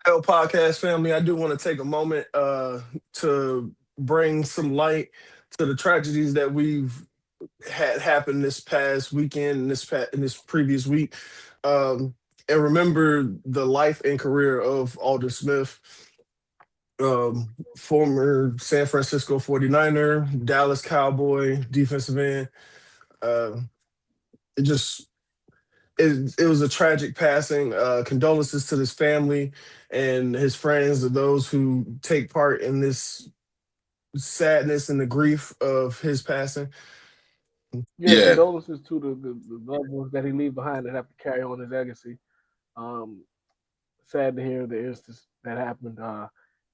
Hell Podcast family, I do want to take a moment to bring some light to the tragedies that we've had happen this past weekend and this previous week. Um, and remember the life and career of Alden Smith, former San Francisco 49er, Dallas Cowboy, defensive end. Uh, it just it was a tragic passing. Condolences to his family and his friends, of those who take part in this sadness and the grief of his passing. Yeah, Yeah, condolences to the loved ones that he leave behind that have to carry on his legacy. Um, Sad to hear the instance that happened.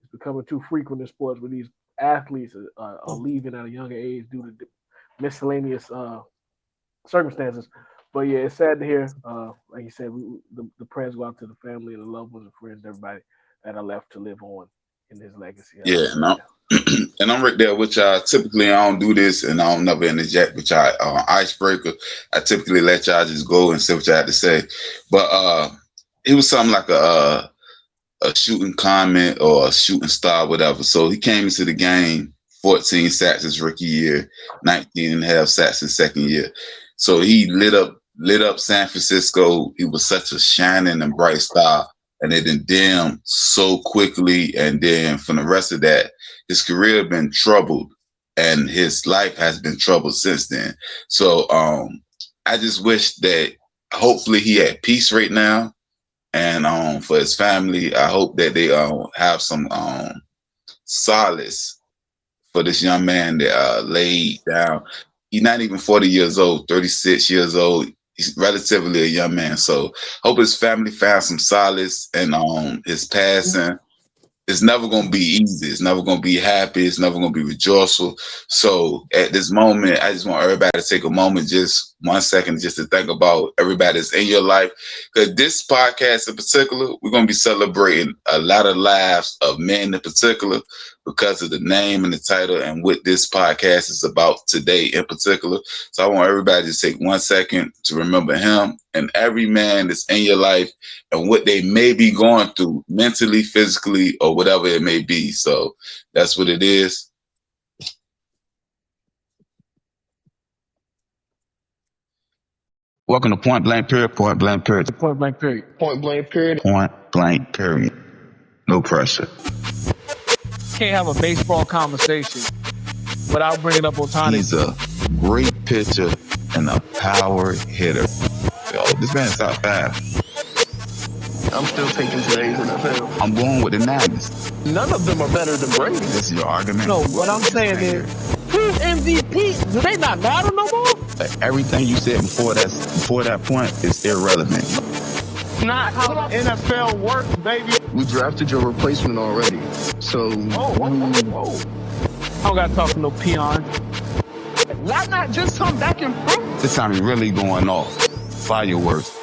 It's becoming too frequent in sports where these athletes are leaving at a younger age due to miscellaneous circumstances. But yeah, it's sad to hear. Like you said, the prayers go out to the family and the loved ones and friends, everybody that are left to live on in his legacy. yeah, Yeah. and I'm right there with y'all. Typically, I don't do this, and I don't never interject with y'all icebreaker. I typically let y'all just go and say what y'all had to say. But it was something like a shooting comment or a shooting star, whatever. So he came into the game, 14 sacks his rookie year, 19 and a half sacks his second year. So he lit up San Francisco. He was such a shining and bright star, and it then dim so quickly. And then from the rest of that, his career been troubled, and his life has been troubled since then. So I just wish that hopefully he at peace right now, and for his family, I hope that they have some solace for this young man that laid down. He's not even 40 years old, 36 years old. He's relatively a young man. So hope his family found some solace and his passing. It's never going to be easy. It's never going to be happy. It's never going to be rejoiceful. So at this moment, I just want everybody to take a moment, just 1 second, just to think about everybody that's in your life. Because this podcast in particular, we're going to be celebrating a lot of lives of men in particular because of the name and the title and what this podcast is about today in particular. So I want everybody to take 1 second to remember him and every man that's in your life and what they may be going through mentally, physically, or whatever it may be. So that's what it is. Welcome to Point Blank Period, Point Blank Period, Point blank period. Point blank period. Point Blank Period. No pressure. Can't have a baseball conversation without bringing up Otani. He's a great pitcher and a power hitter. Yo, this man's top five. I'm still taking today's NFL. I'm going with the Niners. None of them are better than Brady. This is your argument? No, what I'm saying is, who's MVP? Do they not matter no more? Everything you said before that point is irrelevant. Not how the NFL works, baby. We drafted your replacement already. So Whoa. I don't gotta talk to no peon. Why not just come back and prove? This time you're really going off. Fireworks.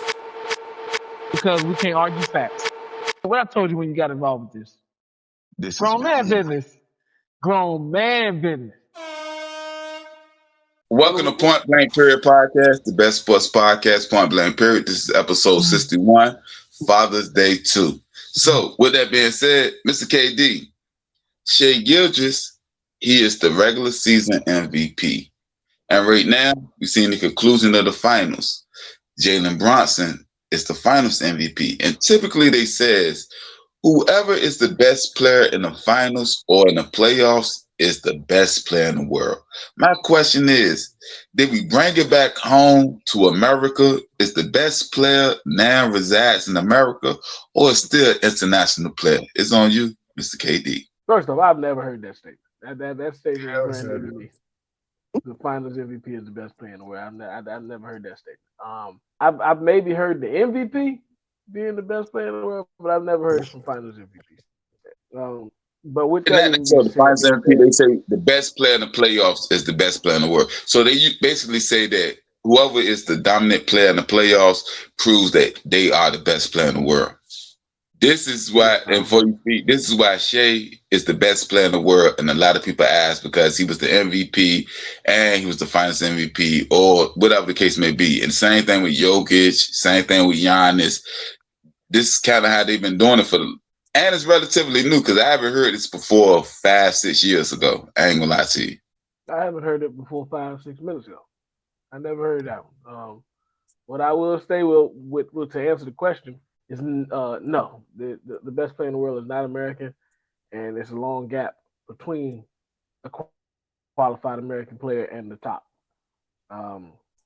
Because we can't argue facts. What I told you when you got involved with this. This Grown is man business. Grown man business. Welcome to Point Blank Period Podcast, the best sports podcast, Point Blank Period. This is episode 61, Father's Day 2. So, with that being said, Mr. KD, Shai Gilgeous, he is the regular season MVP. And right now, we're seeing the conclusion of the finals. Jalen Brunson is the finals MVP. And typically they says, whoever is the best player in the finals or in the playoffs is the best player in the world. My question is, did we bring it back home to America? Is the best player now resides in America or is still international player? It's on you, Mr. KD. First off, I've never heard that statement. That statement Yeah, is brand new to me. The Finals MVP is the best player in the world. I've never heard that statement. I've maybe heard the MVP being the best player in the world, but I've never heard it from Finals MVP. But with that, So the Finals MVP, they say the best player in the playoffs is the best player in the world. So they basically say that whoever is the dominant player in the playoffs proves that they are the best player in the world. This is why, and for you speak, this is why Shai is the best player in the world, and a lot of people ask because he was the MVP and he was the Finals MVP, or whatever the case may be. And same thing with Jokic, same thing with Giannis. This is kind of how they've been doing it for And it's relatively new because I haven't heard this before 5-6 years ago. I ain't gonna lie to you. I haven't heard it before 5 6 minutes ago. I never heard that one. What I will say with to answer the question is no. The best player in the world is not American, and there's a long gap between a qualified American player and the top.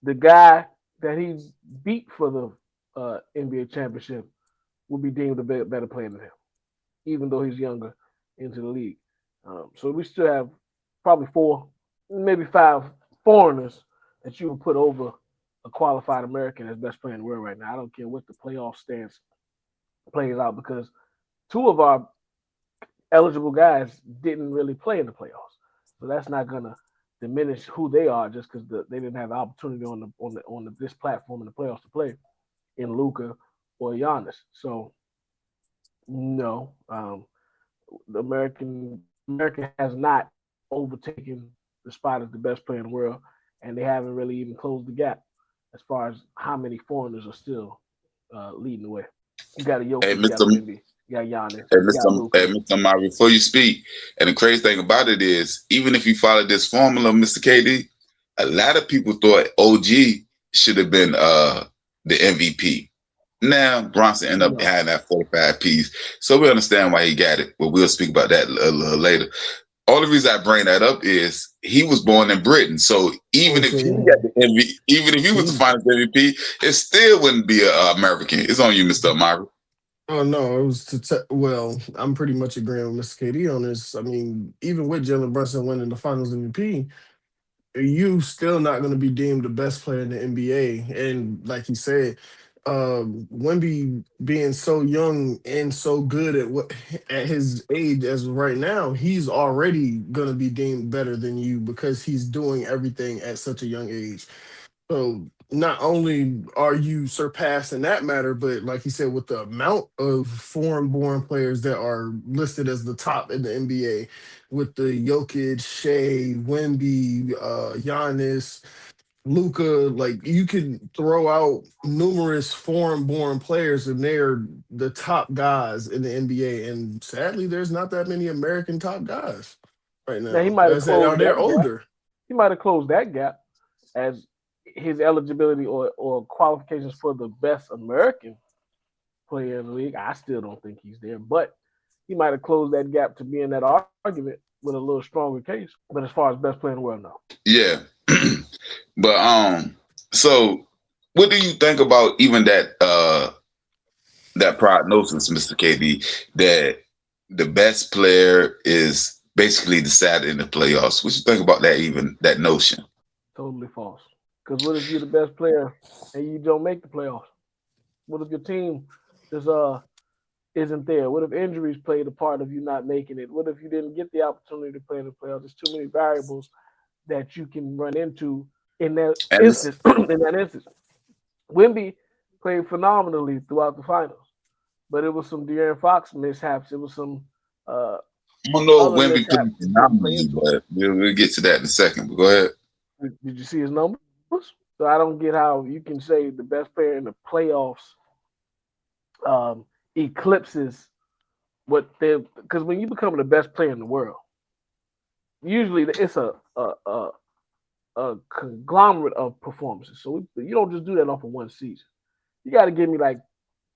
The guy that he beat for the NBA championship will be deemed a better player than him, even though he's younger into the league. So we still have probably 4, maybe 5 foreigners that you would put over a qualified American as best player in the world right now. I don't care what the playoff stance plays out because 2 of our eligible guys didn't really play in the playoffs, so that's not gonna diminish who they are just because they didn't have the opportunity on this platform in the playoffs to play in Luka or Giannis. So no, the American has not overtaken the spot as the best player in the world, and they haven't really even closed the gap as far as how many foreigners are still leading the way. You got a Jokic, Hey, you got Wemby, you got Giannis, Hey, you got Luka. Mr. Murray, before you speak, and the crazy thing about it is, even if you follow this formula, Mr. KD, a lot of people thought OG should have been the MVP. Now Bronson ended up behind that 45 piece, so we understand why he got it. But we'll speak about that a little later. All the reason I bring that up is he was born in Britain, so even if he got the MVP, even if he was the finals MVP, it still wouldn't be an American. It's on you, Mr. Amari. Oh no, it was well, I'm pretty much agreeing with Mr. KD on this. I mean, even with Jalen Brunson winning the Finals MVP, you still not going to be deemed the best player in the NBA. And like you said, Wemby being so young and so good at what at his age as of right now, he's already going to be deemed better than you because he's doing everything at such a young age. So not only are you surpassing that matter, but like you said, with the amount of foreign-born players that are listed as the top in the NBA, with the Jokic, Shea, Wemby, Giannis, Luca, like you can throw out numerous foreign-born players, and they're the top guys in the NBA. And sadly, there's not that many American top guys right Now he now. might have As in, closed they're that gap. older. He might have closed that gap as his eligibility or qualifications for the best American player in the league. I still don't think he's there, but he might have closed that gap to be in that argument with a little stronger case. But as far as best player in the world, no. Yeah. But so what do you think about even that that prognosis, Mr. KD, that the best player is basically decided in the playoffs? What you think about that, even that notion? Totally false. Because what if you're the best player and you don't make the playoffs? What if your team just isn't there? What if injuries played a part of you not making it? What if you didn't get the opportunity to play in the playoffs? There's too many variables that you can run into in that instance. Wemby played phenomenally throughout the finals, but it was some De'Aaron Fox mishaps. It was some. I don't know if Wemby played phenomenally, but we'll get to that in a second. But go ahead. Did you see his numbers? So I don't get how you can say the best player in the playoffs eclipses what they, because when you become the best player in the world, usually it's a conglomerate of performances. So you don't just do that off of one season. You got to give me like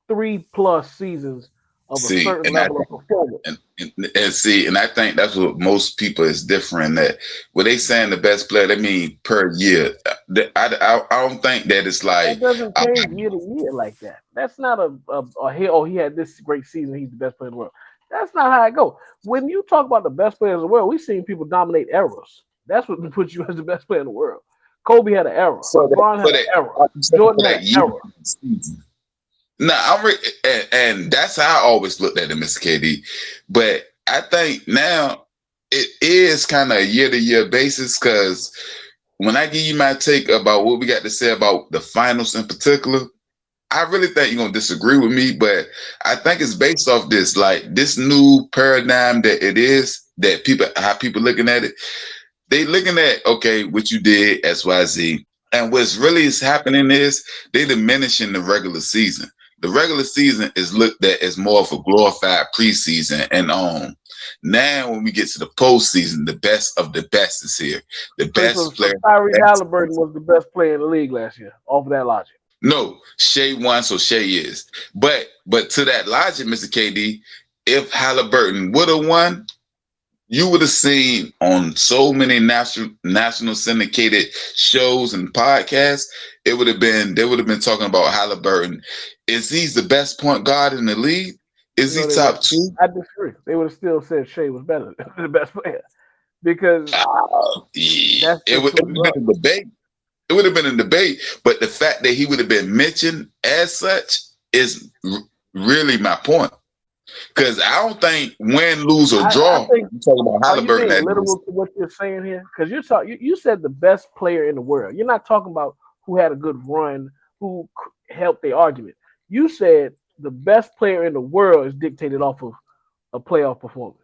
3+ seasons of a certain level of performance. And I think that's what most people is different. That when they saying the best player, they mean per year. I don't think that it's like that doesn't change year to year like that. That's not he had this great season, he's the best player in the world. That's not how it goes. When you talk about the best players in the world, we've seen people dominate eras. That's what puts you as the best player in the world. Kobe had an era. LeBron had an era. Jordan had an era. No, and that's how I always looked at it, Mr. KD. But I think now it is kind of a year-to-year basis, because when I give you my take about what we got to say about the finals in particular, I really think you're going to disagree with me, but I think it's based off this, like this new paradigm that it is, that how people looking at it. They looking at, okay, what you did, XYZ. And what's really is happening is they diminishing the regular season. the regular season is looked at as more of a glorified preseason. And now when we get to the postseason, the best of the best is here. The best player. Tyrese Halliburton was the best player in the league last year, off of that logic. No, Shea won, so Shea is. But to that logic, Mr. KD, if Halliburton would have won, you would have seen on so many national syndicated shows and podcasts, they would have been talking about Halliburton. Is he the best point guard in the league? Is he top 2? I disagree. They would have still said Shea was better than the best player. Because it would have been a debate. It would have been a debate, but the fact that he would have been mentioned as such is really my point. Because I don't think win, lose, or draw. You're talking about Halliburton. Are you being literal to what you're saying here? Because you said the best player in the world. You're not talking about who had a good run, who helped the argument. You said the best player in the world is dictated off of a playoff performance.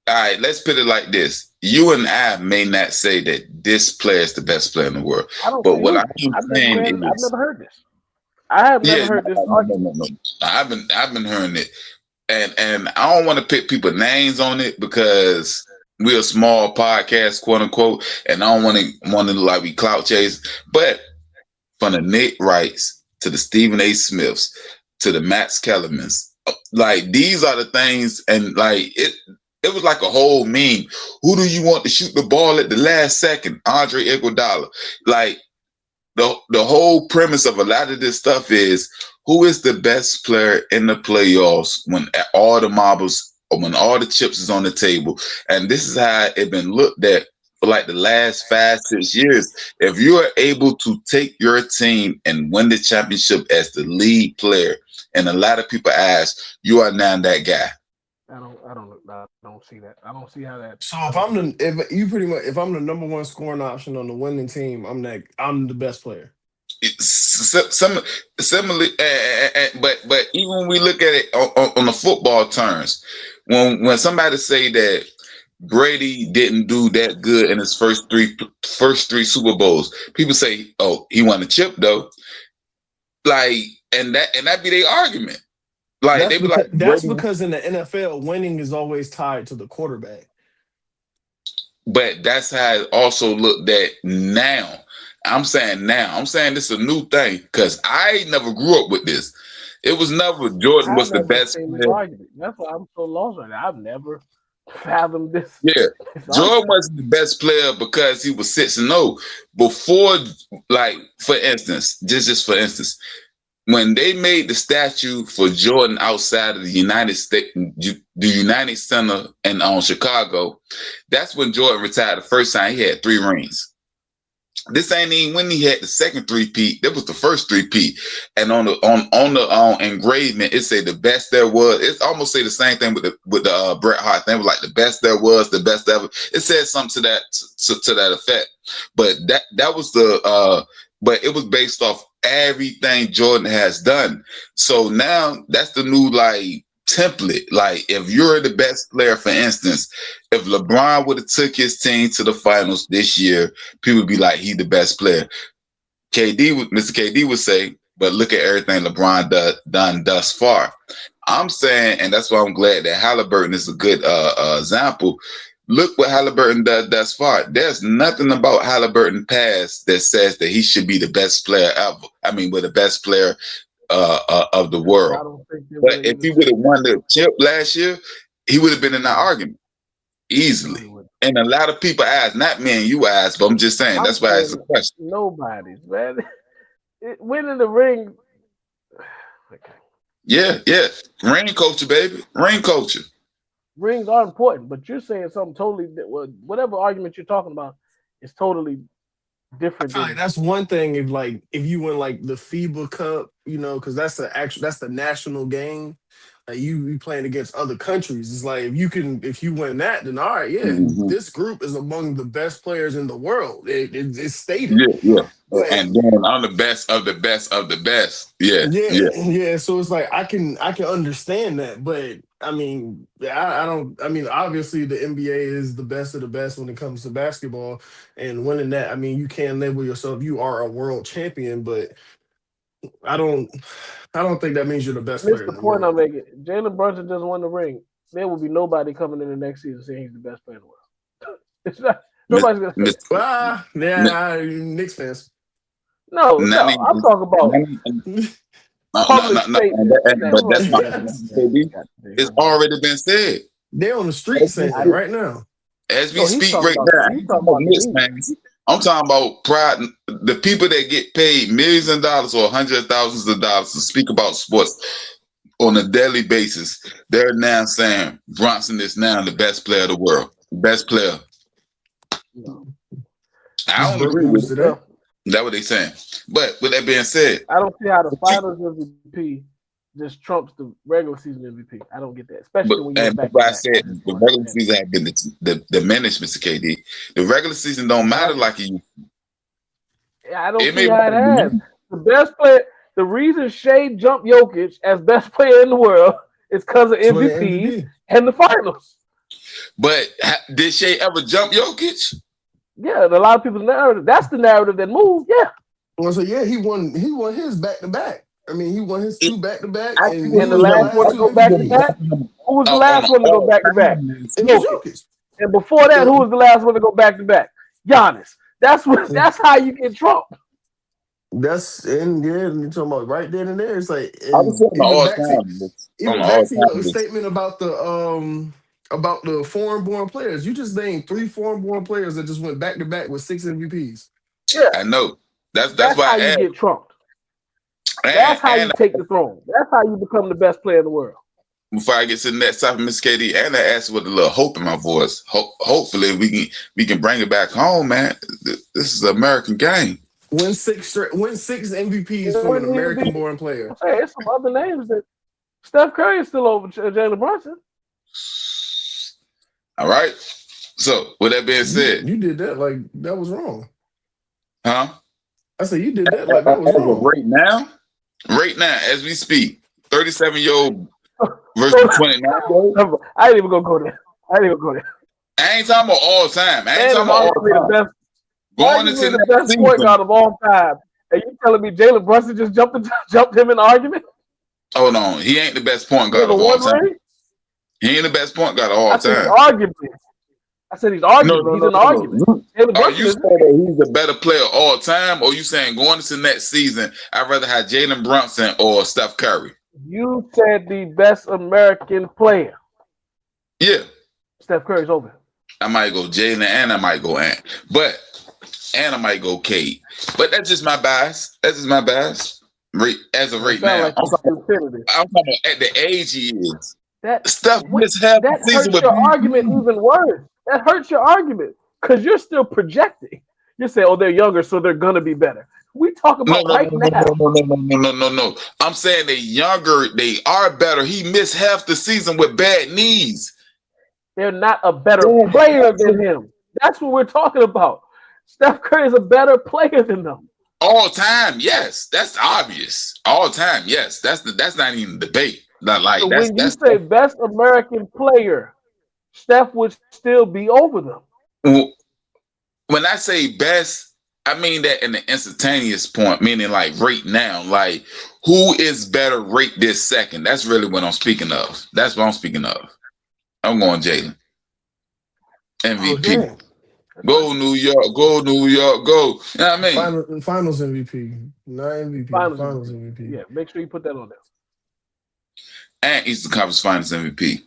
All right, let's put it like this. You and I may not say that this player is the best player in the world. But what I'm saying is, I've never heard this. I have never heard this argument. No. I've been hearing it. And I don't want to pick people's names on it because we're a small podcast, quote unquote, and I don't want to look like we clout chase. But from the Nick Wrights to the Stephen A. Smiths to the Max Kellermans, like these are the things, and like it was like a whole meme. Who do you want to shoot the ball at the last second? Andre Iguodala. Like the whole premise of a lot of this stuff is who is the best player in the playoffs when all the marbles or when all the chips is on the table. And this is how it been looked at for like the last 5-6 years. If you are able to take your team and win the championship as the lead player, and a lot of people ask, you are now that guy. I don't see that. I don't see how that. So if I'm the number one scoring option on the winning team, I'm the best player. Similarly, but even when we look at it on the football terms, when somebody say that Brady didn't do that good in his first three Super Bowls, people say, "Oh, he won a chip though." Like, and that be their argument. Like that's because in the NFL, winning is always tied to the quarterback. But that's how it also looked at now. I'm saying this is a new thing because I never grew up with this. It was never Jordan was the best player. That's why I'm so lost right now. I've never fathomed this. Yeah, Jordan wasn't the best player because he was 6-0. Before, like for instance, just for instance, when they made the statue for Jordan outside of the United States, the United Center in Chicago, that's when Jordan retired the first time. He had 3 rings. This ain't even when he had the second 3-peat. That was the first 3-peat. And on the engraving, it say the best there was. It almost say the same thing with the Bret Hart thing. It was like the best there was, the best ever. It said something to that effect. But that was but it was based off everything Jordan has done. So now that's the new template. Like if you're the best player, for instance, if LeBron would have took his team to the finals this year, people would be like, he the best player. Mr. KD would say, but look at everything LeBron done thus far. I'm saying, and that's why I'm glad that Halliburton is a good example. Look what Halliburton does thus far. There's nothing about Halliburton past that says that he should be the best player ever. I mean, the best player of the world. But if he would have won the chip last year, he would have been in that argument easily. And a lot of people ask, not me and you ask, but I'm just saying, that's why it's a question. Nobody's, man. Winning the ring. Okay. Yeah. Ring culture, baby. Ring culture. Rings are important, but you're saying something totally, whatever argument you're talking about is totally different. I feel like that's one thing if you win the FIBA Cup, because that's the national game. You playing against other countries. It's like if you win that, then all right, yeah, this group is among the best players in the world. It's stated. Yeah. And then I'm the best of the best of the best. Yeah. So it's like I can understand that, but I mean, I don't. I mean, obviously the NBA is the best of the best when it comes to basketball, and winning that. I mean, you can label yourself you are a world champion, but I don't think that means you're the best Missed player the in the point I'm world. making. Jalen Brunson just won the ring. There will be nobody coming in the next season saying he's the best player in the world. It's not. Miss, Nobody's gonna say miss, that. Ah, yeah, Knicks fans. No, none no. I'm of- talking about none of- no, no, public no, no, statements. Saying, but that's my KD. It's no, already been said. They're on the street saying it right now. As we he's speak talking right about now, I he's ain't talking talking about about the Knicks league. fans. I'm talking about pride, the people that get paid millions of dollars or hundreds of thousands of dollars to speak about sports on a daily basis. They're now saying Bronson is now the best player of the world, best player. No. I don't Broke agree news with it. today. That's what they saying. But with that being said, I don't see how the Finals MVP just trumps the regular season MVP. I don't get that, especially when you're and back that's why I to said back. the regular season have been the diminished, Mr. KD. The regular season don't matter like it used to. I don't It see may how it matter. has. The best player, the reason Shea jumped Jokic as best player in the world is because of That's when the MVPs MVP. and the finals. But did Shea ever jump Jokic? Yeah, and a lot of people's narrative. That's the narrative that moved. Yeah, Well, so yeah, he won his back to back. I mean, he won his two back to back, I and think he and the was the last one last to two go back to MVPs. back. Who was the on last an one to go back to back? all-time It was Jokic. Jokic. And before that, who was the last one to go back to back? Giannis. That's how you get Trump. That's and yeah, you're talking about right then and there. It's like I was and saying the even all-time back to your list. statement about the foreign born players. You just named 3 foreign born players that just went back to back with 6 MVPs. Yeah, I know. That's that's why how I you asked. get trumped. That's how you And take the throne. That's how you become the best player in the world. before I get to the next topic, Miss Katie, and I asked with a little hope in my voice. Hopefully we can bring it back home, man. This is an American game. Win 6 MVPs from an American born player. Hey, there's some other names that Steph Curry is still over Jalen Brunson. All right. So with that being said, You did that like that was wrong. huh? I said you did that like that was wrong. Right now, as we speak, 37-year-old versus 29-year-old. I ain't even gonna go there. I ain't talking about all time. I ain't Man, talking about all time. Going into the next best point season. guard of all time. And you telling me Jalen Brunson just jumped him in the argument? Hold on. He ain't the best point guard of all time. He ain't the best point guard of all time. I said he's arguably. He's an argument. Are you saying that he's the better player of all time, or you saying going into next season, I'd rather have Jalen Brunson or Steph Curry? You said the best American player. Yeah. Steph Curry's over him. I might go Jalen and I might go Ant. And I might go Kate. But that's just my bias. As of right now. Like I'm talking about at the age he is. Steph missed half the season with your argument even worse. That hurts your argument because you're still projecting. You say, "Oh, they're younger, so they're gonna be better." We talk about now. No. I'm saying they're younger. They are better. He missed half the season with bad knees. They're not a better player than him. That's what we're talking about. Steph Curry is a better player than them. All time, yes. That's obvious. All time, yes. That's not even a debate. Not like so that's, when you say best American player, Steph would still be over them. When I say best, I mean that in the instantaneous point, meaning like right now, like who is better right this second? That's really what I'm speaking of. That's what I'm speaking of. I'm going Jalen. MVP. Okay. Go New York, go. You know what I mean? Finals MVP. Not MVP. Finals MVP. Yeah, make sure you put that on there. And Eastern Conference Finals MVP.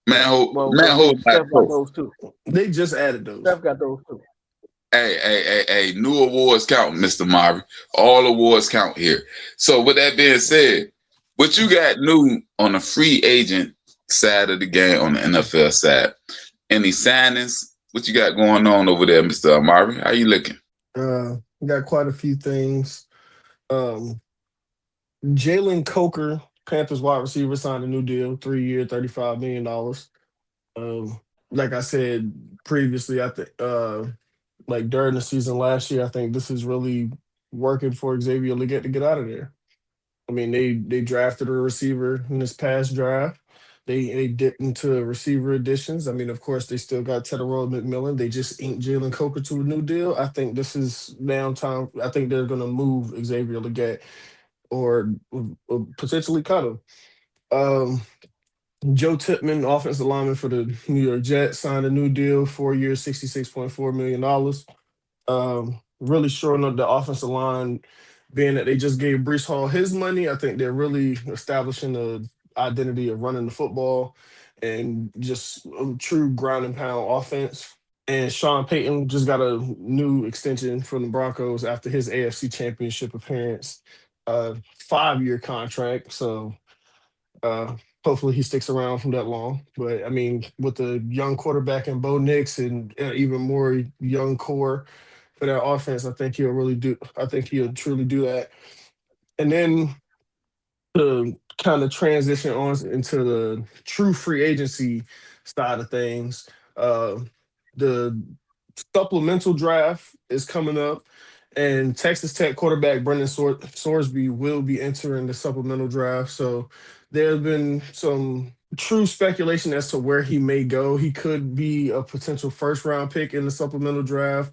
Steph got those too. They just added those. Steph got those too. Hey, new awards count, Mr. Marvin. All awards count here. So with that being said, what you got new on the free agent side of the game on the NFL side? Any signings? What you got going on over there, Mr. Marvin? How you looking? Got quite a few things. Jalen Coker, Panthers wide receiver, signed a new deal, 3-year, $35 million. Like I said previously, I think like during the season last year, I think this is really working for Xavier Legette to get out of there. I mean, they drafted a receiver in this past draft. They dipped into receiver additions. I mean, of course, they still got Tedderell McMillan. They just inked Jalen Coker to a new deal. I think this is now time. I think they're going to move Xavier Legette or potentially cut him. Joe Tippmann, offensive lineman for the New York Jets, signed a new deal, 4 years, $66.4 million. Really shoring up the offensive line, being that they just gave Brees Hall his money. I think they're really establishing the identity of running the football and just a true ground and pound offense. And Sean Payton just got a new extension from the Broncos after his AFC Championship appearance, 5-year contract. So uh, hopefully he sticks around for that long. But I mean, with the young quarterback and Bo Nix and even more young core for that offense, I think he'll really do. I think he'll truly do that. And then to kind of transition on into the true free agency side of things, the supplemental draft is coming up, and Texas Tech quarterback Brendan Sorsby will be entering the supplemental draft. So there's been some true speculation as to where he may go. He could be a potential first round pick in the supplemental draft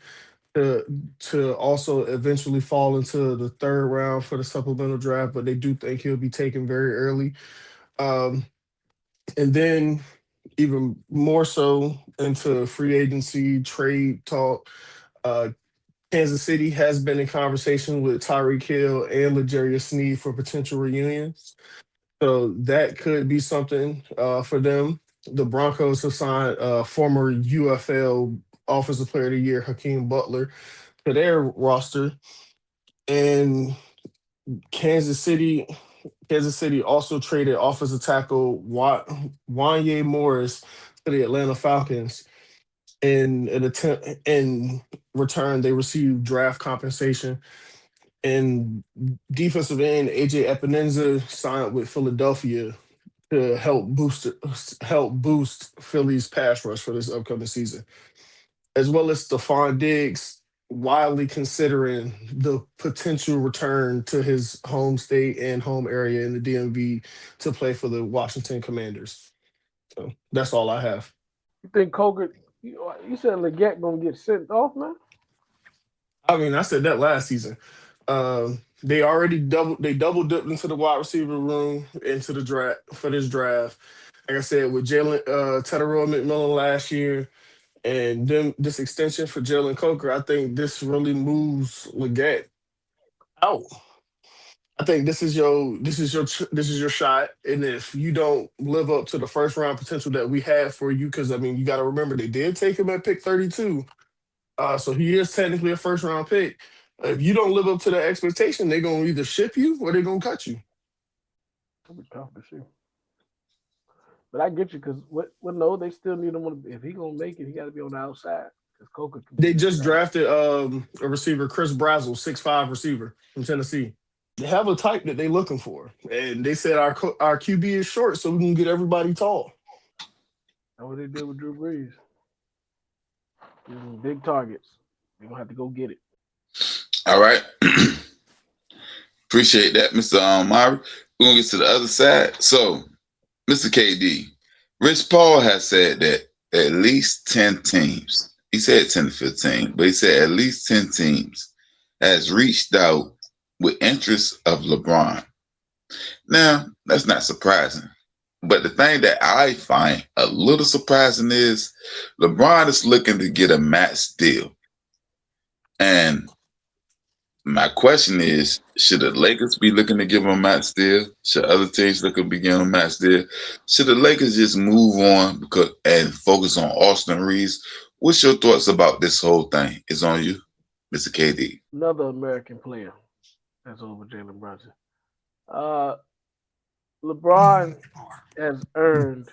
to also eventually fall into the third round for the supplemental draft, but they do think he'll be taken very early. Um, and then even more so into free agency trade talk. Uh, Kansas City has been in conversation with Tyreek Hill and L'Jarius Sneed for potential reunions. So that could be something for them. The Broncos have signed former UFL Offensive Player of the Year Hakeem Butler to their roster, and Kansas City also traded offensive tackle Wanye Morris to the Atlanta Falcons. In return, they received draft compensation. And defensive end AJ Epineza signed with Philadelphia to help boost Philly's pass rush for this upcoming season, as well as Stephon Diggs widely considering the potential return to his home state and home area in the DMV to play for the Washington Commanders. So that's all I have. You think Coker? You said Leggett gonna get sent off, man? I mean, I said that last season. They already double dipped into the wide receiver room into the draft for this draft. Like I said, with Jalen Tedero McMillan last year, and then this extension for Jalen Coker, I think this really moves Leggett out. I think this is your shot, and if you don't live up to the first round potential that we had for you, because I mean you got to remember they did take him at pick 32, so he is technically a first round pick. If you don't live up to that expectation, they're gonna either ship you or they're gonna cut you. It'll be tough to see. But I get you because no, they still need him. If he gonna make it, he got to be on the outside because Coker. They just drafted a receiver, Chris Brazzell, 6'5" receiver from Tennessee. They have a type that they're looking for, and they said our QB is short, so we can get everybody tall. That's what they did with Drew Brees. Big targets. They're gonna have to go get it. All right. Appreciate that, Mr. Myrie. We're gonna get to the other side. So, Mr. KD, Rich Paul has said that at least 10 teams, he said 10 to 15, but he said at least 10 teams has reached out with interest of LeBron. Now, that's not surprising. But the thing that I find a little surprising is LeBron is looking to get a max deal. And my question is, should the Lakers be looking to give him a max deal? Should other teams looking to be giving him a max deal? Should the Lakers just move on and focus on Austin Reeves? What's your thoughts about this whole thing? It's on you, Mr. KD. Another American player that's over Jalen Brunson. LeBron has earned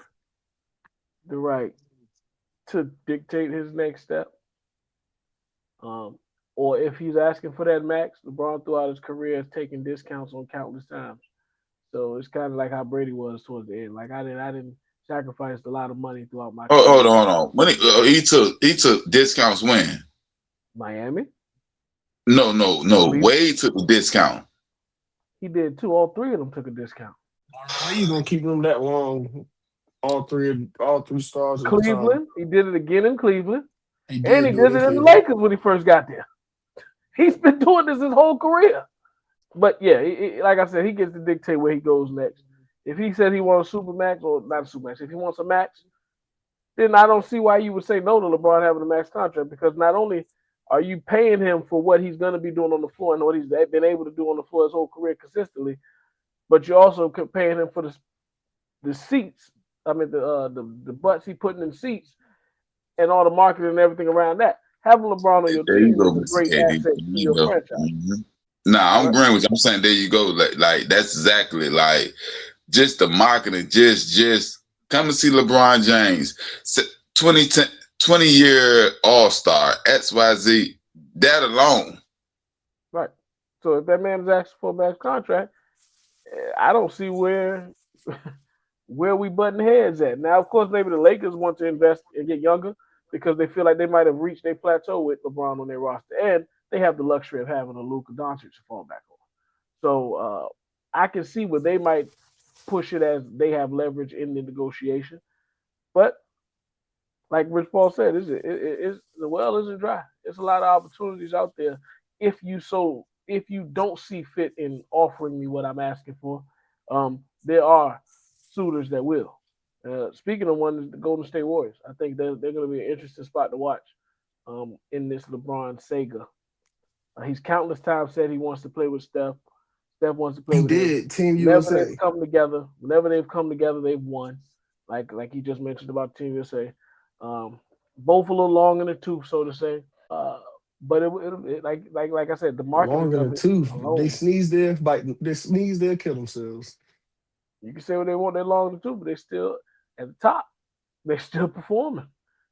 the right to dictate his next step. Or if he's asking for that max, LeBron throughout his career has taken discounts on countless times. So it's kind of like how Brady was towards the end. Like I didn't sacrifice a lot of money throughout my career. Hold on. When he took discounts when? Miami? No. Wade took the discount. He did too. All three of them took a discount. How you gonna keep them that long? All three stars. Cleveland. He did it again in Cleveland. He did it in the Lakers when he first got there. He's been doing this his whole career. But yeah, like I said, he gets to dictate where he goes next. If he said he wants a supermax or not a supermax, if he wants a max, then I don't see why you would say no to LeBron having a max contract because not only are you paying him for what he's going to be doing on the floor and what he's been able to do on the floor his whole career consistently, but you're also paying him for the seats. I mean the butts he putting in seats and all the marketing and everything around that. Having LeBron on your There you team go, is a Mr. great KD. asset There to you your go. franchise. Nah, I'm Right. agreeing with you. I'm saying there you go. Like that's exactly like just the marketing, just come and see LeBron James, 20-year All-Star, XYZ, that alone. Right. So if that man is asking for a max contract, I don't see where we button heads at. Now, of course, maybe the Lakers want to invest and get younger because they feel like they might have reached their plateau with LeBron on their roster, and they have the luxury of having a Luka Doncic to fall back on. So I can see where they might push it as they have leverage in the negotiation. But like Rich Paul said, it's the well isn't dry. There's a lot of opportunities out there. If you don't see fit in offering me what I'm asking for, there are suitors that will. Speaking of one, the Golden State Warriors. I think they're going to be an interesting spot to watch in this LeBron saga. He's countless times said he wants to play with Steph. Steph wants to play He with him. did. Team Whenever USA. they've come together, they've won. Like he just mentioned about Team USA. Both a little long in the tooth, so to say. But like I said, the marketing Long in of the it tooth. alone. They sneeze there, bite. They sneeze there, kill themselves. You can say what they want, they're long in the tooth, but they still at the top. They're still performing.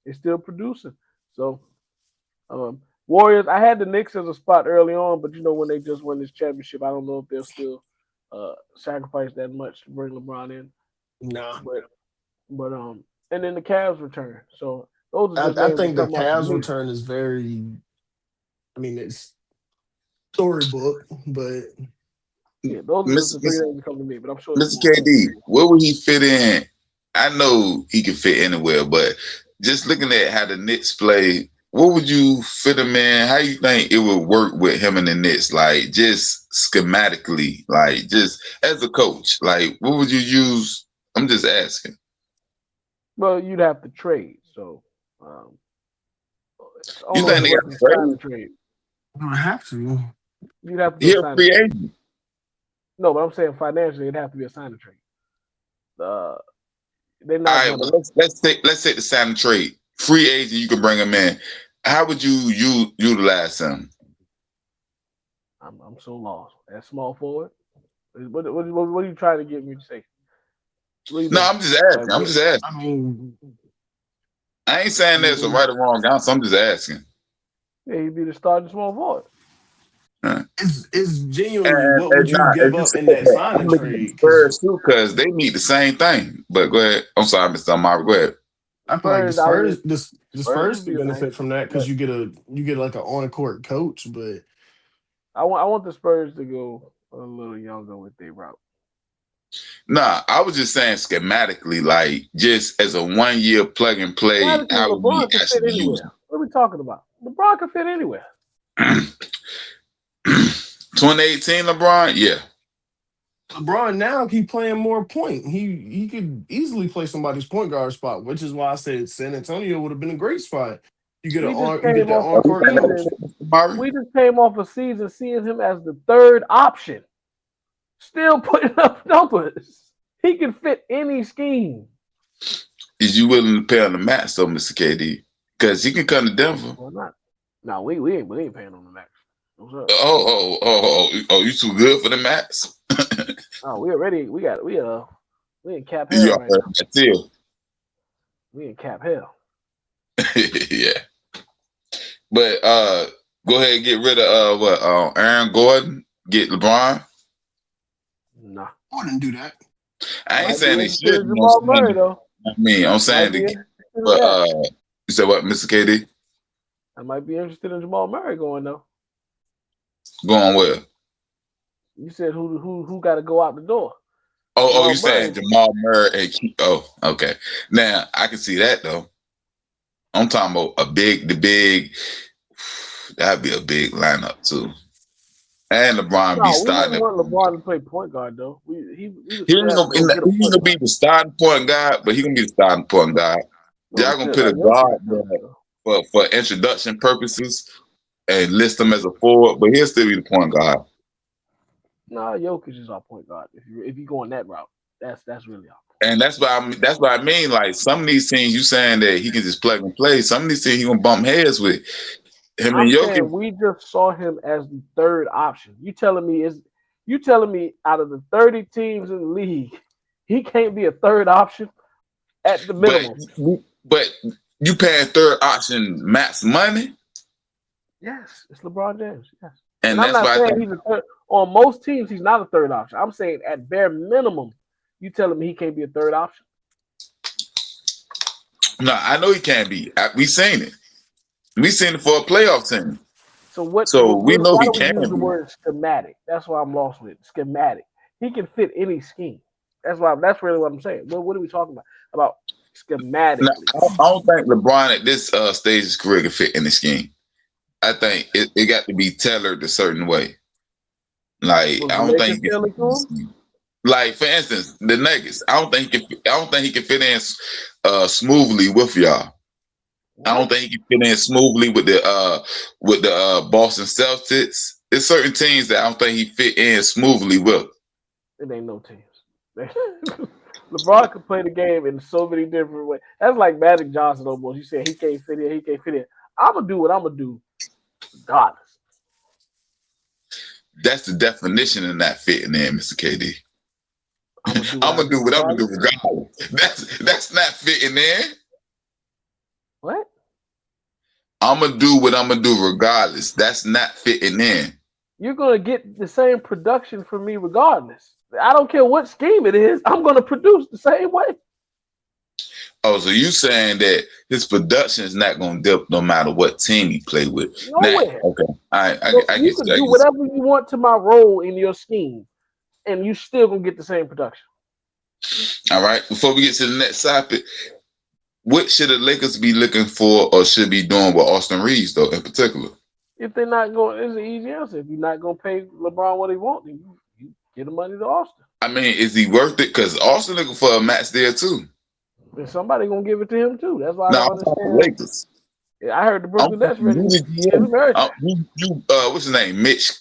They're still producing. So Warriors, I had the Knicks as a spot early on, but when they just won this championship, I don't know if they'll still sacrifice that much to bring LeBron in. Nah. But and then the Cavs return. So those are just I names think that the come up to Cavs me. return is very. I mean, it's storybook, but Yeah, those are just the three names that come to me. But I'm sure Mr. KD, where would he fit in? I know he can fit anywhere, but just looking at how the Knicks play, what would you fit him in? How you think it would work with him and the Knicks? Like just schematically, like just as a coach, like what would you use? I'm just asking. Well, you'd have to trade. So You think they got to trade? I don't have to. You'd have to do Yeah, a sign free trade. agent. No, but I'm saying financially, it'd have to be a sign and trade. They're not. All right, well, let's take the sign and trade. Free agent, you can bring him in. How would you utilize him? I'm so lost. At small forward, what are you trying to get me to say? No, I'm just asking. I mean, I ain't saying there's a right or wrong answer. I'm just asking. Yeah, he'd be the starting small forward. It's genuinely what would you give up in that signing trade? Spurs too, because they need the same thing. But go ahead. I'm sorry, Mr. Amari. Go ahead. I feel like the Spurs could benefit from that because you get like an on court coach, but I want the Spurs to go a little younger with their route. Nah, I was just saying schematically, like just as a 1 year plug and play. How would we actually use him? What are we talking about? LeBron can fit anywhere. 2018 LeBron, yeah. LeBron now keep playing more point. He could easily play somebody's point guard spot, which is why I said San Antonio would have been a great spot. You get that on court coach. We just came off a season seeing him as the third option, still putting up numbers. He can fit any scheme. Is you willing to pay on the max though, Mr. KD? Because he can come to Denver. Or not? No, we ain't paying on the max. What's up? Oh! You too good for the max? Oh, we in cap hell right now. We in cap hell. Yeah. But go ahead and get rid of Aaron Gordon. Get LeBron. Nah, I wouldn't do that. I ain't saying they should. Jamal Murray though. I'm saying you said what, Mr. KD? I might be interested in Jamal Murray going though. Going where? You said who got to go out the door? Oh, you saying Jamal Murray? Okay. Now I can see that though. I'm talking about the big. That'd be a big lineup too. And LeBron be No, we starting. wouldn't want LeBron to play point guard though. We would He still ain't have to go get a gonna point be guard. the starting point guard, but he gonna be the starting point guard. No, we Y'all gonna still put a got Jokic guard though, there so. for introduction purposes and list him as a forward, but he'll still be the point guard. Nah, Jokic is our point guard. If you go on that route, that's really our point. And that's what I mean. Like some of these teams, you saying that he can just plug and play. Some of these teams he gonna bump heads with him I'm and saying Jokic. we just saw him as the third option. You telling me out of the 30 teams in the league, he can't be a third option at the minimum? But you paying third option max money? Yes, it's LeBron James. Yes. And I'm that's not why saying he's a third. On most teams, he's not a third option. I'm saying at bare minimum, you telling me he can't be a third option? no, I know he can't be. We seen it. We seen it for a playoff team. So what? So we know why he do we can use the be. word schematic? That's why I'm lost with it. Schematic. He can fit any scheme. That's really what I'm saying. What are we talking about? About schematically? No, I don't think LeBron at this stage of his career can fit in the scheme. I think it got to be tailored a certain way. Like Was I the don't Lakers think he can tailored fit in to the him? scheme. Like for instance, the Nuggets. I don't think he can fit in smoothly with y'all. I don't think he can fit in smoothly with the Boston Celtics. There's certain teams that I don't think he fit in smoothly with. It ain't no teams. LeBron can play the game in so many different ways. That's like Magic Johnson almost. You said he can't fit in, he can't fit in. I'm gonna do what I'm gonna do, regardless. That's the definition of not fitting in, Mr. KD. I'm gonna do what I'm gonna do regardless. That's not fitting in. What? I'm gonna do what I'm gonna do regardless. That's not fitting in. You're gonna get the same production from me regardless. I don't care what scheme it is. I'm gonna produce the same way. Oh, so you saying that his production is not gonna dip no matter what team he play with? Nowhere. Now, okay, I You can do whatever you want to my role in your scheme, and you still gonna get the same production. All right. Before we get to the next topic, what should the Lakers be looking for or should be doing with Austin Reeves, though, in particular? If they're not going, it's an easy answer. If you're not going to pay LeBron what he wants, then you get the money to Austin. I mean, is he worth it? Because Austin looking for a max there too. And somebody going to give it to him too. That's why I Now, don't I'm talking understand. Lakers. Yeah, I heard the Brooklyn Nets ready. What's his name? Mitch.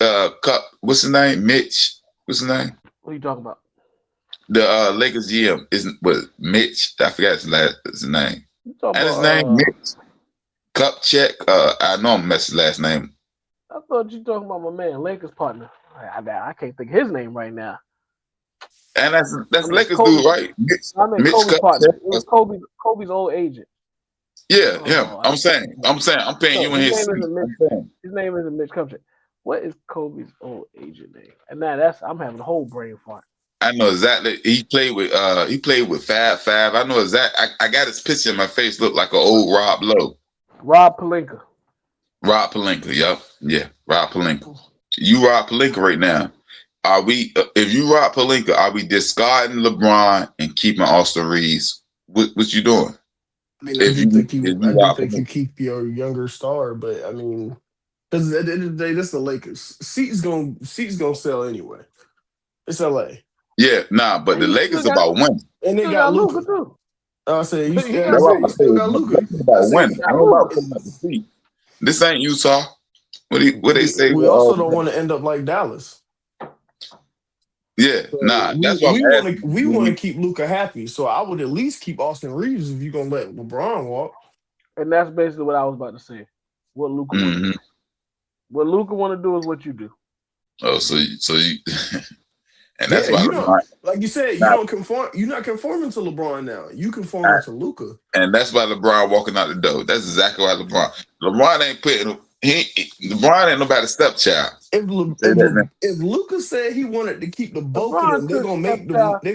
What's his name? Mitch. What's his name? What are you talking about? The Lakers GM isn't Mitch. I forgot his name. And his name Mitch Kupchak. I know I'm messing his last name. I thought you talking about my man, Lakers partner. I can't think of his name right now. And that's Lakers dude, right? Mitch Kobe's partner. It was Kupchak. Kobe's old agent. Yeah, him. I'm saying, I'm paying you in his seat. His name isn't Mitch Kupchak. What is Kobe's old agent name? And now I'm having a whole brain fart. I know exactly. He played with Fab Five. I know exactly. I got his picture in my face. Look like an old Rob Lowe. Rob Pelinka. Rob Pelinka. Yep. Yeah. Rob Pelinka. You Rob Pelinka right now. Are we? If you Rob Pelinka, are we discarding LeBron and keeping Austin Reeves? What you doing? I mean, I do think you keep your younger star, but I mean, because at the end of the day, this is the Lakers. Seats gonna sell anyway. It's LA. Yeah, but the Lakers about winning. And they got Luka too. I say you still got Luka. About winning. I don't about putting up the seat. This ain't Utah. What they say? We also don't want to end up like Dallas. Yeah, So that's what we want to keep Luka happy. So I would at least keep Austin Reeves if you're gonna let LeBron walk. And that's basically what I was about to say. What Luka what Luka want to do is what you do. Oh, so you and that's why like you said, you don't conform. You're not conforming to LeBron now. You conforming to Luka. And that's why LeBron walking out the door. That's exactly why LeBron ain't putting. LeBron ain't nobody's stepchild. If Luka said he wanted to keep the both of them, they're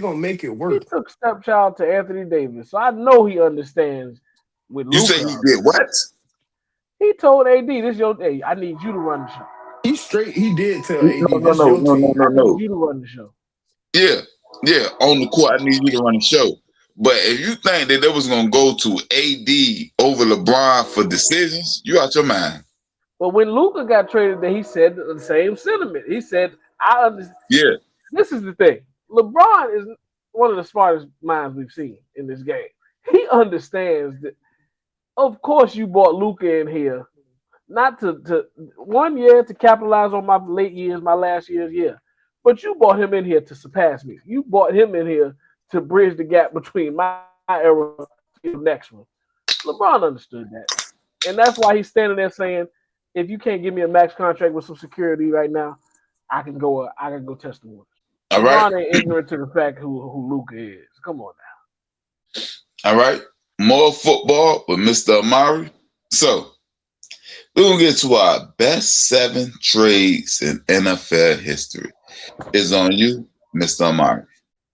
gonna make it work. He took stepchild to Anthony Davis, so I know he understands. With You Luka, say he did what? He told AD, "This your day. I need you to run the show." He did tell AD, No. I need you to run the show. Yeah. On the court, I need you to run the show. But if you think that they was gonna go to AD over LeBron for decisions, you out your mind. But when Luka got traded, then he said the same sentiment. He said, "I understand." Yeah. This is the thing. LeBron is one of the smartest minds we've seen in this game. He understands that. Of course, you brought Luka in here not to 1 year to capitalize on my late years, my last year's year, but you brought him in here to surpass me. You brought him in here to bridge the gap between my era and the next one. LeBron understood that, and that's why he's standing there saying, "If you can't give me a max contract with some security right now, I can go test the waters." All right. LeBron ain't ignorant to the fact who Luka is. Come on now. All right. More football with Mr. Amari. So we're gonna get to our best 7 trades in NFL history. It's on you, Mr. Amari.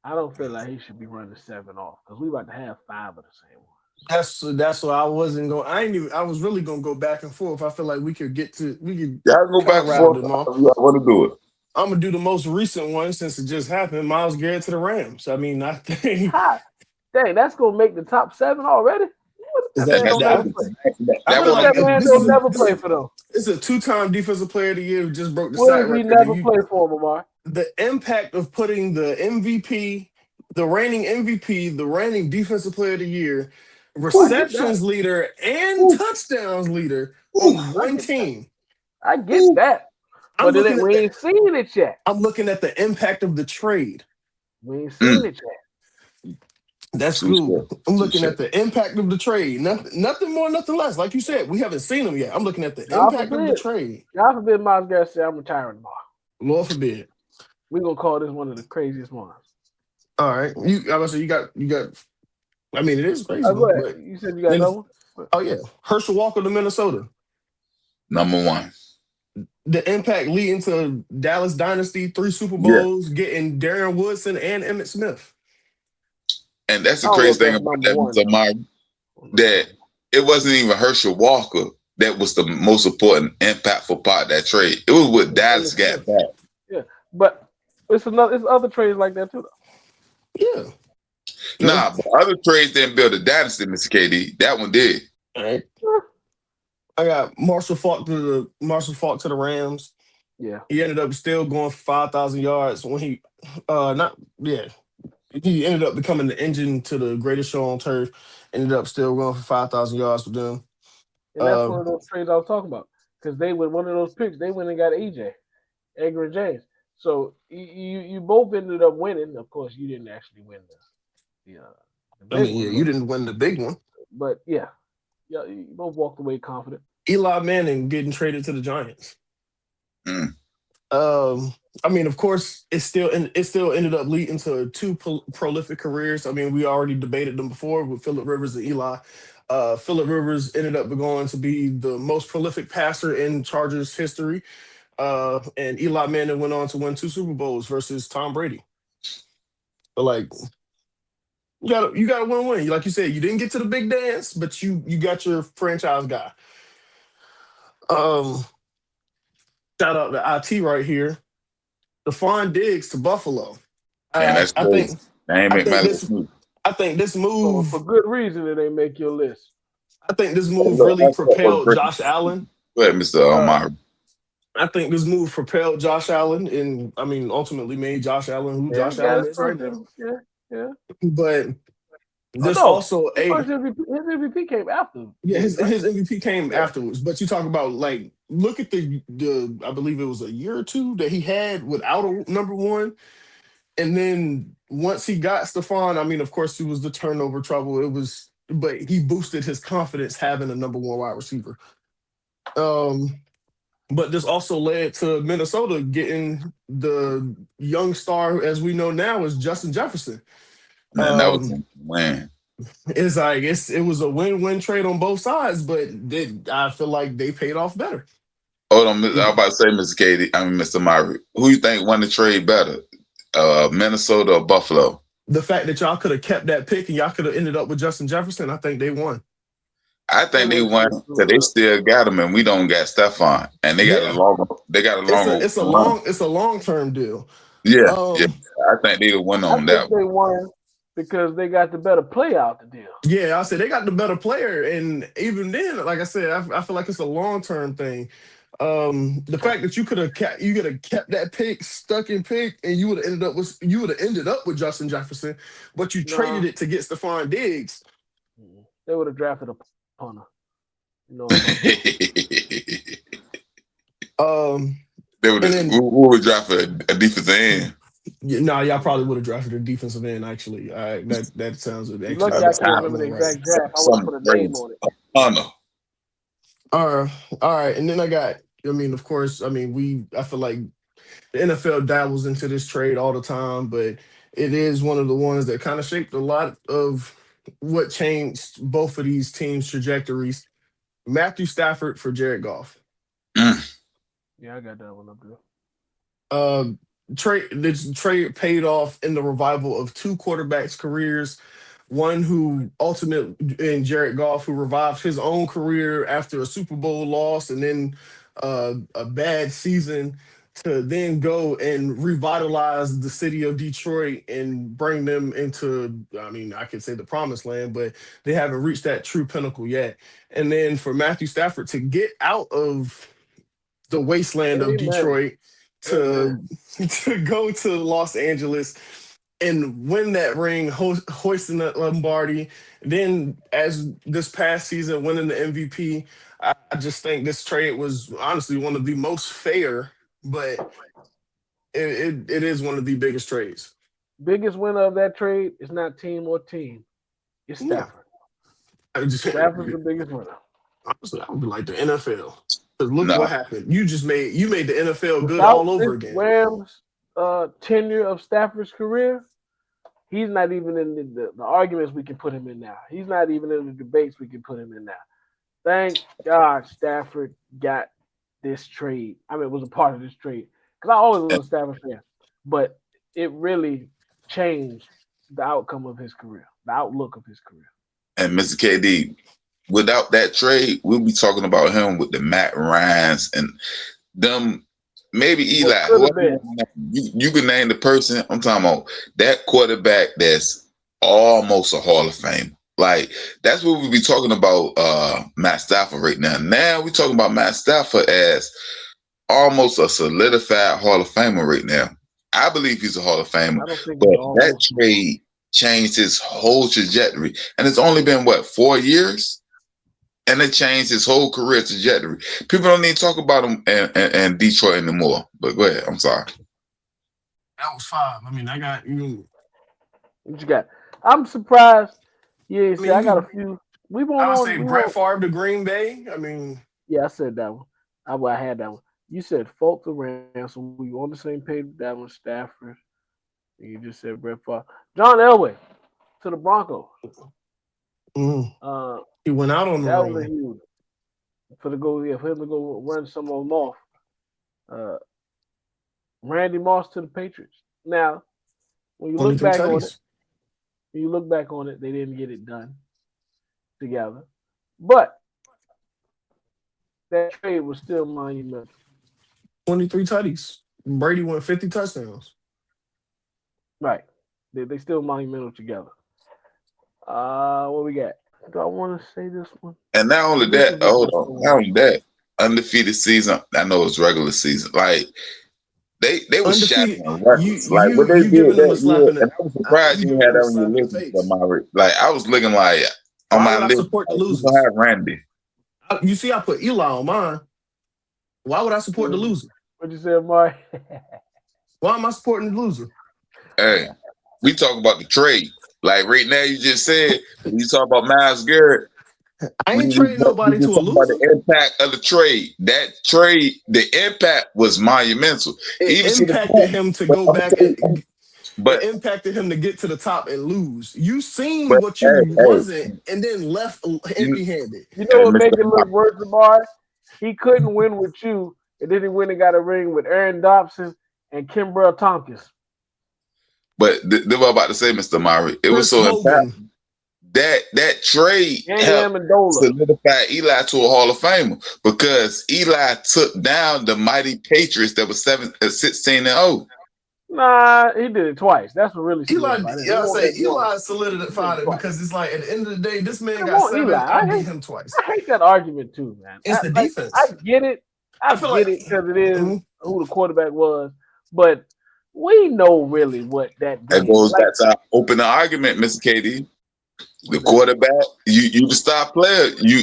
I don't feel like he should be running 7 off because we about to have 5 of the same ones. That's why I wasn't going. I was really gonna go back and forth. I feel like we could Y'all go back and rattle forth. them off. I want to do it. I'm gonna do the most recent one since it just happened. Myles Garrett to the Rams. I mean, I think Hot. Dang, that's gonna make the top 7 already. Is That that- man don't that- never play. I feel one- like That man this don't is- never this play is- for them. it's a 2-time defensive player of the year who just broke the What sack if he record. never You- play for him, Amar? the impact of putting the MVP, the reigning MVP, the reigning defensive player of the year, receptions leader, and touchdowns leader on one team. I get that, I'm but looking, we ain't seen it yet. I'm looking at the impact of the trade. We ain't seen it yet. That's cool. I'm looking at the impact of the trade. Nothing more, nothing less. Like you said, we haven't seen them yet. I'm looking at the impact of the trade. God forbid Myles Garrett say I'm retiring tomorrow. Lord forbid. We're gonna call this one of the craziest ones. All right. You got. I mean, it is crazy. Go ahead. But, You said you got another one? oh yeah, Herschel Walker to Minnesota. Number 1. The impact leading to Dallas Dynasty, 3 Super Bowls, getting Darren Woodson and Emmitt Smith. And that's the I don't know crazy if thing that's about number that, one. Mr. Amari, that it wasn't even Herschel Walker that was the most important, impactful part of that trade. It was what Dallas got back. Yeah, but it's other trades like that too. Yeah. Nah, but other trades didn't build a dynasty, Mr. KD. That one did. All right. I got Marshall Faulk to the Rams. Yeah. He ended up still going for 5,000 yards when he he ended up becoming the engine to the greatest show on turf. Ended up still going for 5,000 yards with them. And that's one of those trades I was talking about. Because they went one of those picks, they went and got Edgerrin James. So you both ended up winning. Of course, you didn't actually win the big one, you didn't win the big one. But yeah, you both walked away confident. Eli Manning getting traded to the Giants. Mm. I mean, of course, it still ended up leading to 2 prolific careers. I mean, we already debated them before with Phillip Rivers and Eli. Phillip Rivers ended up going to be the most prolific passer in Chargers history. And Eli Manning went on to win 2 Super Bowls versus Tom Brady. But like, you got to win-win. Like you said, you didn't get to the big dance, but you got your franchise guy. Shout out to IT right here. Stephon Diggs to Buffalo. I think this move for good reason it ain't make your list. I think this move really propelled Josh Allen. Go ahead, Mr. Amari. I think this move propelled Josh Allen, and I mean, ultimately made Josh Allen who Josh Allen is right now. Yeah. But there's his MVP came after. Yeah, his MVP came afterwards. But you talk about like, look at the I believe it was a year or 2 that he had without a number 1, and then once he got Stephon, I mean, of course, it was the turnover trouble. But he boosted his confidence having a number 1 wide receiver. But this also led to Minnesota getting the young star, as we know now, is Justin Jefferson. Man, that was a win. It's like it was a win-win trade on both sides, but I feel like they paid off better. Hold on, I was about to say, Mr. Amari, who you think won the trade better, Minnesota or Buffalo? The fact that y'all could have kept that pick and y'all could have ended up with Justin Jefferson, I think they won. I think they won because they still got him, and we don't got Stephon, and they got a long. It's a long-term deal. Yeah, I think they won on that. They won. because they got the better play out the deal. Yeah, I said they got the better player, and even then, like I said, I feel like it's a long-term thing. The fact that you could have kept that pick, stuck in pick, and you would have ended up with Justin Jefferson, but you traded it to get Stephon Diggs. They would have drafted a punter. You know. They would draft a defensive end. Yeah, y'all probably would have drafted a defensive end. Actually, that sounds actually. Look, I can't remember the exact draft. I want to put a name on it. Punter. All right, and then I got. I mean, of course, I feel like the NFL dabbles into this trade all the time, but it is one of the ones that kind of shaped a lot of what changed both of these teams' trajectories. Matthew Stafford for Jared Goff. Yeah, I got that one up there. This trade paid off in the revival of two quarterbacks' careers. One who ultimately, in Jared Goff, who revived his own career after a Super Bowl loss and then a bad season, to then go and revitalize the city of Detroit and bring them into, I could say the promised land, but they haven't reached that true pinnacle yet. And then for Matthew Stafford to get out of the wasteland of Detroit to go to Los Angeles and win that ring, hoisting that Lombardi. Then, as this past season, winning the MVP, I just think this trade was honestly one of the most fair, but it is one of the biggest trades. Biggest winner of that trade is not team or team. It's Stafford. Yeah. Stafford's the biggest winner. Honestly, I would be like the NFL. Look what happened. You made the NFL good all over again. Rams' tenure of Stafford's career, he's not even in the arguments we can put him in now. He's not even in the debates we can put him in now. Thank God Stafford got this trade. Was a part of this trade. Because I always was a Stafford fan. But it really changed the outcome of his career, the outlook of his career. And Mr. KD, without that trade, we'll be talking about him with the Matt Ryans and them, maybe Eli. You can name the person. I'm talking about that quarterback that's almost a Hall of Fame. Like, that's what we'll be talking about Matt Stafford right now. Now we're talking about Matt Stafford as almost a solidified Hall of Famer right now. I believe he's a Hall of Famer. But that trade changed his whole trajectory. And it's only been, 4 years? And it changed his whole career trajectory. People don't need to talk about him and Detroit anymore. But go ahead. I'm sorry. That was 5. I got you. What you got? I'm surprised. Yeah, I got a few. I would say Brett Favre to Green Bay. Yeah, I said that one. I had that one. You said Fultz to Rams. We were on the same page with that one. Stafford. And you just said Brett Favre. John Elway to the Broncos. He went out on the that was a huge for him to go run some of them off. Randy Moss to the Patriots. Now, when you look back on it, they didn't get it done together. But that trade was still monumental. 23 tutties. Brady went 50 touchdowns. Right. They still monumental together. What we got? Do I want to say this one? And not only that, not only that, undefeated season. I know it's regular season. Like they were shattering records. Like what they did that year, and I'm surprised you had that on your list. Like I was looking like on my list. Support the losers. I have Randy. You see, I put Eli on mine. Why would I support the loser? What you say, Mark? Why am I supporting the loser? Hey, we talk about the trade. Like right now, you just said you talk about Myles Garrett. I ain't trading nobody to a loser. About the impact of the trade. That trade, the impact was monumental. It impacted him to go back, but it impacted him to get to the top and lose. You seen what you wasn't, and then left empty-handed. You know what make it look worse, Amari? He couldn't win with you, and then he went and got a ring with Aaron Dobson and Kimbrel Tompkins. But they were about to say, Mr. Murray, it was so impactful. That trade helped solidify Eli to a Hall of Famer because Eli took down the mighty Patriots that was 16-0. Nah, he did it twice. That's what really Eli, solidified it. He yeah, I won say that one. Eli He did solidified it it twice. because it's like at the end of the day, this man Come got on, Eli. 7. I beat him twice. I hate that argument too, man. It's the I defense. get it. I feel like because it is mhm. who the quarterback was, but we know really what that That game goes like. back to our open argument, Mr. KD. The quarterback, you the star player. You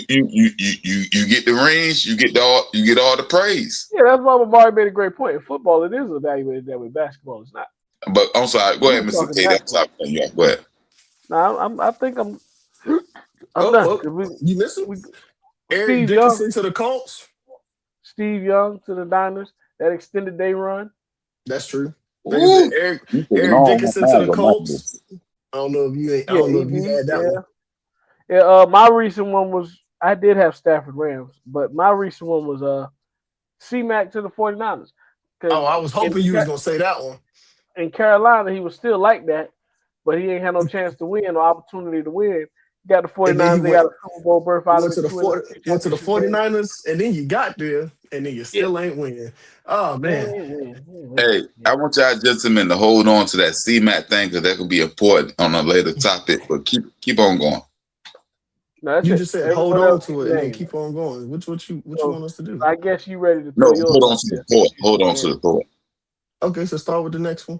get the rings. You get all the praise. Yeah, that's why Amari made a great point. In football, it is evaluated that way. Basketball, it's not. But I'm sorry. Go ahead, We're Mr. talking KD. I'm basketball. sorry. Yeah, go ahead. Now, I think I'm Oh, done. oh, you miss him? Eric Steve Dickinson Young, to the Colts. Steve Young to the Niners. That extended day run. That's true. Like I Ooh, said, Eric you taking Eric all Dickinson my to man the with my Colts. list. I don't know if you ain't. I Yeah, don't know if you had that one. Yeah. My recent one was I did have Stafford Rams, but my recent one was C-Mac to the 49ers. Oh, I was hoping you was gonna say that one. In Carolina, he was still like that, but he ain't had no chance to win, no opportunity to win. Got the 49ers, they got a Super Bowl berth out of it. Went to the 49ers, and then you got there, and then you still ain't winning. Oh man. Hey, I want y'all gentlemen to hold on to that CMAT thing because that could be important on a later topic. But keep on going. No, you just said hold on to it and then keep on going. What you want us to do? I guess you ready to No, throw yours. hold on to the thought. Hold on to the thought. Okay, so start with the next one.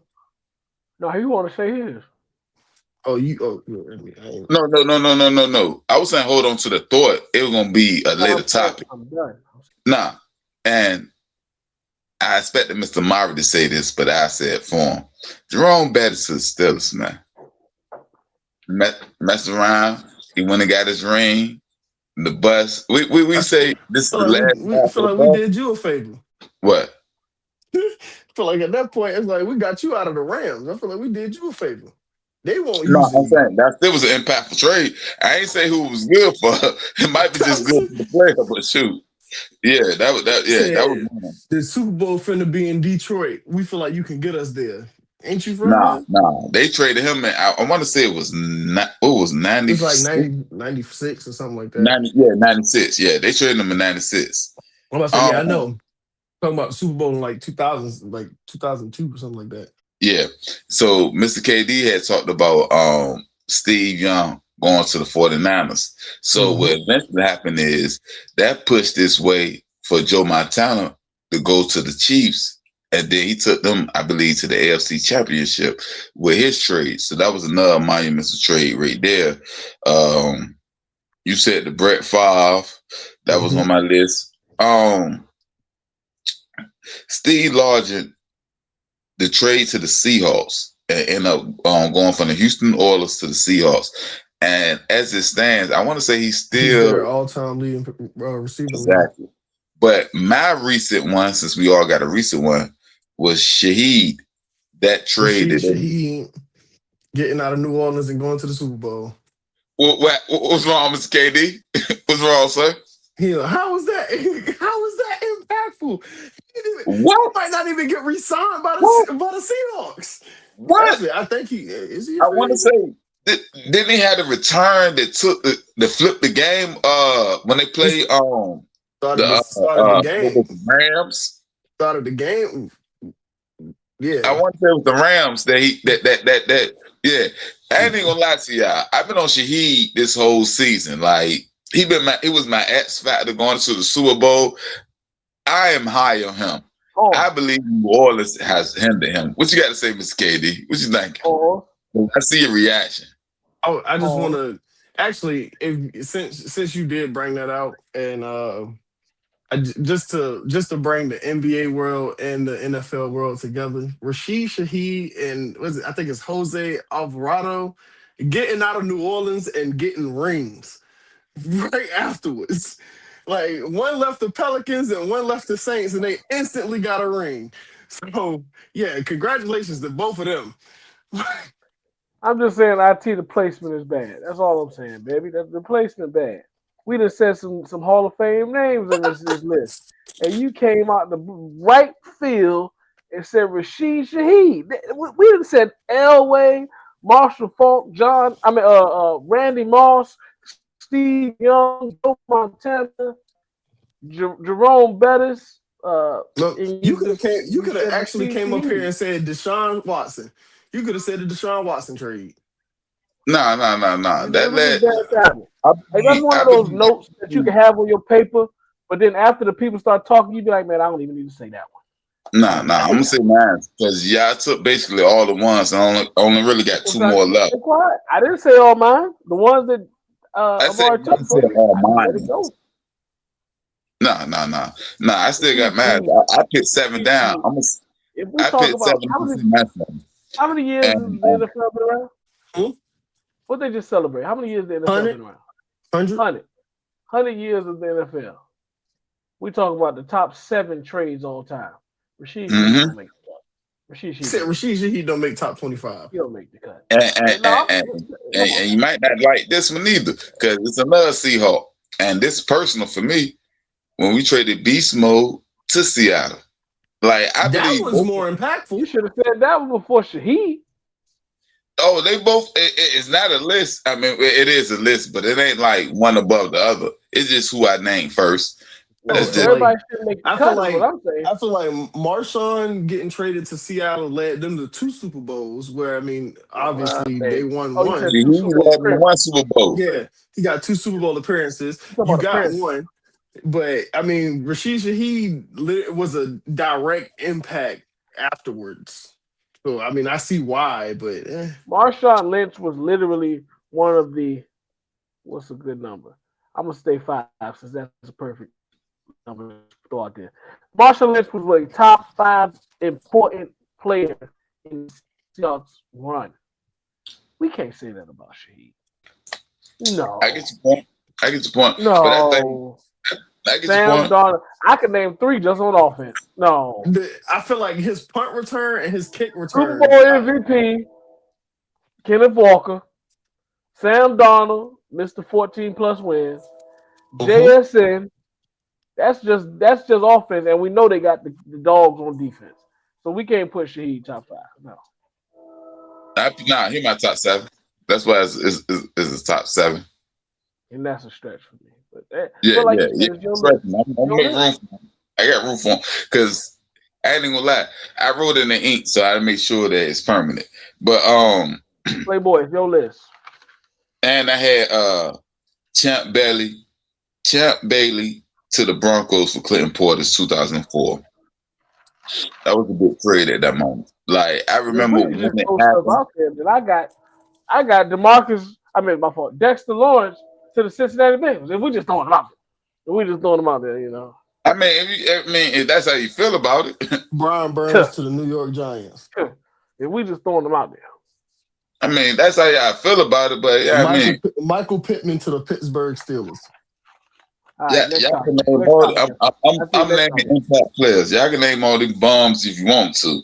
No, you want to say his? No. I was saying hold on to the thought. It was gonna be a later topic. I'm done. Nah, and I expected Mr. Murray to say this, but I said for him. Jerome Bettis to the Steelers, man. Messed around. He went and got his ring. The bus. We say this is the last. We feel like we did you a favor. What? I feel like at that point, it's like we got you out of the Rams. I feel like we did you a favor. They won't no, use I'm saying that still was an impactful trade. I ain't say who it was good for. It might be just good for the player, but shoot. Yeah, that was the Super Bowl finna be in Detroit. We feel like you can get us there. Ain't you from Nah. They traded him and I want to say it was 90. It was like 96 or something like that. 96. Yeah, they traded him in 96. Well, I say, yeah, I know. Talking about Super Bowl in like 2000, like 2002 or something like that. Yeah. So Mr. KD had talked about Steve Young going to the 49ers. So what eventually happened is that pushed this way for Joe Montana to go to the Chiefs. And then he took them, I believe, to the AFC Championship with his trade. So that was another monumental trade right there. You said the Brett Favre. That was on my list. Steve Largent, the trade to the Seahawks, and end up going from the Houston Oilers to the Seahawks. And as it stands, I want to say he's their all-time leading receiver. Exactly. But my recent one, since we all got a recent one, was Shaheed. That traded Shaheed getting out of New Orleans and going to the Super Bowl. What's wrong, Mr. KD? What's wrong, sir? How was that? How was that impactful? What? He might not even get re-signed by the Seahawks. What? Actually, I think he is. I want to say, didn't he have a return that took that flipped the game? When they played started the game. Rams. Started the game. Yeah, I want to say it was the Rams that yeah. I ain't gonna lie to y'all. I've been on Shaheed this whole season. Like it was my X factor going to the Super Bowl. I am high on him. I believe New Orleans has hindered him. What you got to say, Mr. KD? What you think? I see your reaction. Oh, I just want to actually, since you did bring that out, and just to bring the NBA world and the NFL world together, Rashid Shaheed and I think it's Jose Alvarado getting out of New Orleans and getting rings right afterwards. Like one left the Pelicans and one left the Saints, and they instantly got a ring. So yeah, congratulations to both of them. I'm just saying, the placement is bad. That's all I'm saying, baby. The placement bad. We done said some Hall of Fame names in this list, and you came out the right field and said Rashid Shaheed. We done said Elway, Marshall Faulk, Randy Moss, Steve Young, Joe Montana, Jerome Bettis, Look, and you could have said actually Rasheed came up here Shaheed. and said Deshaun Watson. You could have said the Deshaun Watson trade. No. It That was led. Derrick Allen. I Like that's believe. one I of those believe. notes that you can have on your paper, but then after the people start talking, you be like, man, I don't even need to say that one. Nah. I'm gonna say mine because I took basically all the ones and only really got two more left. Be quiet. I didn't say all mine. The ones that I said Amari took from me, all I let mine. it go. Nah. I still got mine. I picked 7 down. If we I talk picked about 7 how many years has and the NFL been around? Hmm? What they just celebrate? How many years the NFL 100? been around? 100? 100 years of the NFL. We talk about the top 7 trades all time. Rasheed Shaheed don't make the cut. He said Rasheed Shaheed don't make top 25. He don't make the cut. And you might not like this one either because it's another Seahawk. And this is personal for me. When we traded Beast Mode to Seattle, like I That believe was more impactful. You should have said that one before Shaheed. Oh, they both. It's not a list. I mean, it is a list, but it ain't like one above the other. It's just who I named first. No, That's just, everybody should make the I cut. feel like Is what I'm saying. I feel like Marshawn getting traded to Seattle led them to 2 Super Bowls. Where I mean, obviously they won Oh, you one. said he had 1 Super Bowl. Yeah, he got 2 Super Bowl appearances. Talking You about got appearance. one, but I mean, Rasheed Shaheed was a direct impact afterwards. So I mean, I see why, but Marshawn Lynch was literally one of the. What's a good number? I'm gonna stay 5 since that's a perfect number to throw out there. Marshawn Lynch was a top 5 important player in Seahawks run. We can't say that about Shaheed. No. I get your point. No. But I get Sam your point. Darnold. I could name 3 just on offense. No. I feel like his punt return and his kick Super return. Bowl MVP, Kenneth Walker, Sam Darnold, Mr. 14+ wins, JSN. That's just offense, and we know they got the dogs on defense. So we can't put Shaheed top 5. No. Nah, he my top 7. That's why it's his top 7. And that's a stretch for me. But Yeah. I'm gonna make room for him. I got room for him because I ain't gonna lie. I wrote it in the ink, so I make sure that it's permanent. But Playboy, it's your list. and I had Champ Bailey to the Broncos for Clinton Portis 2004. That was a big trade at that moment. Like I remember when it happened. Out there that I got DeMarcus. My fault. Dexter Lawrence to the Cincinnati Bengals. If we just throwing them out there, you know. I mean, if that's how you feel about it. Brian Burns to the New York Giants. If we just throwing them out there. I mean, that's how I feel about it. But yeah, Michael Pittman to the Pittsburgh Steelers. Right, y'all can name all. I'm naming impact players. Y'all can name all these bombs if you want to.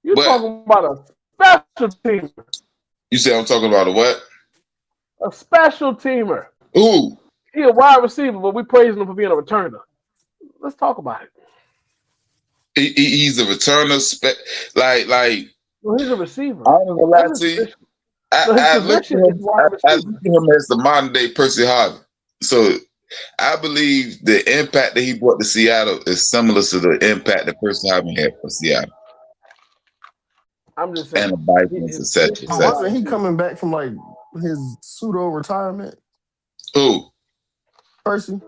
You're talking about a special teamer. You say I'm talking about a what? A special teamer. Ooh. He a wide receiver, but we praising him for being a returner. Let's talk about it. He's a returner. Well, he's a receiver. I ain't gonna lie to you. I look at him as the modern day Percy Harvin. So I believe the impact that he brought to Seattle is similar to the impact that Percy Harvin had for Seattle. I'm just saying. And the Vikings, etc. Wasn't he coming back from like his pseudo retirement? Who? Percy.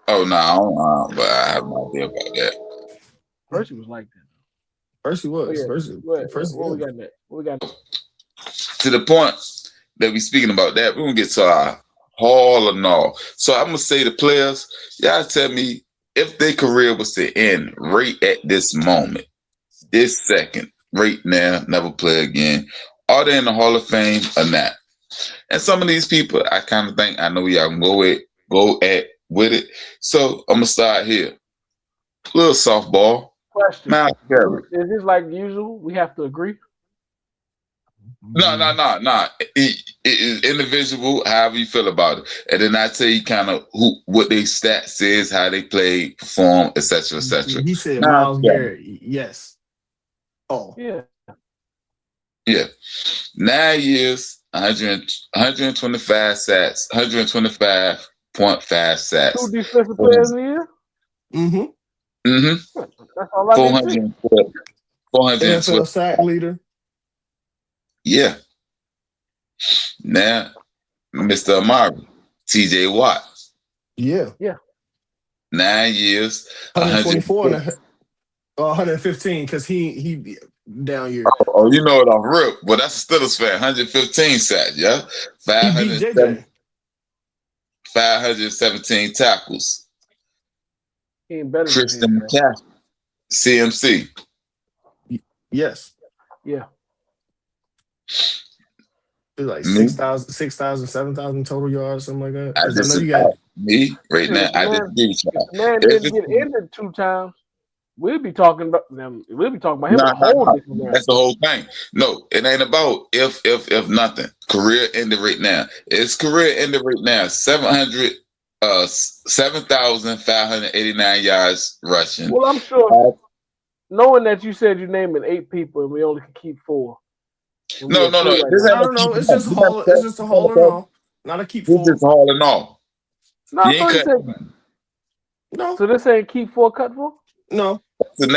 Oh no, but I have no idea about that. Percy was like that. Percy was. Percy. What we got next? What we got next? To the point that we speaking about that, we're gonna get to our Hall of All. So I'm gonna say the players, y'all tell me if their career was to end right at this moment, this second, right now, never play again. Are they in the Hall of Fame or not? And some of these people, I kind of think I know y'all can go at with it. So I'm gonna start here. Little softball. Question. Myles Garrett. Is this like usual? We have to agree. No. It is individual, however you feel about it. And then I tell you kind of what their stats is, how they play, perform, etc., etc. He said Myles Garrett. Yes. Oh. Yeah. Yeah. 9 years, 125 sacks, 125 2.5 sacks. 2 defensive players in the year. Mm-hmm. Mm-hmm. That's all I need to see. 412. NFL sack leader. Yeah. Now, Mr. Amari, TJ Watt. Yeah. 9 years, 124 and 115 because he down year. Oh, you know it off rip. Well, that's a Steelers fan. 115 sacks, yeah. He beat JJ. 517 tackles. He ain't better than Christian JJ. McCaffrey, CMC. Yes. Yeah. It's like Me? 6,000, 7,000 total yards, something like that. I 'Cause I know disagree. you got Me right now. I disagree with If the you. man If didn't it's- get injured 2 times, we'll be talking about them. We'll be talking about him Nah, a whole nah, different way. That's the whole thing. No, it ain't about if nothing. Career ended right now. It's career ended right now. 7,589 yards rushing. Well, I'm sure, knowing that you said you're naming 8 people and we only can keep 4. And we No. at 3 right This now. ain't no. It's just a hauling off, not a keep He's full. just hauling off. No, I He thought ain't you cut. said. No, So this ain't keep 4, cut 4. no. None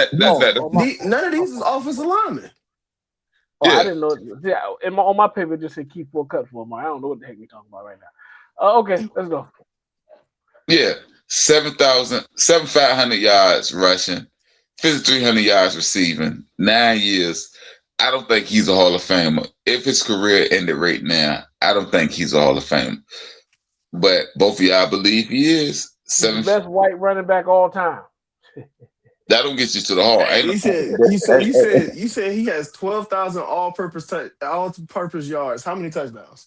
of these is offensive linemen. Oh, Yeah. I didn't know. Yeah, on my paper it just said keep 4, cut 4. I don't know what the heck we talking about right now. Okay, let's go. Yeah, 7,500 yards rushing, 5,300 yards receiving, 9 years. I don't think he's a Hall of Famer. If his career ended right now, I don't think he's a Hall of Famer. But both of y'all believe he is. He's the best white running back all time. That don't get you to the Hall. You said he has 12,000 all-purpose yards. How many touchdowns?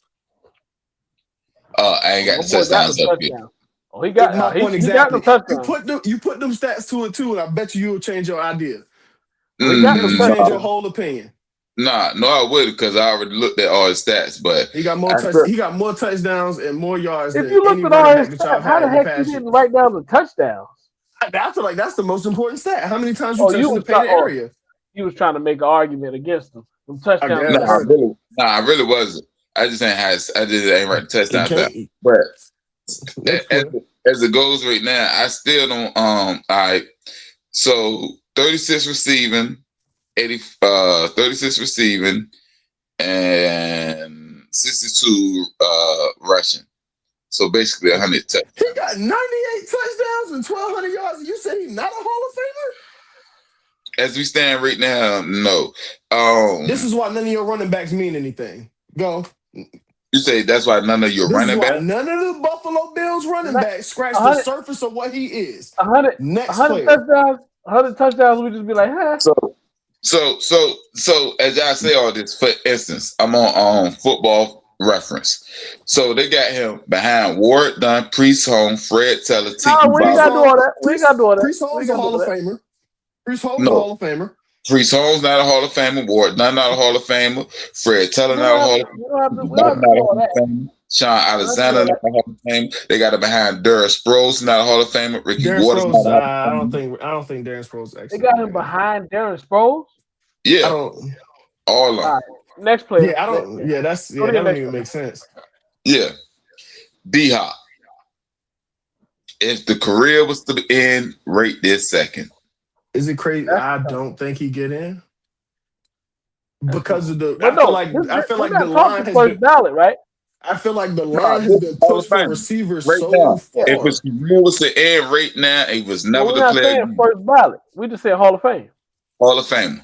I ain't got the Oh, boy, touchdowns up here. touchdown. Oh, he got My point he got exactly. the touchdown. You put them stats 2 and 2, and I bet you will change your idea. He got the You touchdown. change your whole opinion. No, I would because I already looked at all his stats. But He got more touchdowns and more yards If than you looked any at all running his back that y'all stats, how had the in the heck you past didn't year. write down the touchdowns? I feel like that's the most important stat. How many times you Oh, touched you in the was painted area? He was trying to make an argument against them. Them touchdowns. guess. that hurt him. I really wasn't. I just ain't write the touchdowns down. can't- But That's fair. as it goes right now, I still don't. All right. So 36 receiving, 36 receiving, and 62 rushing. So basically 100 touchdowns. He got 98 touchdowns and 1,200 yards. And you said he's not a Hall of Famer? As we stand right now, no. This is why none of your running backs mean anything. Go. You say that's why none of your This is running why backs. none of the Buffalo Bills running backs scratch the 100 surface of what he is. 100 Next 100 player. touchdowns. 100 touchdowns. We just be like, huh? So as y'all say all this, for instance, I'm on Football Reference. So they got him behind Ward Dunn, Priest Home, Fred Taylor, Tiki No, we ain't got to do all that. We ain't got to do all that. Priest We Holmes ain't a gotta Hall do of that. Famer. Priest Holmes No. a Hall of Famer. Priest Holmes not a Hall of Famer. Ward Dunn not a Hall of Famer. Fred Taylor not a Hall of Famer. We don't have to Not do all a that. Hall of Famer. Sean Alexander not a Hall of Famer. They got him behind Derrick Sproles, not a Hall of Famer. Ricky Darren Waters Sproles, not a Hall of I Famer. don't think Darren Sproles They actually. got him behind Darren Sproles. Yeah, I don't. all of them. All right, next player. Yeah, I don't. Yeah, Go to that your don't next even player. make sense. Yeah. D-Hop. If the career was to end right this second, Is it crazy? That's I tough. don't think he get in because of the. But I feel like we're the not line talking has first been. ballot, right? I feel like the Nah, line has this been is Hall pushed of for Fame. receivers Right so now, far. if his career was to end right now, he was But never we're the not player. saying first ballot. We just said Hall of Fame. Hall of Famer.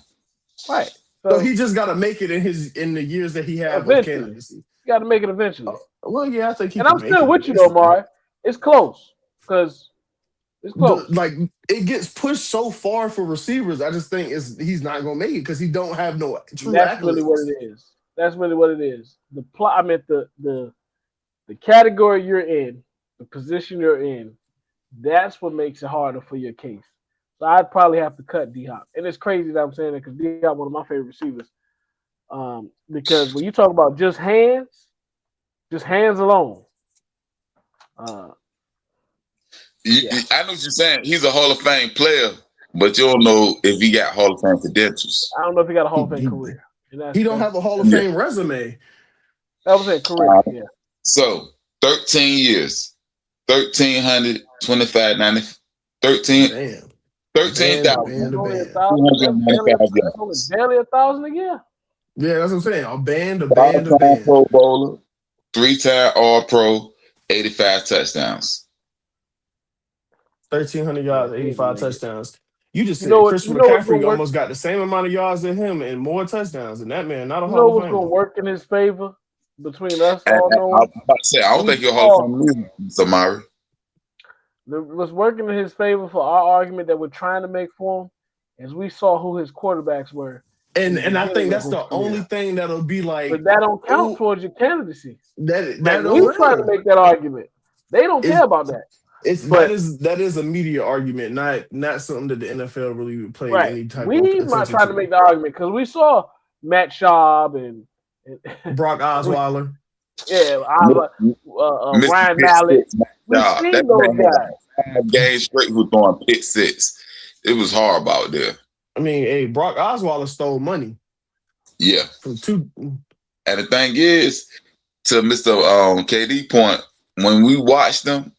Right. So he just got to make it in the years that he had with Eventually. candidacy. got to make it eventually. Well, yeah, I think he. And I'm can make still it with you though, eventually. Mari. It's close because it's close. Like it gets pushed so far for receivers. I just think he's not gonna make it because he don't have no true That's accolades. really what it is. That's really what it is. The plot. I meant the category you're in, the position you're in. That's what makes it harder for your case. So I'd probably have to cut D-Hop. And it's crazy that I'm saying that because D-Hop one of my favorite receivers. Because when you talk about just hands alone. I know what you're saying. He's a Hall of Fame player, but you don't know if he got Hall of Fame credentials. I don't know if he got a Hall of Fame career. He don't have a Hall of Fame resume. That was a career, yeah. So 13 years. 1,325.90, 13 Damn. 13,295 Only 1,000. That's only barely 1,000 a year. Yeah, that's what I'm saying. A band. Five-time Pro Bowler, 3-time All-Pro, 85 touchdowns. 1,300 yards, Yeah, 85 man. touchdowns. You just You know said what? Christian You know what's McCaffrey gonna work. almost got the same amount of yards as him and more touchdowns. And that man, not a You know Hall of what's gonna Famer. work in his favor between us And all I knowing. was about to say, I don't think you're a Hall of Fame either, Samari. What's working in his favor for our argument that we're trying to make for him is we saw who his quarterbacks were. And in the I think beginning that's of the his career. only thing that'll be like, But that don't count ooh, towards your candidacy. that Like don't we trying to matter. make that argument. They don't care about that. But that is a media argument, not something that the NFL really would play right, any type of we attention might try to to. make the argument because we saw Matt Schaub and Brock Osweiler. Yeah, Mr. Ryan Pitt Mallett. Six, We've that seen man those had guys. like 5 games straight who was throwing pick six. It was horrible out there. I mean, hey, Brock Osweiler stole money. Yeah. From two. And the thing is, to Mr. KD point, when we watched them,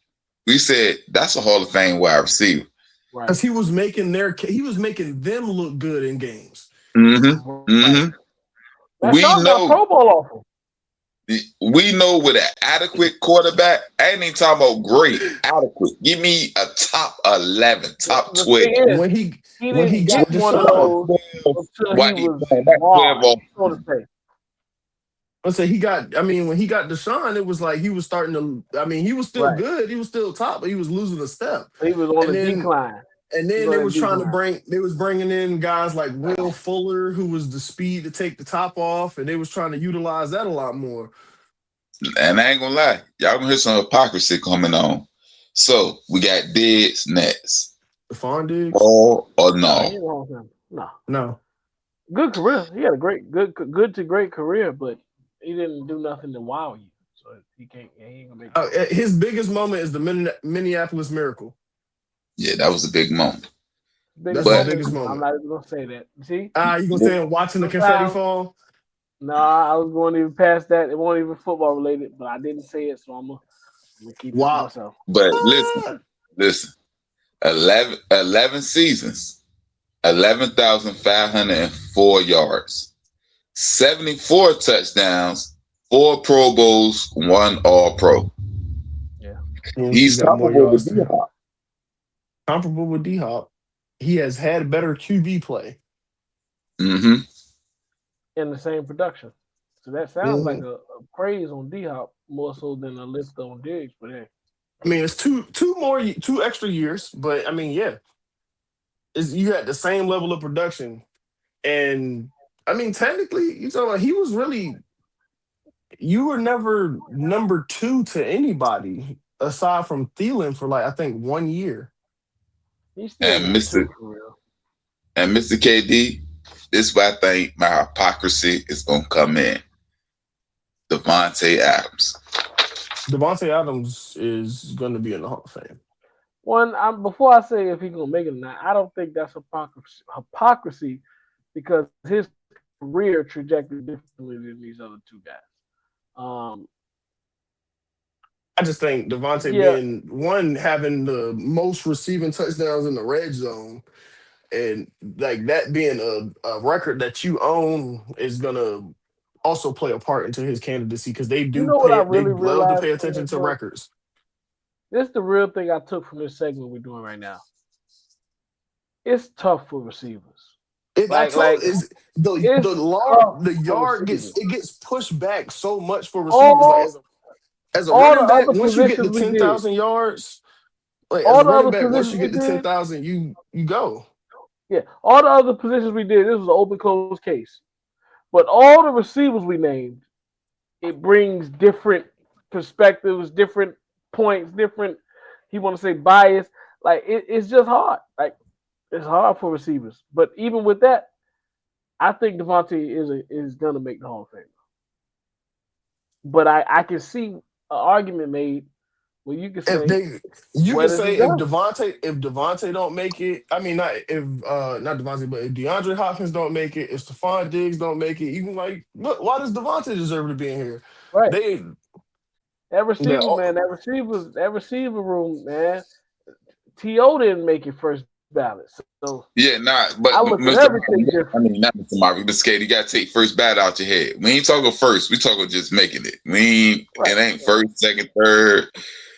we said that's a Hall of Fame wide receiver. Right. Because he was making them look good in games. Mm-hmm. Mm-hmm. We know Pro Bowl off him. We know with an adequate quarterback, I ain't even talking about great, adequate. Give me a top 11, top 12. When he got one of those until he was marred, so to say. Let's say when he got Deshaun, it was like he was starting to, he was still good. He was still top, but he was losing a step. He was on the decline. And then they was bringing in guys like Will Fuller, who was the speed to take the top off, and they was trying to utilize that a lot more. And I ain't gonna lie, y'all gonna hear some hypocrisy coming on. So we got Diggs next. Stephon Diggs? Or no? No. Good career. He had a good to great career, but he didn't do nothing to wow you. So he ain't gonna make it. His biggest moment is the Minneapolis Miracle. Yeah, that was a big moment. That's the biggest moment. I'm not even gonna say that. See? You gonna say watching the confetti fall? No, I was going even past that. It wasn't even football related, but I didn't say it, so I'm gonna keep it to myself. But listen. 11 seasons, 11,504 yards, 74 touchdowns, 4 Pro Bowls, 1 All-Pro. Yeah, he's comparable with D-Hop. Comparable with D-Hop. He has had better QB play. Mm-hmm. In the same production. So that sounds like a praise on D-Hop more so than a lift on Diggs, but hey. It's two extra years, but yeah. You had the same level of production. And technically, you talking about he was really, you were never number 2 to anybody aside from Thielen for I think 1 year. And Mr. KD, this is where I think my hypocrisy is gonna come in. Davante Adams. Davante Adams is going to be in the Hall of Fame. Before I say if he's going to make it or not, I don't think that's hypocrisy because his career trajectory differently than these other two guys. I just think Davante being having the most receiving touchdowns in the red zone, and that being a record that you own is going to also play a part into his candidacy because they do love to pay attention to records. This is the real thing I took from this segment we're doing right now. It's tough for receivers. The yard gets pushed back so much for receivers. As a running back, once you get to 10,000 yards, as a running back, once you get to 10,000, you go. Yeah, all the other positions we did, this was an open closed case. But all the receivers we named, it brings different perspectives, different points, different, he want to say bias. It's just hard. It's hard for receivers. But even with that, I think Davante is going to make the Hall of Fame. But I can see an argument made where you can say if Davante don't make it, not Davante, but if DeAndre Hopkins don't make it, if Stephon Diggs don't make it, you can why does Davante deserve to be in here? Right. That receiver, man, that receiver room, man. T.O. didn't make it first ballot. So yeah, but I look at Mr. everything different. I mean, not Mr. Marvin, Mr. K, you gotta take first bat out your head. We ain't talking first. We talking just making it. It ain't first, second, third.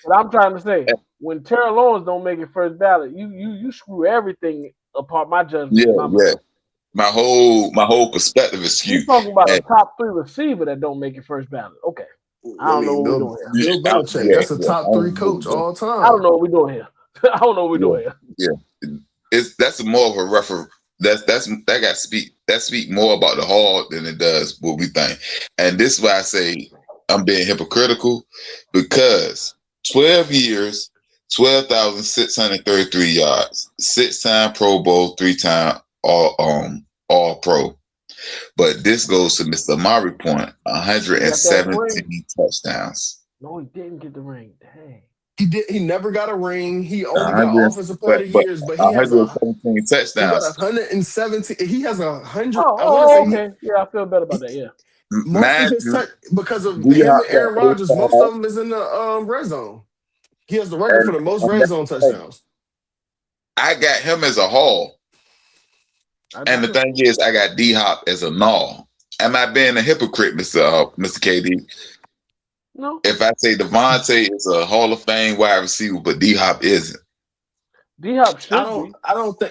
But I'm trying to say, when Terrell Owens don't make it first ballot, you screw everything apart. My judgment. Yeah. My whole perspective is skewed. You're talking about a top 3 receiver that don't make it first ballot. Okay. I don't know what we're doing here. Bill Belichick, that's a top 3 coach all time. I don't know what we're doing here. I don't know what we're doing here. Yeah. That's more of a referee. That speak more about the Hall than it does what we think. And this is why I say I'm being hypocritical, because 12 years, 12,633 yards, 6-time Pro Bowl, 3-time All Pro. But this goes to Mr. Amari point, 117 touchdowns. No, he didn't get the ring. Dang. He never got a ring. He only got offensive player of the years, but he has 117 touchdowns. He got 117. He has 100. Okay. Yeah, I feel better about that. Yeah. Most of his because of him and Aaron Rodgers, most of them is in the red zone. He has the record for the most red zone touchdowns. I got him as a Hall. And the thing is, I got D-Hop as a null. Am I being a hypocrite, Mr. KD? No. If I say Devontae is a Hall of Fame wide receiver, but D-Hop isn't. D-Hop should be.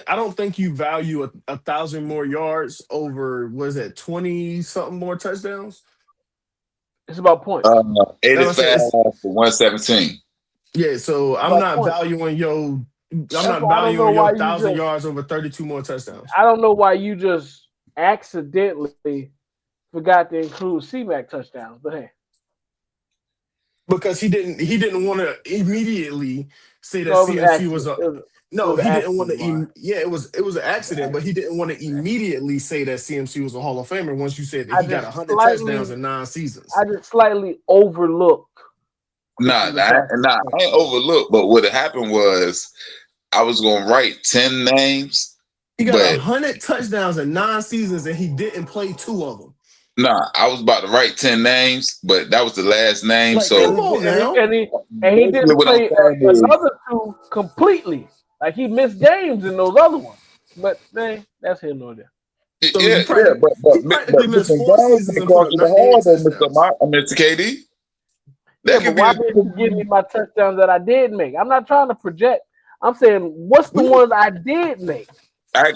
I don't think you value 1,000 more yards over, what is that, 20 something more touchdowns? It's about points. 85 for 117. Yeah, so I'm not valuing your 1,000 yards over 32 more touchdowns. I don't know why you just accidentally forgot to include C-Mac touchdowns, but hey. Because he didn't want to immediately say that CMC was a no. He didn't want to. It was an accident, but he didn't want to immediately say that CMC was a Hall of Famer. Once you said that he got 100 touchdowns in 9 seasons, I just slightly overlooked. I ain't overlooked. But what happened was, I was gonna write 10 names. He got 100 touchdowns in 9 seasons, and he didn't play 2 of them. Nah, I was about to write 10 names, but that was the last name. Like, so come on now. And he didn't play another 2 completely. Like he missed games in those other ones. But man, that's here nor there. So but missed 4 seasons Mr. KD. But why didn't you give me my touchdowns that I did make? I'm not trying to project. I'm saying, what's the ones I did make? I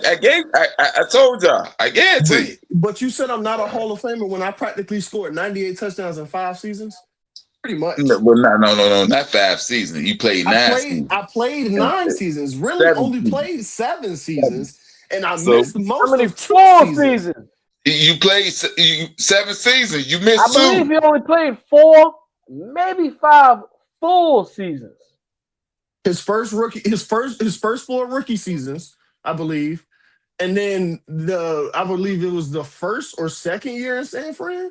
told y'all. I gave it to you. But you said I'm not a Hall of Famer when I practically scored 98 touchdowns in 5 seasons? Pretty much. No, not 5 seasons. You played 9 seasons. I played 9 seasons. Really only played 7 seasons. And I missed most of 4 seasons. You played 7 seasons. You missed 2. I believe he only played 4, maybe 5 full seasons. His first 4 rookie seasons, I believe, and then I believe it was the first or second year in San Fran.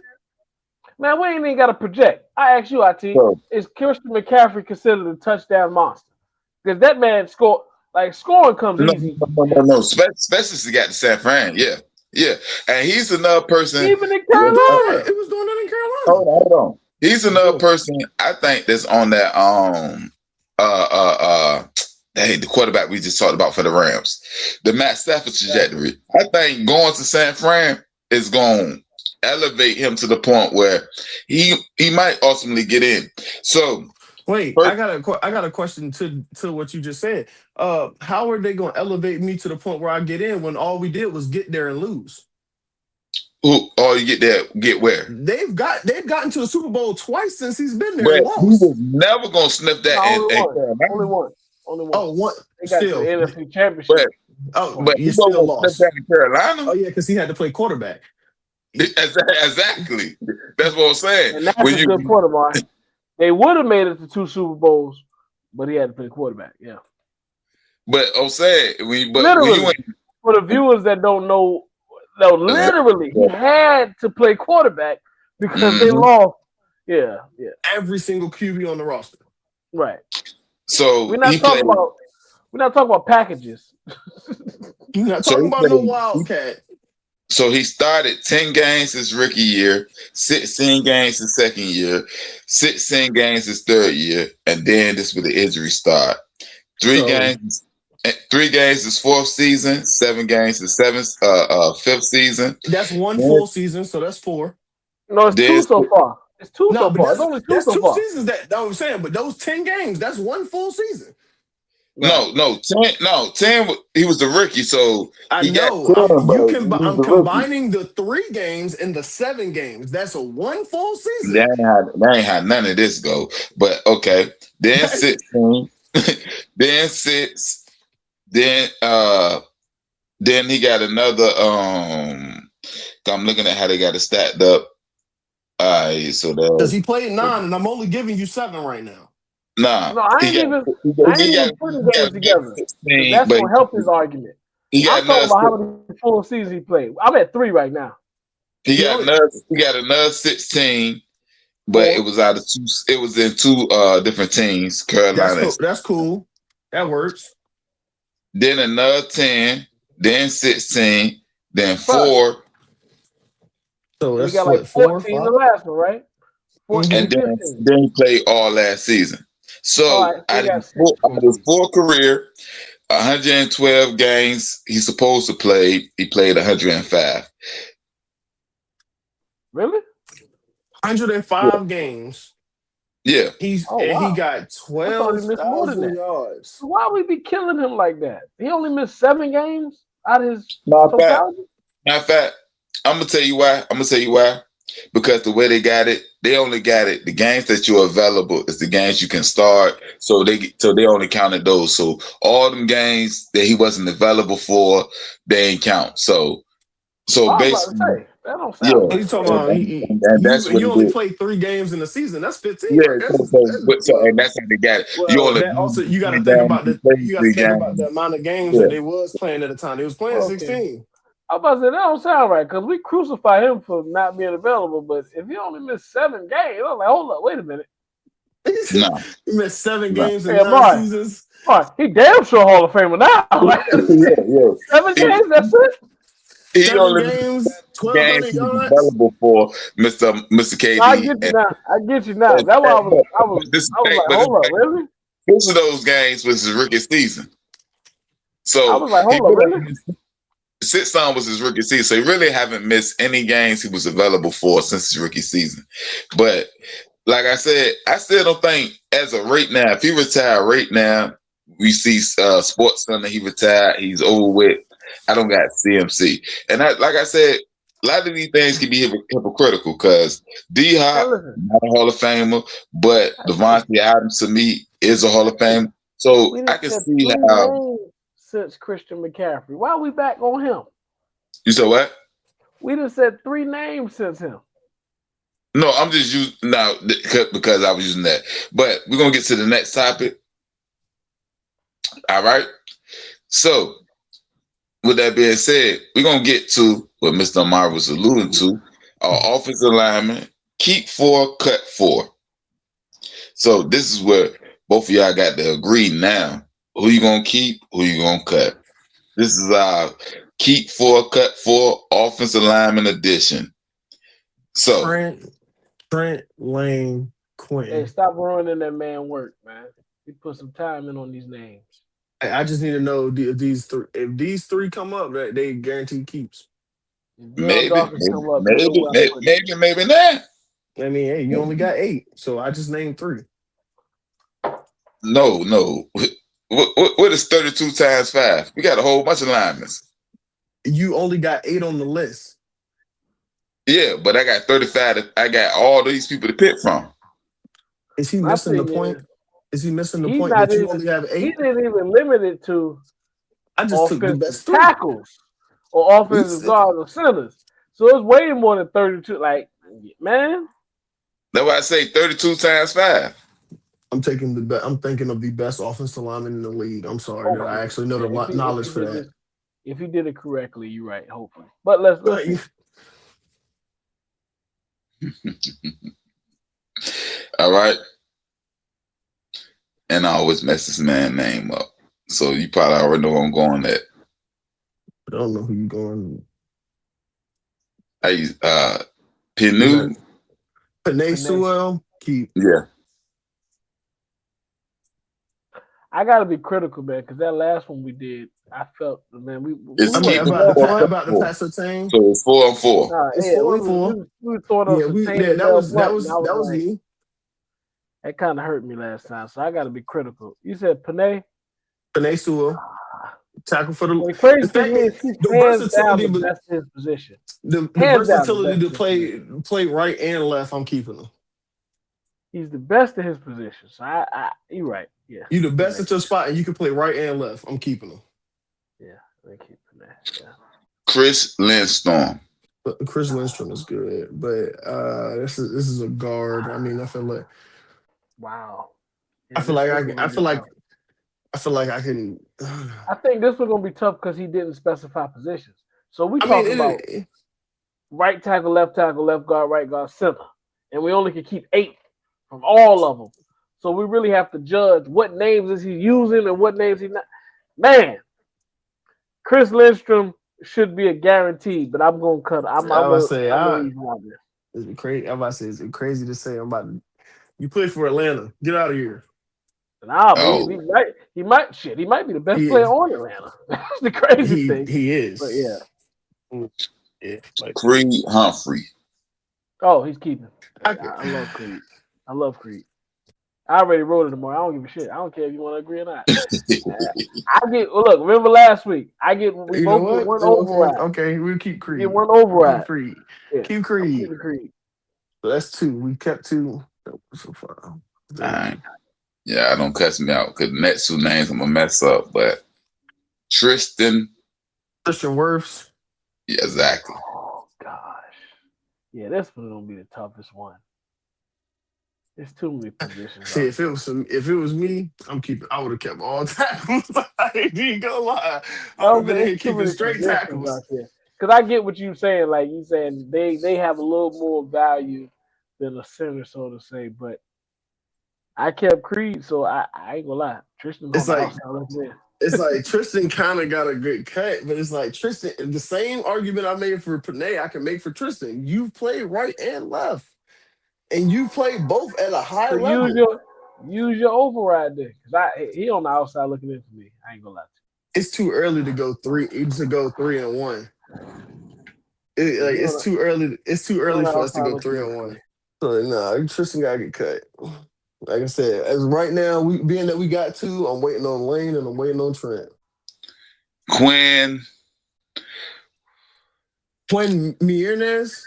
Man, we ain't even got to project. I asked you, IT, is Christian McCaffrey considered a touchdown monster? Because that man scoring comes easy. No. Especially got to San Fran, yeah, and he's another person. Even in Carolina, it was doing that in Carolina. Hold on. He's another person I think that's on that the quarterback we just talked about for the Rams, the Matt Stafford trajectory. I think going to San Fran is going to elevate him to the point where he might ultimately get in. So wait, I got a question to what you just said. How are they going to elevate me to the point where I get in when all we did was get there and lose? You get there, get where? They've gotten to the Super Bowl twice since he's been there. But he was never going to sniff that. Only one. Oh, one. They got still. The NFC Championship. But you still lost. In Carolina. Oh yeah, because he had to play quarterback. Exactly. That's what I'm saying. And that's a good point of mine. They would have made it to 2 Super Bowls, but he had to play quarterback. Yeah. But I'm saying, for the viewers that don't know, literally, he had to play quarterback because they lost. Yeah. Every single QB on the roster. Right. So we're not talking about packages. You're not talking about no Wildcat. So he started 10 games his rookie year, 16 games his second year, 16 games his third year, and then this was the injury start. Three So games, 3 games his fourth season, 7 games his fifth season. that's one Then, full season, so that's 4. No, it's then 2 so far. It's 2 No, so but far. It's only 2 that's so 2 far. seasons that I'm saying. But those 10 games, that's one full season. Right. no, 10. He was the rookie, so I he got know. 10, but I'm he's the rookie. combining the 3 games and the 7 games. That's a one full season. That ain't how none of this go. But okay, then 16, then 6, then he got another. I'm looking at how they got it stacked up. All right, so Because that he played 9, and I'm only giving you 7 right now. nah, No, I ain't even putting games together. 16, That's but gonna help his argument. he got I'm talking about another. how many full seasons he played. I'm at 3 right now. He He got only- another. He got another 16, but it was out of 2. It was in 2 different teams, Carolina. That's cool. That works. Then another 10, then 16, then Fuck. 4, So We that's got what, like 4, 14 5? the last one, right? 14, and 15. then he played all last season. So All right, so out we got of his full career, 112 games he's supposed to play, he played 105. Really? 105 games. Yeah. He wow. got I thought he missed more than 12,000 that. yards. So why we be killing him like that? He only missed 7 games out of his Matter totality? of fact, I'm gonna tell you why. Because the way they got it, they only got it. The games that you're available is the games you can start. So they only counted those. So all them games that he wasn't available for, they ain't count. So I was basically, about to say, that don't sound What right. you talking about? and that's what You he only did. played 3 games in the season. That's 15. Yeah, Right? and that's how they got it. You Well, only that also you got to and think then about you play you got to 3 think about the games. amount of games Yeah. that they was playing at the time. They was playing Okay. 16. I was about to say, that don't sound right because we crucify him for not being available. But if he only missed 7 games, I was like, hold up, wait a minute. No. He missed 7 No. games in Hey, 9 boy. seasons. All right, he damn sure Hall of Famer now. Yeah. 7 games, that's it. He 7 only games, games 1,200 he was yards. available for Mr. KD. I get you now. I get you now. That's why I was like, hold up, really? Most of those games was his rookie season. So I was like, hold up, really? Sitson was his rookie season, so he really haven't missed any games he was available for since his rookie season. But like I said, I still don't think as of right now, if he retired right now, we see Sports Center, he retired, he's over with. I don't got CMC. And like I said, a lot of these things can be hypocritical because D-Hop, not a Hall of Famer, but Devontae Adams to me is a Hall of Famer. So I can see how. Since Christian McCaffrey, why are we back on him? You said what? We just said 3 names since him. No, I'm just using now because I was using that. But we're gonna get to the next topic. All right. So, with that being said, we're gonna get to what Mr. Amar was alluding to. Our offensive lineman, keep 4, cut 4. So this is where both of y'all got to agree now. Who you gonna keep? Who you gonna cut? This is our keep 4, cut 4 offensive lineman edition. So Trent Lane Quentin. Hey, stop ruining that man work, man. He put some time in on these names. I just need to know if these 3 come up, that they guaranteed keeps. Maybe not. I mean, hey, you only got 8, so I just named 3. No. What is 32 times 5? We got a whole bunch of linemen. You only got 8 on the list. Yeah, but I got 35. I got all these people to pick from. Is he missing the point? Is he missing the point that you only have 8? He didn't even limit it to I just took the best 3 tackles or offensive guards or centers. So it's way more than 32. Like, man. That's why I say 32 times 5. I'm thinking of the best offensive lineman in the league. I'm sorry that I actually know the knowledge for that. If he did it correctly, you're right. Hopefully, but let's All right. And I always mess this man's name up, so you probably already know where I'm going at. I don't know who you're going. Hey, Pinu. Panay Sewell, keep. Yeah. I gotta be critical, man, because that last one we did, I felt, man, we It's I mean, keep were it about the 4-4. Paso team. So it's 4-4. It's yeah, 4-4. we were throwing on Yeah, some Tane that Bell was Blunt, and I that was like, me. that kind of hurt me last time, so I gotta be critical. You said Panay. Panay Sewell, tackle for The the crazy fact thing that is, he's the hands down versatility, the best in his position. the Hands down the versatility best to in his position. play right and left. I'm keeping him. He's the best in his position. So you're right. Yeah. You the best at your spot, and you can play right and left. I'm keeping him. Yeah, they keep that. Yeah. Chris Lindstrom. But Chris Lindstrom is good, but this is a guard. I mean, I feel like Wow. I Yeah, feel like this I was feel gonna be like tough. I feel like I can. I think this was gonna be tough because he didn't specify positions. So we I talking mean, about right tackle, left guard, right guard, center, and we only can keep 8 from all of them. So we really have to judge what names is he using and what names he not. Man, Chris Lindstrom should be a guarantee, but I'm gonna cut. I'm gonna leave him out there. It's crazy. I'm about to say it's crazy to say. You play for Atlanta. Get out of here. Nah, but he might shit. He might be the best player on Atlanta. That's the crazy thing. He is. But yeah. Creed Humphrey. Oh, he's keeping. I love Creed. I love Creed. I already wrote it tomorrow. I don't give a shit. I don't care if you want to agree or not. Look, remember last week? We both get one override. Okay, we'll keep Creed. Get one override. Keep Creed. Yeah, keep Creed. Keep Creed. So that's 2. We kept 2 so far. All right. Yeah, don't cuss me out because the next 2 names I'm gonna mess up. But Christian Wirfs. Yeah, exactly. Oh gosh. Yeah, this one's gonna be the toughest one. There's too many positions. See, if it was me, I would have kept all tackles. I ain't even gonna lie. I would have been keeping straight tackles. Because I get what you're saying. Like you saying they have a little more value than a center, so to say. But I kept Creed, so I ain't gonna lie. Tristan, it's like Tristan kind of got a good cut, but it's like Tristan. The same argument I made for Panay, I can make for Tristan. You play right and left, and you play both at a high level. Use your override there, because he on the outside looking in for me. I ain't gonna lie to you. It's too early to go 3-1. It's too early. It's too early for us to go 3-1. So Tristan gotta get cut. Like I said, as right now, being that we got 2, I'm waiting on Lane and I'm waiting on Trent. Quinn Meinerz.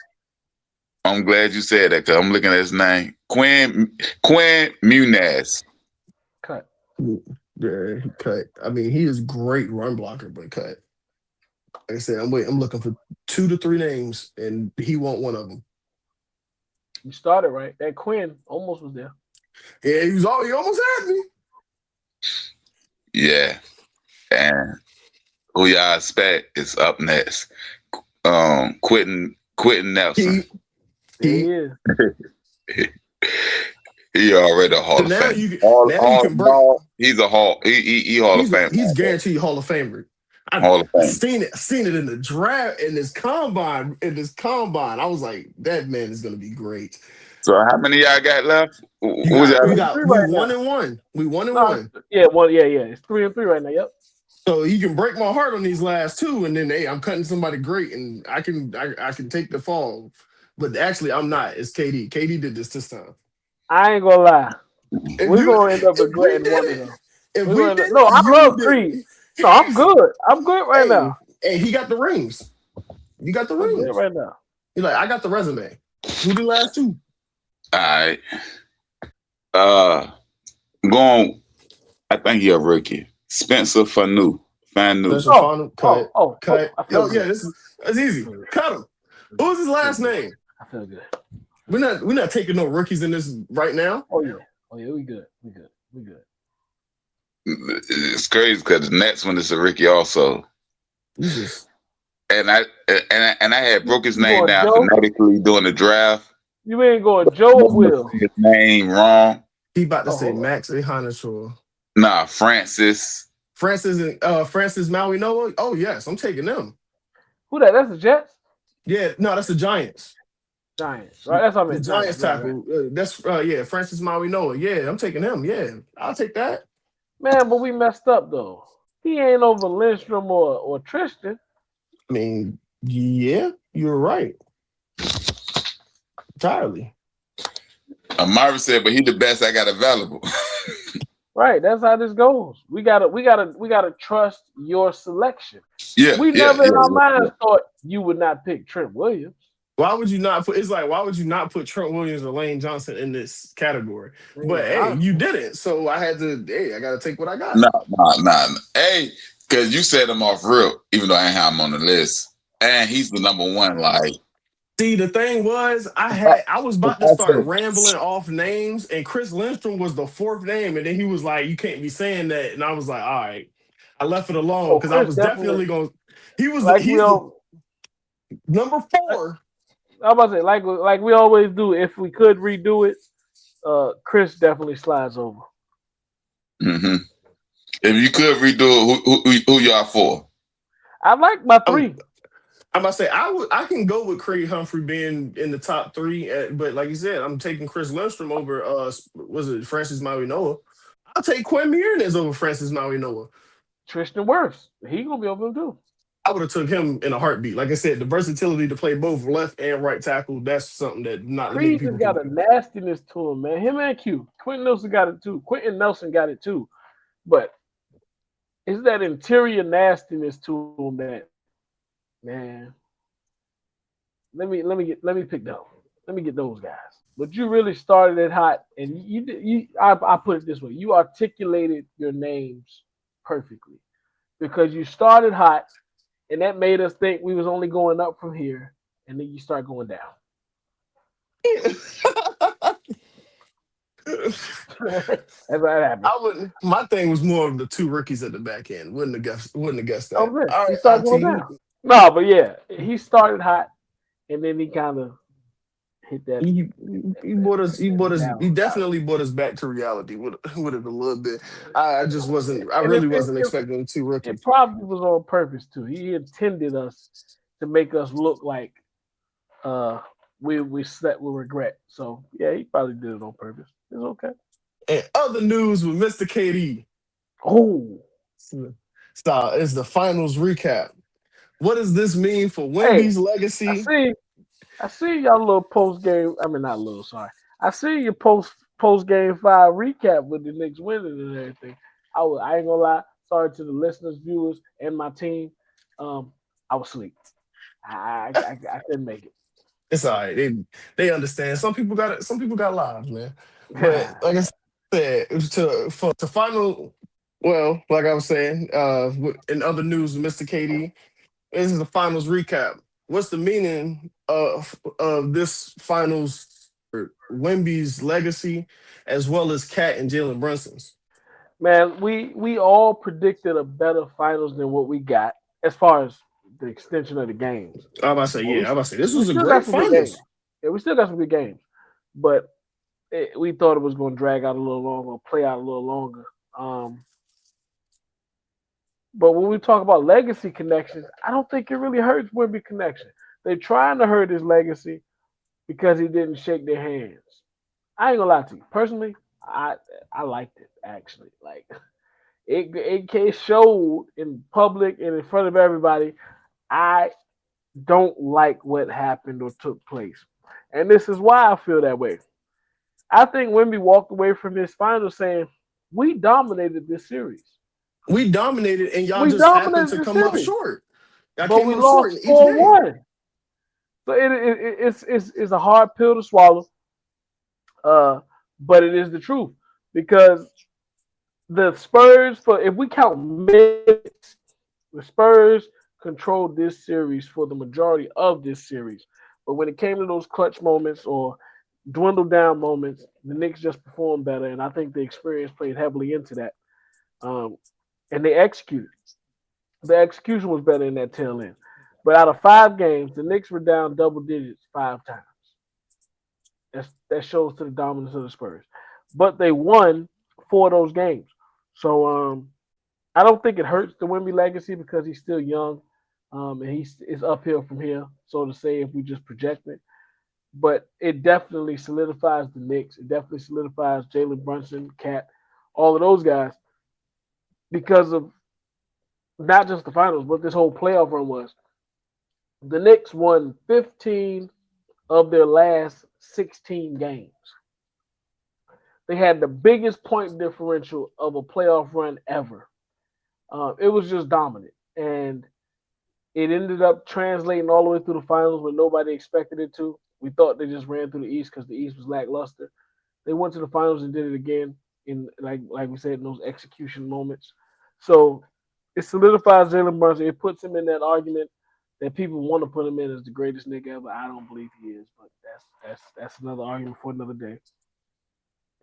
I'm glad you said that because I'm looking at his name. Quinn Meinerz. Cut. Yeah, cut. I mean, he is great run blocker, but cut. Like I said, I'm looking for 2 to 3 names, and he won't one of them. You started right. That Quinn almost was there. Yeah, he almost had me. Yeah. And who y'all expect is up next. Quentin Nelson. He already a Hall of Famer. He's a Hall. He Hall of Famer. He's guaranteed Hall of Famer. I've seen it in the draft, in this combine. I was like, that man is going to be great. So how many y'all got left? We 1-1. We 1-1. Yeah, it's 3-3 right now. Yep. So he can break my heart on these last 2, and then I'm cutting somebody great, and I can take the fall. But actually, I'm not. It's KD. KD did this time. I ain't gonna lie. We're gonna end up regretting one of them. No, I love Creed. No, I'm good. I'm good right now. Hey, he got the rings. You got the rings right now. He's like, I got the resume. Who the last 2? All right. Going. I think he a rookie. Spencer Fanu. Cut. That's easy. Cut him. What was his last name? I feel good. We're not taking no rookies in this right now. Oh yeah, we good. It's crazy because the next one is a rookie also. Jesus. And I had broke his name down phonetically during the draft. You ain't going Joe or Will? His name wrong. He about to say Max Iheanacho. Nah, Francis. Francis Maui Noah. Oh yes, I'm taking them. Who that? That's the Jets. Yeah, no, that's the Giants. Giants, right? That's what I The meant. Giants Giants, right. tackle. That's yeah, Francis Maui Noah. Yeah, I'm taking him. Yeah, I'll take that. Man, but we messed up though. He ain't over Lindstrom or Tristan. I mean, yeah, you're right. Entirely. Amari said, but he the best I got available. Right, that's how this goes. We gotta trust your selection. Yeah, We yeah, never yeah, in our yeah. minds thought you would not pick Trent Williams. Why would you not put? It's like why would you not put Trent Williams or Lane Johnson in this category? But hey, Yeah, you didn't, so I had to. Hey, I got to take what I got. Nah. Hey, because you said him off real, even though I ain't have him on the list. And he's the number one. Like, See, the thing was, I was about to start rambling off names, and Chris Lindstrom was the fourth name, and then he was like, "You can't be saying that," and I was like, "All right," I left it alone Oh, because I Chris was definitely definitely going. He was like we he's the all. number four. I was about to say like we always do. If we could redo it, Chris definitely slides over. if you could redo it, who y'all for? I like my three. I'm about to say I can go with Craig Humphrey being in the top three, but like you said, I'm taking Chris Lindstrom over was it Francis Maui Noah? I'll take Quinn Meirnes over Francis Maui Noah. Tristan Wirfs, he gonna be over him too. I would have took him in a heartbeat. Like I said, the versatility to play both left and right tackle, that's something that not many Creed people has got a can do. nastiness to him, man. Him and Q. Quentin Nelson got it too. Quentin Nelson got it too. But it's that interior nastiness to him that, man. Let me pick those. Let me get those guys. But you really started it hot, and I put it this way: you articulated your names perfectly because you started hot, and that made us think we was only going up from here, and then you start going down. That's how that happened. I wouldn't. My thing was more of the two rookies at the back end. Wouldn't have guessed Oh that. man, All he right, started going IT. down. No, but yeah, he started hot, and then he kind of hit that. He brought us. He brought us. Down. He definitely brought us back to reality with it a little bit. I just wasn't. I And really wasn't expecting the two it rookies. probably was on purpose too. He intended us to make us look like we slept with regret. So yeah, he probably did it on purpose. It's okay. And other news with Mr. KD. Oh, Stop. It's the finals recap. What does this mean for hey, Wemby's legacy? I see y'all little post game. I mean, not little. Sorry, I see your post game 5 recap with the Knicks winning and everything. I ain't gonna lie. Sorry to the listeners, viewers, and my team. I was asleep. I couldn't make it. It's all right. They understand. Some people got it. Some people got lives, man. But like I said, it was to final. Well, like I was saying, in other news, Mr. KD, this is the finals recap. What's the meaning of this finals for Wemby's legacy, as well as Cat and Jalen Brunson's? Man, we all predicted a better finals than what we got as far as the extension of the games. I'm about to say, yeah. I'm about to say this was a still got great some good games. finals. Yeah, we still got some good games, but we thought it was going to drag out a little longer, play out a little longer. But when we talk about legacy connections, I don't think it really hurts Wemby connection. They're trying to hurt his legacy because he didn't shake their hands. I ain't gonna lie to you. Personally, I liked it actually. Like it showed in public and in front of everybody. I don't like what happened or took place, and this is why I feel that way. I think Wemby walked away from this final saying, "We dominated this series. We dominated, and y'all We just happened dominated to the come up series, short. Y'all but came we up short lost in each game. 4-1." So it's a hard pill to swallow, but it is the truth because the Spurs, for if we count minutes, the Spurs controlled this series for the majority of this series. But when it came to those clutch moments or dwindled down moments, the Knicks just performed better, and I think the experience played heavily into that. And they executed. The execution was better in that tail end. But out of 5 games, the Knicks were down double digits 5 times. That shows to the dominance of the Spurs. But they won 4 of those games. So I don't think it hurts the Wemby legacy because he's still young. and it's uphill from here, so to say, if we just project it. But it definitely solidifies the Knicks. It definitely solidifies Jalen Brunson, Cat, all of those guys because of not just the finals, but this whole playoff run was. The Knicks won 15 of their last 16 games. They had the biggest point differential of a playoff run ever. It was just dominant. And it ended up translating all the way through the finals when nobody expected it to. We thought they just ran through the East because the East was lackluster. They went to the finals and did it again in like we said in those execution moments. So it solidifies Jalen Brunson. It puts him in that argument that people want to put him in as the greatest nigga ever. I don't believe he is, but that's another argument for another day.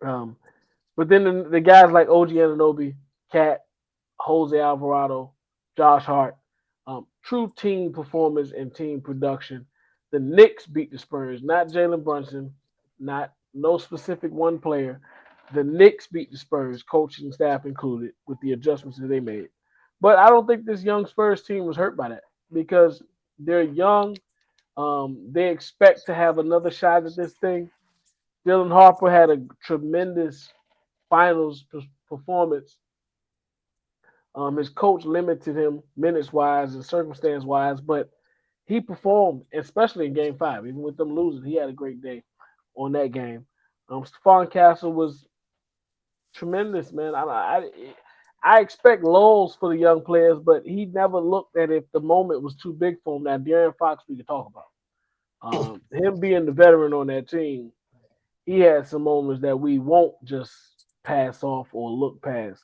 But then the guys like OG Anunoby, Cat, Jose Alvarado, Josh Hart, true team performance and team production. The Knicks beat the Spurs, not Jalen Brunson, not no specific one player. The Knicks beat the Spurs, coaching staff included, with the adjustments that they made. But I don't think this young Spurs team was hurt by that because they're young. They expect to have another shot at this thing. Dylan Harper had a tremendous finals performance. His coach limited him minutes wise and circumstance wise, but he performed, especially in Game 5. Even with them losing, he had a great day on that game. Stephon Castle was tremendous, man. I expect lulls for the young players, but he never looked at if the moment was too big for him. Now, De'Aaron Fox, we could talk about. Him being the veteran on that team, he had some moments that we won't just pass off or look past.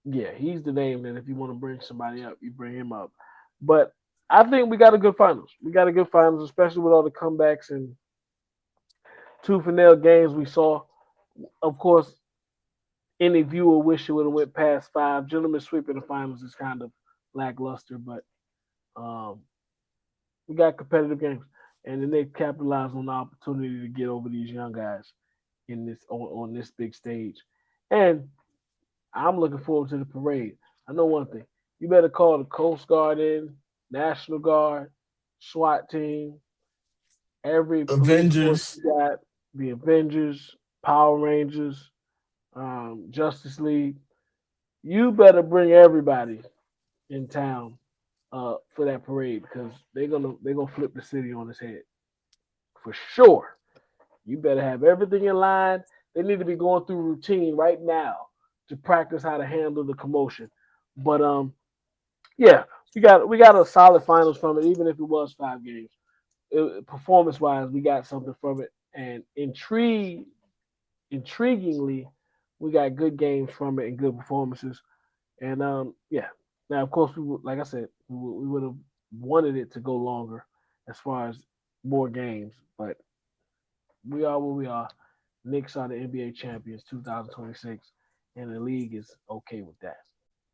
Yeah, he's the name that if you want to bring somebody up, you bring him up. But I think we got a good finals. We got a good finals, especially with all the comebacks and tooth and nail games we saw. Of course, any viewer wish it would have went past 5. Gentlemen sweep in the finals is kind of lackluster, but we got competitive games, and then they capitalized on the opportunity to get over these young guys in this on this big stage. And I'm looking forward to the parade. I know one thing: you better call the Coast Guard in, National Guard, SWAT team, every police force Avengers. you got, the Avengers, Power Rangers, Justice League. You better bring everybody in town for that parade because they're gonna flip the city on its head for sure. You better have everything in line. They need to be going through routine right now to practice how to handle the commotion. But yeah, we got a solid finals from it, even if it was 5 games. Performance wise, we got something from it, and intriguingly, we got good games from it and good performances. And yeah, now of course like I said, we would have wanted it to go longer as far as more games, but we are where we are. Knicks are the NBA champions 2026, and the league is okay with that.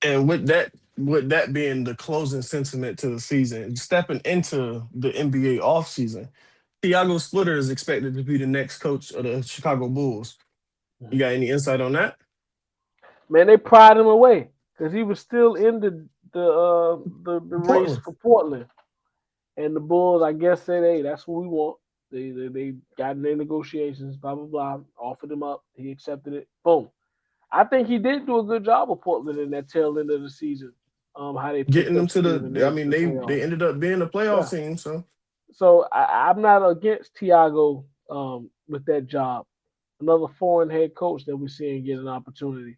And with that being the closing sentiment to the season, stepping into the NBA offseason, Thiago Splitter is expected to be the next coach of the Chicago Bulls. You got any insight on that? Man, they pried him away because he was still in the race Portland. for Portland, and the Bulls, I guess, said, "Hey, that's what we want." They got in their negotiations, blah blah blah, offered him up. He accepted it. Boom. I think he did do a good job of Portland in that tail end of the season. How they picked Getting them up to steam and made I it to mean, the they playoffs. ended up being a playoff Yeah. team. So So I'm not against Tiago with that job. Another foreign head coach that we're seeing get an opportunity.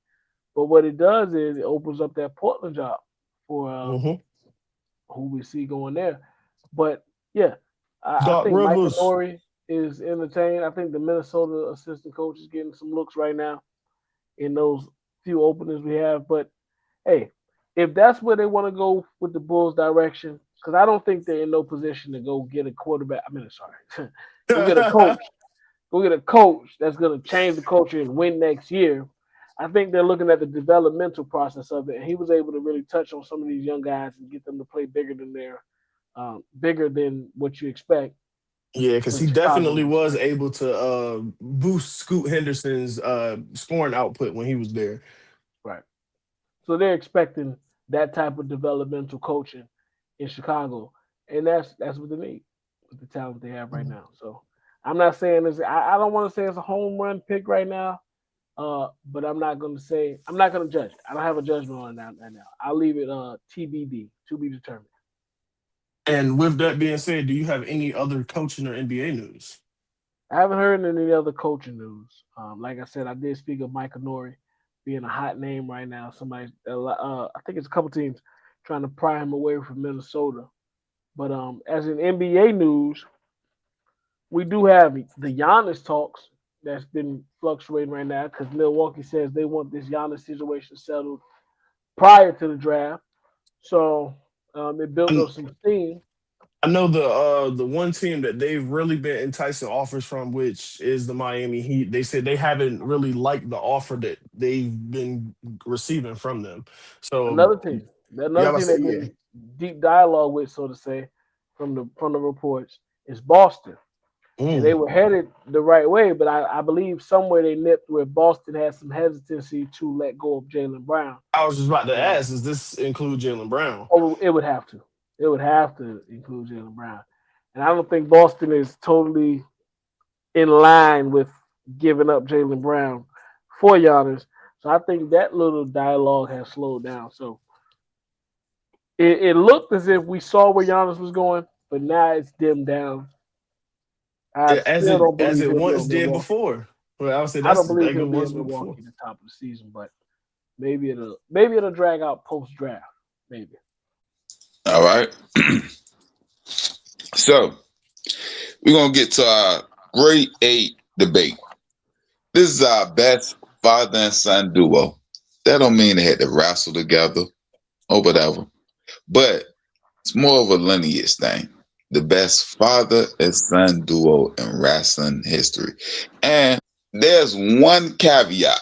But what it does is it opens up that Portland job for mhm. who we see going there. But yeah, I Doc think Mike Rivers. Minori is entertained. I think the Minnesota assistant coach is getting some looks right now in those few openings we have. But hey, if that's where they want to go with the Bulls' direction, because I don't think they're in no position to go get a quarterback. I mean, sorry, go get a coach. Go get a coach that's going to change the culture and win next year. I think they're looking at the developmental process of it, and he was able to really touch on some of these young guys and get them to play bigger than what you expect Yeah, because for he Chicago definitely next was year. able to boost Scoot Henderson's scoring output when he was there. Right. So they're expecting that type of developmental coaching in Chicago, and that's what they need with the talent they have right now. So I'm not saying this. I don't want to say it's a home run pick right now. But I'm not going to say I'm not going to judge it. I don't have a judgment on that right now. I'll leave it TBD, to be determined. And with that being said, do you have any other coaching or NBA news? I haven't heard any other coaching news. Like I said, I did speak of Mike Nori being a hot name right now. Somebody, I think it's a couple teams trying to pry him away from Minnesota. But as in NBA news, we do have the Giannis talks that's been fluctuating right now because Milwaukee says they want this Giannis situation settled prior to the draft. So it built up some steam. I know the one team that they've really been enticing offers from, which is the Miami Heat. They said they haven't really liked the offer that they've been receiving from them. So Another team yeah, I they've say, been deep dialogue with, so to say, from the reports is Boston. And they were headed the right way, but I believe somewhere they nipped where Boston had some hesitancy to let go of Jaylen Brown. I was just about to ask, does this include Jaylen Brown? Oh, it would have to. It would have to include Jaylen Brown. And I don't think Boston is totally in line with giving up Jaylen Brown for Giannis. So I think that little dialogue has slowed down. So it looked as if we saw where Giannis was going, but now it's dimmed down. As it once did before. Well, I would say I don't that's believe like it he'll be was in before. Milwaukee at the top of the season, but maybe it'll drag out post draft. Maybe. All right. So we're gonna get to our grade 8 debate. This is our best father and son duo. That don't mean they had to wrestle together or whatever, but it's more of a lineage thing. The best father and son duo in wrestling history. And there's one caveat,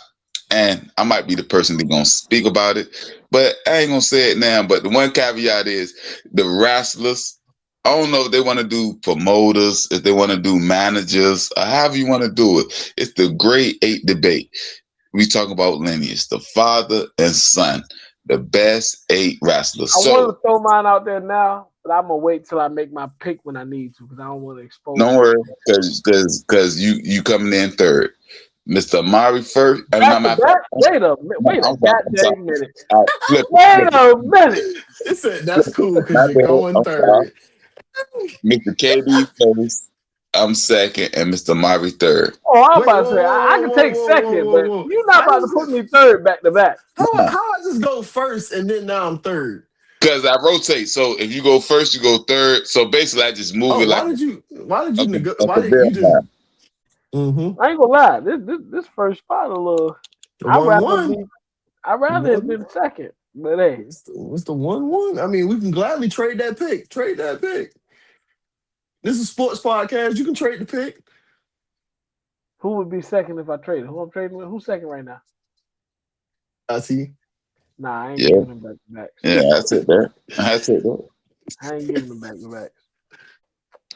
and I might be the person that's going to speak about it, but I ain't going to say it now. But the one caveat is the wrestlers. I don't know if they want to do promoters, if they want to do managers, or however you want to do it. It's the grade 8 debate. We talk about lineage, the father and son, the best 8 wrestlers. I want to throw mine out there now, but I'm gonna wait till I make my pick when I need to because I don't want to expose. Don't worry, because you coming in third, Mr. Amari first. Wait a minute. Wait a minute. It said that's cool because you're going third. Mr. KB first, I'm second, and Mr. Amari third. Oh, I'm about to say I can take second, but you're not about to put me third back to back. How I just go first and then now I'm third? Because I rotate. So if you go first, you go third. So basically, I just move it. Why did you do? I ain't gonna lie. This first spot a little. I'd rather have been second, but hey, it's the 1-1. I mean, we can gladly trade that pick. This is a sports podcast. You can trade the pick. Who would be second if I traded? Who I'm trading with? Who's second right now? I see. Nah, I ain't giving them back to back. Yeah, that's it, bro. I ain't giving them back to back.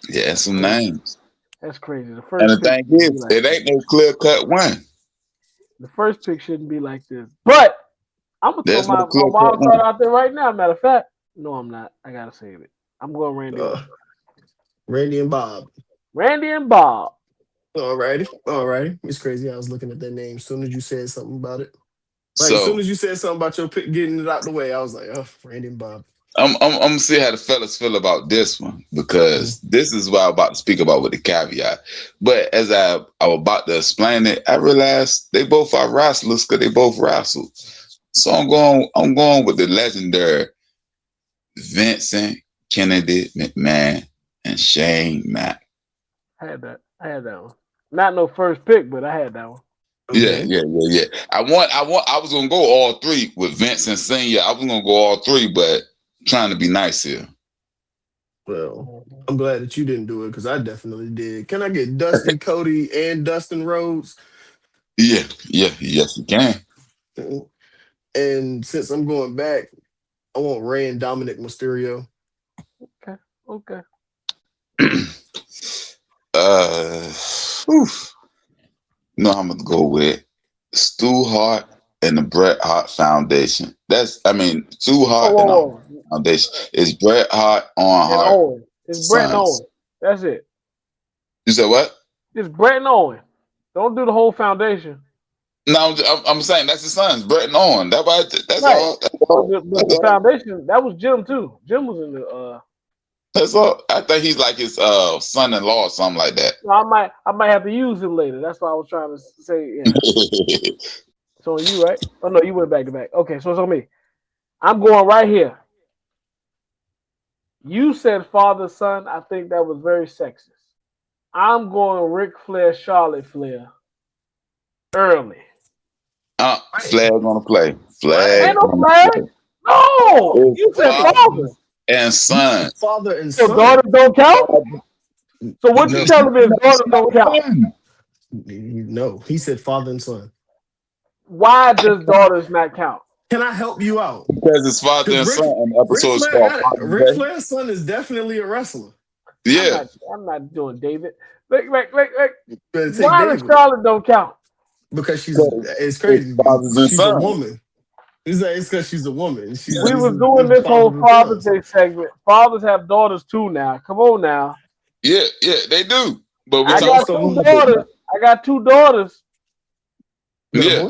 Yeah, some names. That's crazy. The first and the thing is, it ain't no clear cut one. The first pick shouldn't be like this. But I'm gonna throw my wild card out there right now. Matter of fact, no, I'm not. I gotta save it. I'm going Randy. Randy and Bob. Alrighty. It's crazy. I was looking at that name as soon as you said something about it. Like, as soon as you said something about your pick, getting it out the way, I was like, oh, Randy and Bob. I'm gonna see how the fellas feel about this one because this is what I'm about to speak about with the caveat. But as I was about to explain it, I realized they both are wrestlers because they both wrestled. So I'm going with the legendary Vincent Kennedy McMahon and Shane Mack. I had that one. Not no first pick, but I had that one. Okay. Yeah. I was gonna go all 3 with Vincent Senior. I was gonna go all 3, but trying to be nice here. Well, I'm glad that you didn't do it because I definitely did. Can I get Dustin Cody and Dustin Rhodes? Yeah, yes, you can. And since I'm going back, I want Rey and Dominic Mysterio. Okay. No, I'm gonna go with Stu Hart and the Bret Hart Foundation. Too Hart and Oh, Hart Foundation. It's Bret Hart on and Hart Owen. It's Brett and Sons. Owen. That's it. You said what? It's Brett and Owen. Don't do the whole foundation. No, I'm saying that's his sons, Bret and Owen. That's Right. all. That's all. But That's the all. foundation, that was Jim too. Jim was in the. That's all. I think he's like his son-in-law or something like that. I might have to use him later. That's what I was trying to say. Yeah. It's on you, right? Oh no, you went back to back. Okay, so it's on me. I'm going right here. You said father son. I think that was very sexist. I'm going Ric Flair, Charlotte Flair. Early. Flag on the play. Flag. Ain't no on the flag. play. No, you said father. And son. Father and So son. daughters don't count. So what you telling me is daughters don't count? No, he said father and son. Why does daughters not count? Can I help you out? Because his father and son in the Ric episode is Flair, called Father's Ric Day. Flair's son is definitely a wrestler. Yeah. I'm not doing David. Look. You better take Why does David, Charlotte don't count? because it's crazy. Fathers and She's a sons. woman. It's because she's a woman. We was doing this whole Father's Day segment. Fathers have daughters too now. Come on now. Yeah, they do. But we I got talking two daughters. I got two daughters. Yeah.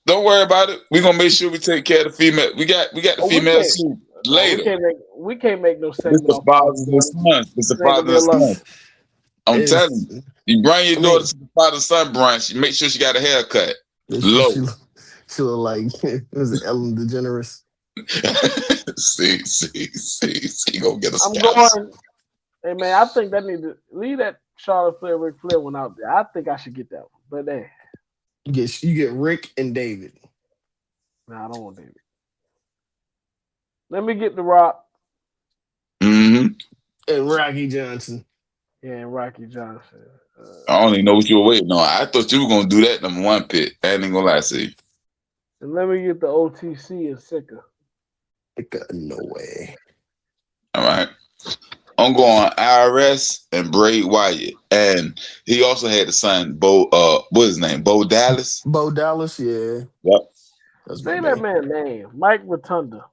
Don't worry about it. We're gonna make sure we take care of the female. We got the females too later. We can't make no It's sense. the fathers and sons. It's the fathers and sons. I'm telling you. You bring your daughter to the father son brunch. You make sure she got a haircut. Low. She look like was it Ellen DeGeneres? see, gonna get a I'm scalp. going. Hey man, I think that need to leave that Charlotte Flair, Ric Flair one out there. I think I should get that one. But hey, you get Rick and David. nah, I don't want David. Let me get The Rock. Mm-hmm. And Rocky Johnson. Yeah, and Rocky Johnson. I don't even know what you were waiting on. I thought you were gonna do that number one pick. I ain't gonna lie to you. And let me get the OTC and Sika. No way. All right. I'm going IRS and Bray Wyatt. And he also had the son, Bo, what's his name? Bo Dallas? Bo Dallas, yeah. Yep. That's Say that man's name. Mike Rotunda.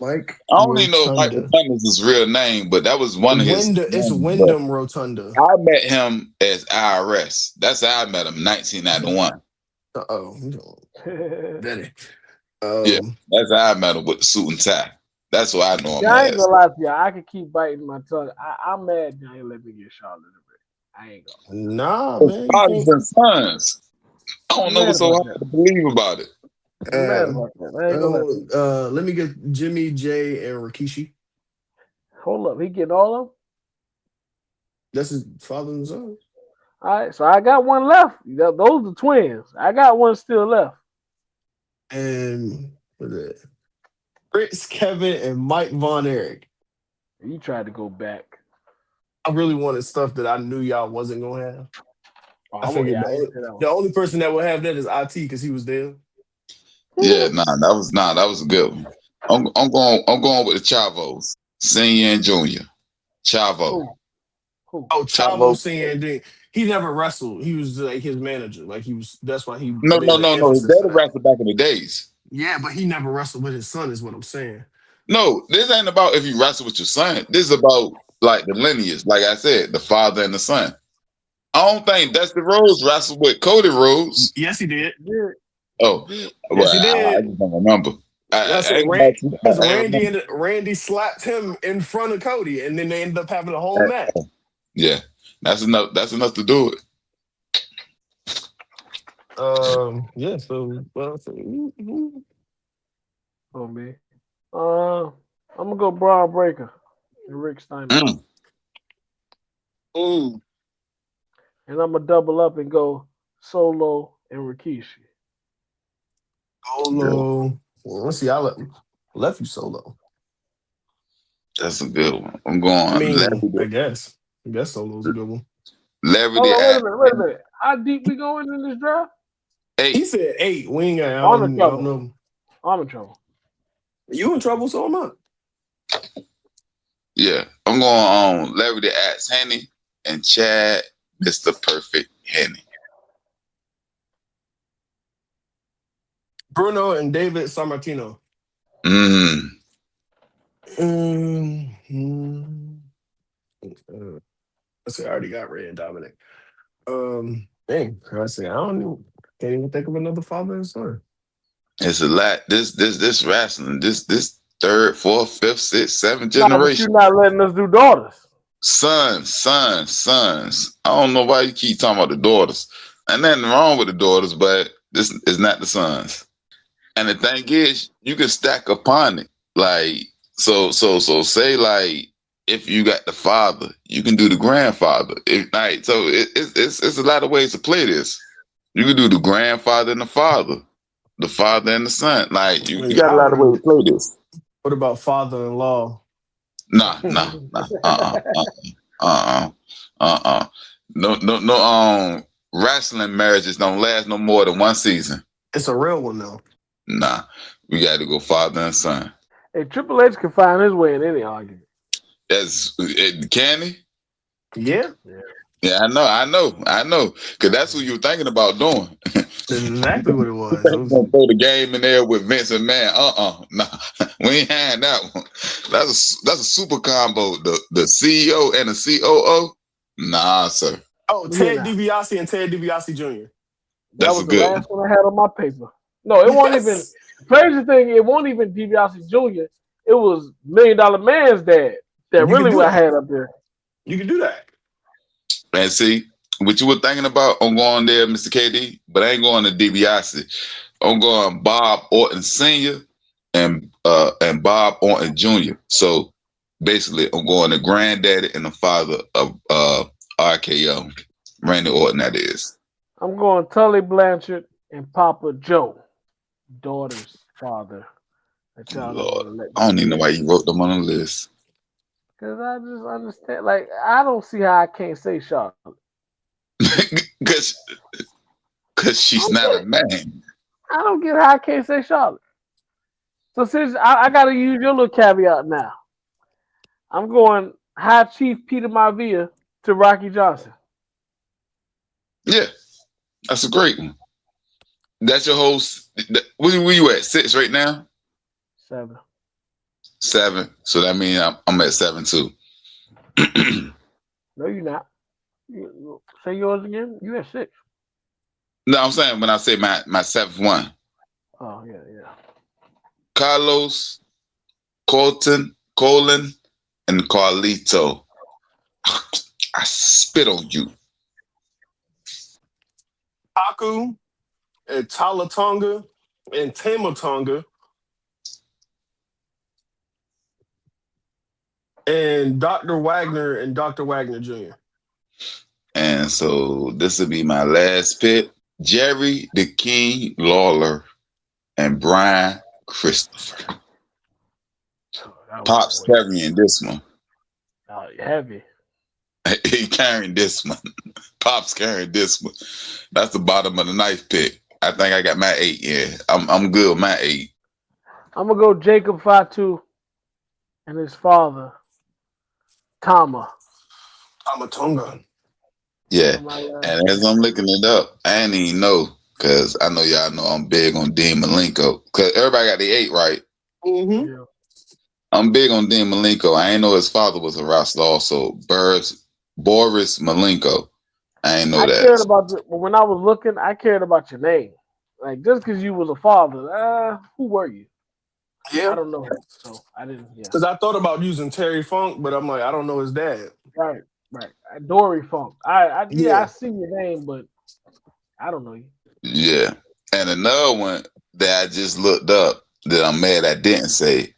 Mike. I don't even know if Mike Rotunda is his real name, but that was one of his. It's Wyndham Rotunda. I met him as IRS. That's how I met him, 1991. Yeah, that's how I met him with the suit and tie. That's what I know him I ain't as. gonna lie to you. I can keep biting my tongue. I'm mad you ain't let me get Charlotte in the I ain't gonna. Nah, man. Fathers and sons. I don't know what's so hard to believe about it. Let me get Jimmy, Jay, and Rikishi. Hold up, he getting all of them? That's his father and son. All right, so I got one left. Those are twins. I got one still left. And what's it? Fritz, Kevin, and Mike Von Erich. You tried to go back. I really wanted stuff that I knew y'all wasn't gonna have. I figured the only person that would have that is IT because he was there. Yeah, that was a good one. I'm going with the Chavos, Senior and Junior. Chavo. Who? Oh, Chavo Senior and Junior. He never wrestled. He was like his manager. Like he was. That's why he. No. His dad wrestled back in the days. Yeah, but he never wrestled with his son. Is what I'm saying. No, this ain't about if you wrestle with your son. This is about like the lineage. Like I said, the father and the son. I don't think Dusty Rhodes wrestled with Cody Rhodes. Yes, he did. Oh, yes, well, he did. I just don't remember. Randy slapped him in front of Cody, and then they ended up having a whole match. Yeah, that's enough. That's enough to do it. Yeah. So, for me, I'm gonna go Braun Breaker and Rick Steiner. And I'm gonna double up and go Solo and Rikishi. Solo. Well, let's see. I left you Solo. That's a good one. I'm going. I guess Solo's a good one. Larry wait a minute. How deep we going in this draft? 8. He said 8. We ain't got. I'm in trouble. I'm in trouble. You in trouble? So am I. Yeah, I'm going on Larry the Axe Henny and Chad, Mr. Perfect Henny. Bruno and David Sammartino. Mm. Let's see, I already got Ray and Dominic. Dang, can't even think of another father and son. It's a lot. This wrestling. This third, fourth, fifth, sixth, seventh Nah, but generation. you're not letting us do daughters. Sons. I don't know why you keep talking about the daughters. And nothing wrong with the daughters, but this is not the sons. And the thing is, you can stack upon it. Like, so say like if you got the father, you can do the grandfather. It's a lot of ways to play this. You can do the grandfather and the father and the son. Like you got a lot of ways to play this. What about father-in-law? Nah. No. Wrestling marriages don't last no more than one season. It's a real one though. Nah, we got to go father and son. Hey, Triple H can find his way in any argument. Can he? Yeah. Yeah, I know. Because that's what you were thinking about doing. That's exactly what it was. Throw the game in there with Vince McMahon. Nah, we ain't had that one. That's a super combo. The CEO and the COO. Nah, sir. Oh, Ted DiBiase and Ted DiBiase Jr. That was the last one I had on my paper. No, it won't even. The crazy thing, it won't even DiBiase Jr. It was $1 Million Man's dad that really what I had up there. You can do that. And see, what you were thinking about, I'm going there, Mr. KD, but I ain't going to DiBiase. I'm going Bob Orton Sr. and Bob Orton Jr. So basically, I'm going the granddaddy and the father of RKO, Randy Orton, that is. I'm going Tully Blanchard and Papa Joe, daughter's father. Lord, I don't even know why you wrote them on the list. Because I just understand. Like, I don't see how I can't say Charlotte. Because she's not a man. I don't get how I can't say Charlotte. So since I got to use your little caveat now, I'm going High Chief Peter Maivia to Rocky Johnson. Yeah, that's a great one. That's your whole. Where you at? 6 right now? 7. So that means I'm at 7 too. No, you're not. Say yours again. You at 6. No, I'm saying when I say my 7th one. Oh yeah. Carlos, Colin, and Carlito. I spit on you. Haku and Talatonga and Tamatonga and Dr. Wagner and Dr. Wagner Jr. And so this will be my last pick. Jerry the King Lawler and Brian Christopher. Pop's carrying this one. Oh, heavy. He carrying this one. Pop's carrying this one. That's the bottom of the 9th pick. I think I got my 8. Yeah, I'm good with my 8. I'm gonna go Jacob Fatu and his father, Tamatonga. Yeah, and as I'm looking it up, I didn't even know because I know y'all know I'm big on Dean Malenko. Because everybody got the 8 right. Mm-hmm. Yeah. I'm big on Dean Malenko. I ain't know his father was a wrestler also. Boris Malenko. I ain't know that. Cared about when I was looking, I cared about your name. Like, just because you was a father, who were you? Yeah. I don't know. So I didn't. Yeah. Because I thought about using Terry Funk, but I'm like, I don't know his dad. Right. Dory Funk. I see your name, but I don't know you. Yeah. And another one that I just looked up that I'm mad I didn't say,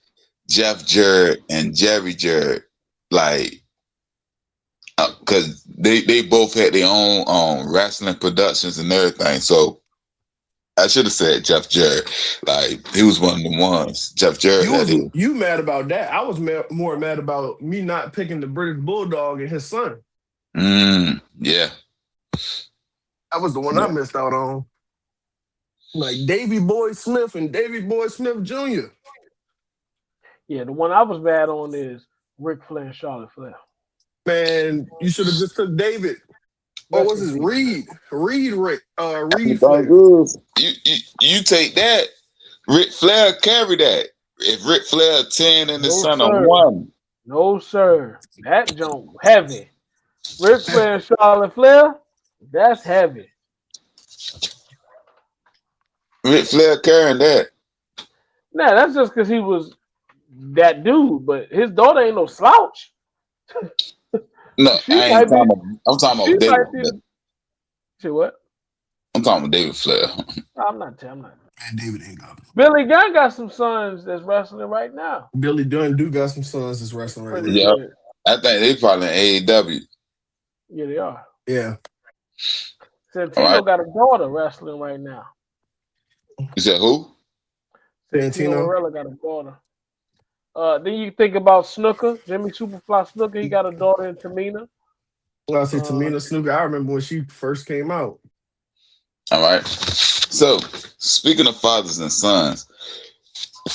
Jeff Jarrett and Jerry Jarrett, like, because they both had their own wrestling productions and everything. So I should have said Jeff Jarrett. Like, he was one of the ones. Jeff Jarrett. You mad about that? I was more mad about me not picking the British Bulldog and his son. Yeah. That was the one I missed out on. Like Davy Boy Smith and Davy Boy Smith Jr. Yeah, the one I was mad on is Ric Flair and Charlotte Flair. Man, you should have just took David. Or was it Reed? Reed Flair. You take that, Ric Flair carry that. If Ric Flair 10 and his No, son sir. are 1. No, sir. That jump heavy. Ric Flair and Charlotte Flair, that's heavy. Ric Flair carrying that. Nah, that's just because he was that dude, but his daughter ain't no slouch. No, She I might ain't be. talking about. I'm talking She about David might be. Flair. Say what? I'm talking about David Flair. I'm not. Man, David ain't got him. Billy Gunn got some sons that's wrestling right now. Billy Dunn do got some sons that's wrestling right Pretty now. Yeah. good. I think they probably in AEW. Yeah, they are. Yeah. Santino Alright. got a daughter wrestling right now. You said who? Santino Santino. Marella got a daughter. Then you think about Snooker, Jimmy Superfly Snooker. He got a daughter in Tamina. Well, I say Tamina Snuka. I remember when she first came out. All right. So, speaking of fathers and sons,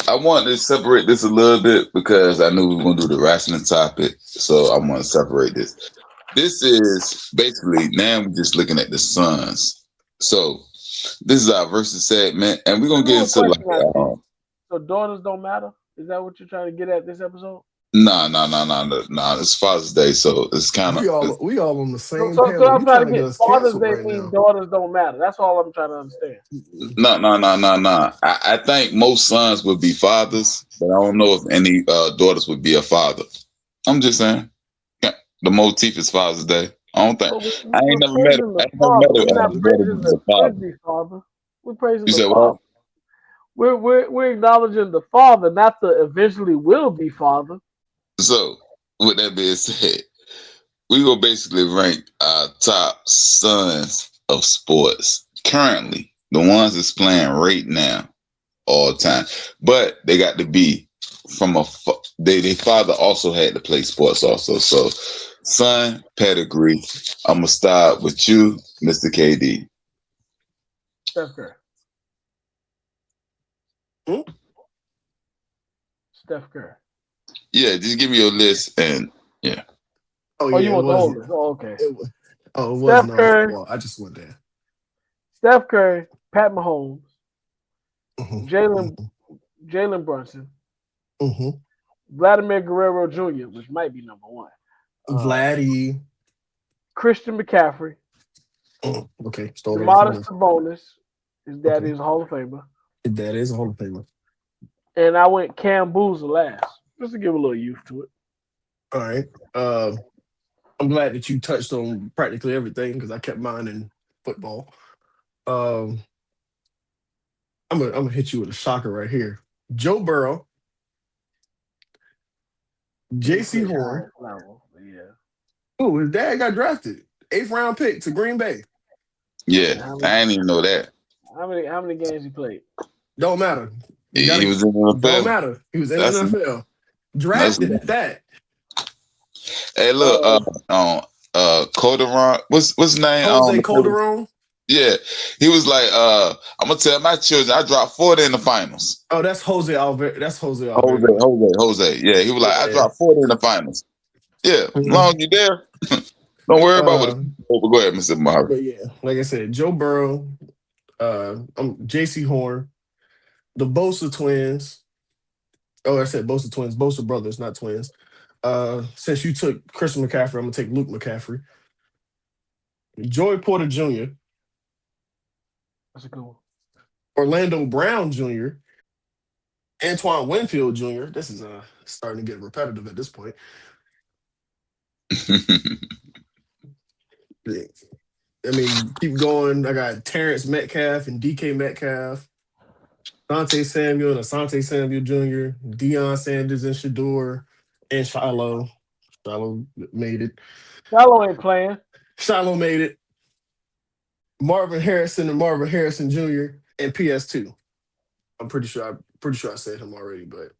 I want to separate this a little bit because I knew we were going to do the wrestling topic. So, I want to separate this. This is basically, now we're just looking at the sons. So, this is our versus segment, and we're going to get into like, so daughters don't matter? Is that what you're trying to get at this episode? No. It's Father's Day, so it's kind of we all on the same So panel. I'm You trying to get us Father's canceled Day right means now. daughters don't matter. That's all I'm trying to understand. No. I think most sons would be fathers, but I don't know if any daughters would be a father. I'm just saying. The motif is Father's Day. I don't think. I ain't never met a father. We're praising You the said father. what? We're acknowledging the father, not the eventually will be father. So, with that being said, we will basically rank our top sons of sports currently, the ones that's playing right now, all time. But they got to be from their father also had to play sports also. So, son pedigree. I'm gonna start with you, Mr. KD. Steph Curry. Steph Curry. Yeah, just give me your list and yeah. Oh, you want the whole list? Oh, okay. It wasn't Steph Curry. Well, I just went there. Steph Curry, Pat Mahomes, Jalen Brunson, Vladimir Guerrero Jr., which might be number 1. Vladdy. Christian McCaffrey. Okay. Domantas Sabonis. His daddy is a Hall of Famer. His daddy is a Hall of Famer. And I went Cam Boozer last, just to give a little youth to it. All right. I'm glad that you touched on practically everything because I kept mine in football. I'm gonna hit you with a shocker right here. Joe Burrow, J.C. Horn. Yeah. Oh, his dad got drafted, 8th round pick to Green Bay. Yeah, I didn't even know that. How many games he played? Don't matter. He was in the NFL. Don't matter. He was in the NFL. Drafted at that. Hey, look, Calderon, what's his name? Jose Calderon. Yeah, he was like, I'm gonna tell my children I dropped 40 in the finals. Oh, that's Jose Alvarez. That's Jose. Jose. Yeah, he was like, I dropped 40 in the finals. Yeah, as long as you there, don't worry about what. Go ahead, Mr. Mahara. But yeah, like I said, Joe Burrow, J.C. Horn, the Bosa twins. Oh, I said Bosa twins, Bosa brothers, not twins. Since you took Christian McCaffrey, I'm gonna take Luke McCaffrey. Joey Porter Jr. That's a good one. Orlando Brown Jr. Antoine Winfield Jr. This is starting to get repetitive at this point. I mean, keep going. I got Terrence Metcalf and DK Metcalf, Dante Samuel and Asante Samuel Jr., Deion Sanders and Shador, and Shiloh. Shiloh made it. Shiloh ain't playing. Shiloh made it. Marvin Harrison and Marvin Harrison Jr. and PS2. I'm pretty sure I said him already, but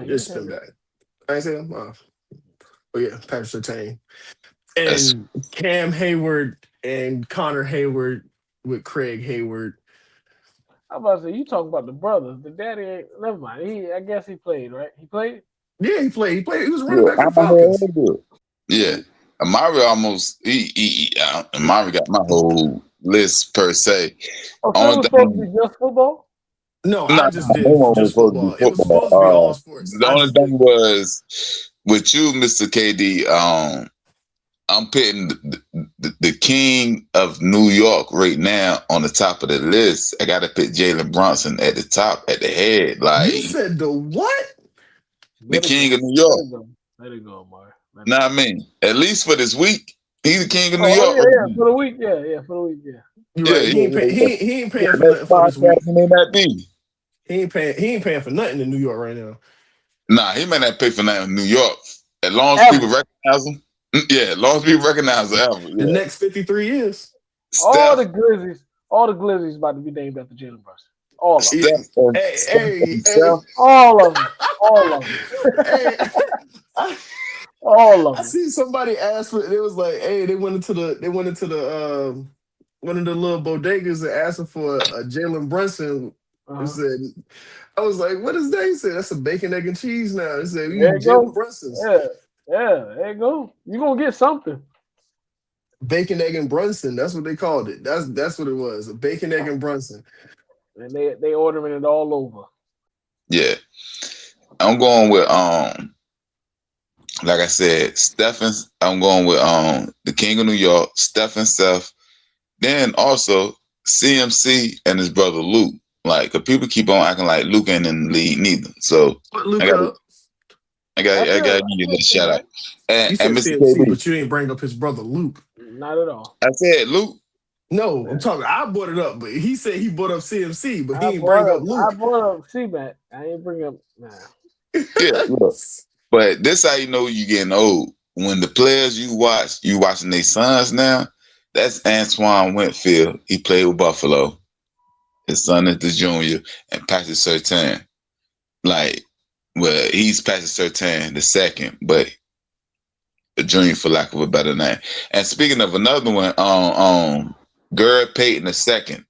just spin back. I ain't said him. Oh yeah, Patrick Surtain. And Cam Hayward and Connor Hayward with Craig Hayward. I'm about to say, you talk about the brothers. The daddy ain't, never mind. I guess he played, right? He played? Yeah, he played. He was running back for Falcons. Yeah. Amari almost, Amari got my whole list per se. Oh, so it was supposed to be just football? No, No, I just did no, just supposed to be football. It was football. supposed to be all sports. The I only just did thing football. was with you, Mr. KD. I'm putting the king of New York right now on the top of the list. I got to put Jalen Brunson at the top, at the head, You like said the what? the Let it king go. of New York. Let it go. Let it go, Mark. Let it Know go. what I mean? At least for this week, he's the king of New Oh York. yeah, Right yeah. now. For the week, yeah, for the week, yeah. You're Yeah, right. yeah, yeah, yeah. He ain't paying for Next nothing for this week. podcast may not be. He ain't paying for nothing in New York right now. Nah, he may not pay for nothing in New York. As long as people Ever. recognize him. Yeah, as long as people recognize him. Ever, The yeah. next 53 years. All the Steph, Glizzies about to be named after Jalen Brunson. All of them. Steph, and Hey, Steph. All of them. All of them. hey. I, All of I them. see somebody ask for it. It was like, hey, they went into the one of the little bodegas and asking for a Jalen Brunson. It said, I was like, what is that? He said, that's a bacon, egg, and cheese now. He said, we There use you Jalen go. Brunson's. Yeah. There you go. You're gonna get something. Bacon, egg, and Brunson. That's what they called it. That's what it was. A bacon, egg, and Brunson. And they ordering it all over. Yeah. I'm going with like I said, I'm going with the King of New York, Stephen Seth. Then also CMC and his brother Luke. Like, 'cause people keep on acting like Luke ain't in the league neither. So Put Luke I got up. I got I got to give you a shout out. You And said Mr. CMC, KD, but you ain't bring up his brother Luke. Not at all. I said Luke. No, I'm talking. I brought it up, but he said he brought up CMC, but he I ain't bring up brought Luke. up C-Mac. I ain't bring up Yeah, look. But this how you know you getting old. When the players you watching their sons now. That's Antoine Winfield. He played with Buffalo. His son is the junior, and Patrick Surtain. Like, well, he's Patrick Surtain the second, but a junior for lack of a better name. And speaking of another one, Gary Payton the second.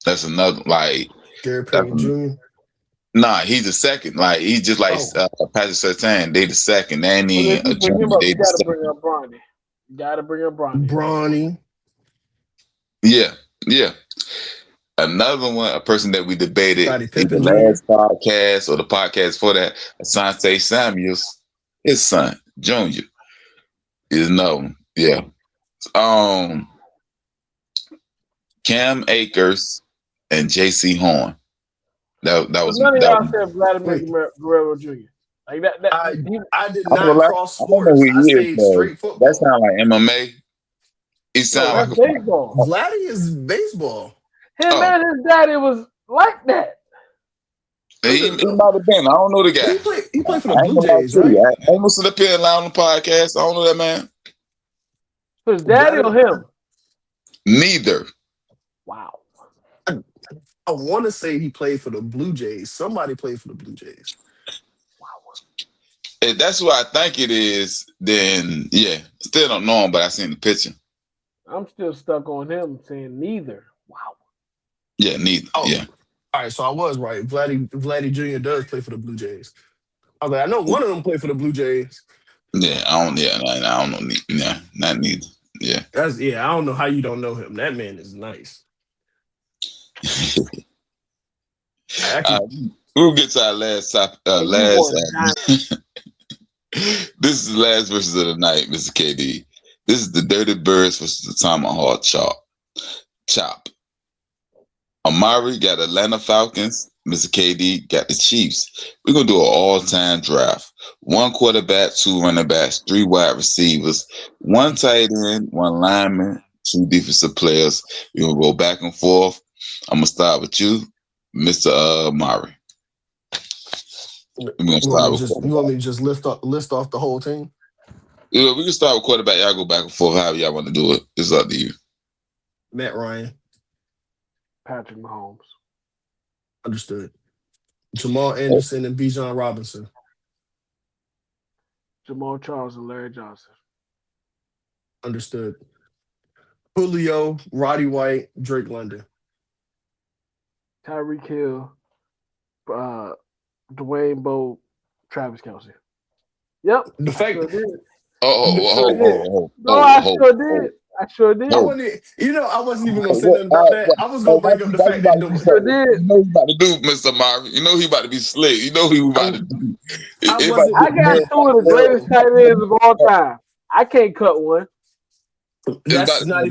That's another like. Gary That's, Payton Jr. nah, he's the second. Like he's just like Patrick Surtain. They the second. They ain't But if even a you bring junior. him up, They you the gotta second. bring up Bronny. You gotta bring up Bronny. Bronny. Yeah, yeah. Another one, a person that we debated Scottie in the Pippen Jr. last podcast or the podcast for that, Asante Samuels, his son, Junior, is known. Yeah. Cam Akers and J.C. Horn. That was None of that. y'all said Vladimir Wait. Guerrero Jr. Like that. I did I don't not know, cross I don't know who sports. I he is, stayed though. straight That football. sound like MMA. He No, sound that's like a baseball. Vladdy is baseball. Him and his daddy was like that. He might have been. I don't know the guy. He played for the I ain't Blue gonna lie Jays, to right? you. I ain't gonna sit up here and lie on the podcast. I don't know that man. His daddy or him? Neither. Wow. I want to say he played for the Blue Jays. Somebody played for the Blue Jays. Wow. If that's what I think it is, then yeah. Still don't know him, but I seen the picture. I'm still stuck on him saying neither. Wow. Yeah, neither. Oh, Yeah. all right. So I was right. Vladdy Jr. does play for the Blue Jays. I was like, I know one of them played for the Blue Jays. Yeah, I don't know. Yeah, not neither. Yeah. I don't know how you don't know him. That man is nice. We'll get to our last this is the last verses of the night, Mr. KD. This is the Dirty Birds versus the Tomahawk Chop. Amari got Atlanta Falcons. Mr. KD got the Chiefs. We're going to do an all-time draft. 1 quarterback, 2 running backs, 3 wide receivers, 1 tight end, 1 lineman, 2 defensive players. We're going to go back and forth. I'm going to start with you, Mr. Amari. You want me to just list off the whole team? Yeah, we can start with quarterback. Y'all go back and forth however y'all want to do it. It's up to you. Matt Ryan. Patrick Mahomes. Understood. Jamal Anderson and Bijan Robinson. Jamal Charles and Larry Johnson. Understood. Julio, Roddy White, Drake London. Tyreek Hill, Dwayne Bowe, Travis Kelce. Yep. The fact I sure did. I I sure did. I wasn't, I wasn't even gonna say nothing about that. I was gonna bring up the fact that you know he about to do, Mr. Marvin. You know he about to be slick. You know he about to do. I wasn't. I got two of the greatest tight ends of all time. I can't cut one. That's not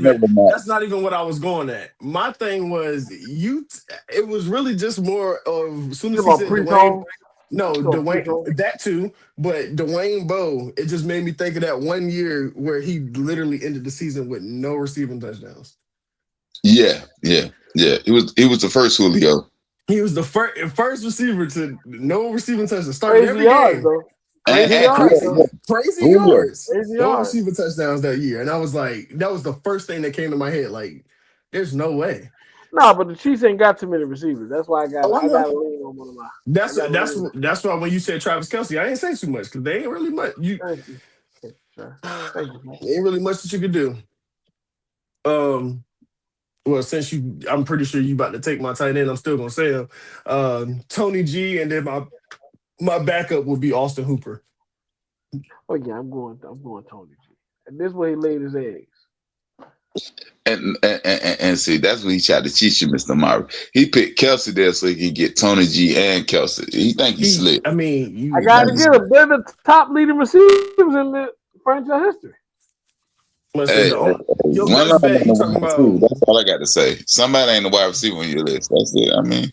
even what I was going at. My thing was it was really just more of as soon as he said Dwayne. No, Dwayne, that too, but Dwayne Bowe, it just made me think of that one year where he literally ended the season with no receiving touchdowns. Yeah. He was the first Julio. He was the first receiver to no receiving touchdowns. Started every game. Crazy yards. No receiving touchdowns that year. And I was like, that was the first thing that came to my head. Like, there's no way. No, but the Chiefs ain't got too many receivers. That's why I got to lean on one of my. That's why when you said Travis Kelce, I ain't say too much because they ain't really much. Thank you. Thank you. Ain't really much that you could do. Well, since I'm pretty sure you about to take my tight end, I'm still gonna say him. Tony G, and then my backup would be Austin Hooper. Oh yeah, I'm going Tony G. And this is where he laid his eggs. And see, that's what he tried to teach you, Mr. Murray. He picked Kelce there so he could get Tony G and Kelce. He think he's slick. I mean, I got to get him. They're the top leading receivers in the franchise history. That's all I got to say. Somebody ain't the wide receiver on your list. That's it. I mean,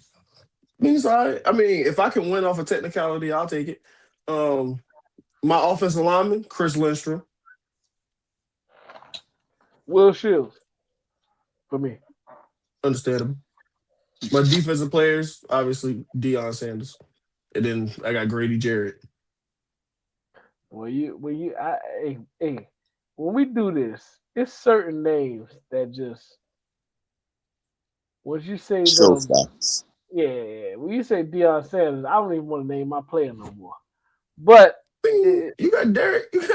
it's all right. I mean, if I can win off a technicality, I'll take it. My offensive lineman, Chris Lindstrom. Will Shields. For me. Understandable. My defensive players, obviously, Deion Sanders. And then I got Grady Jarrett. When we do this, it's certain names that just once you say them, when you say Deion Sanders, I don't even want to name my player no more. But you got Derek Brooks.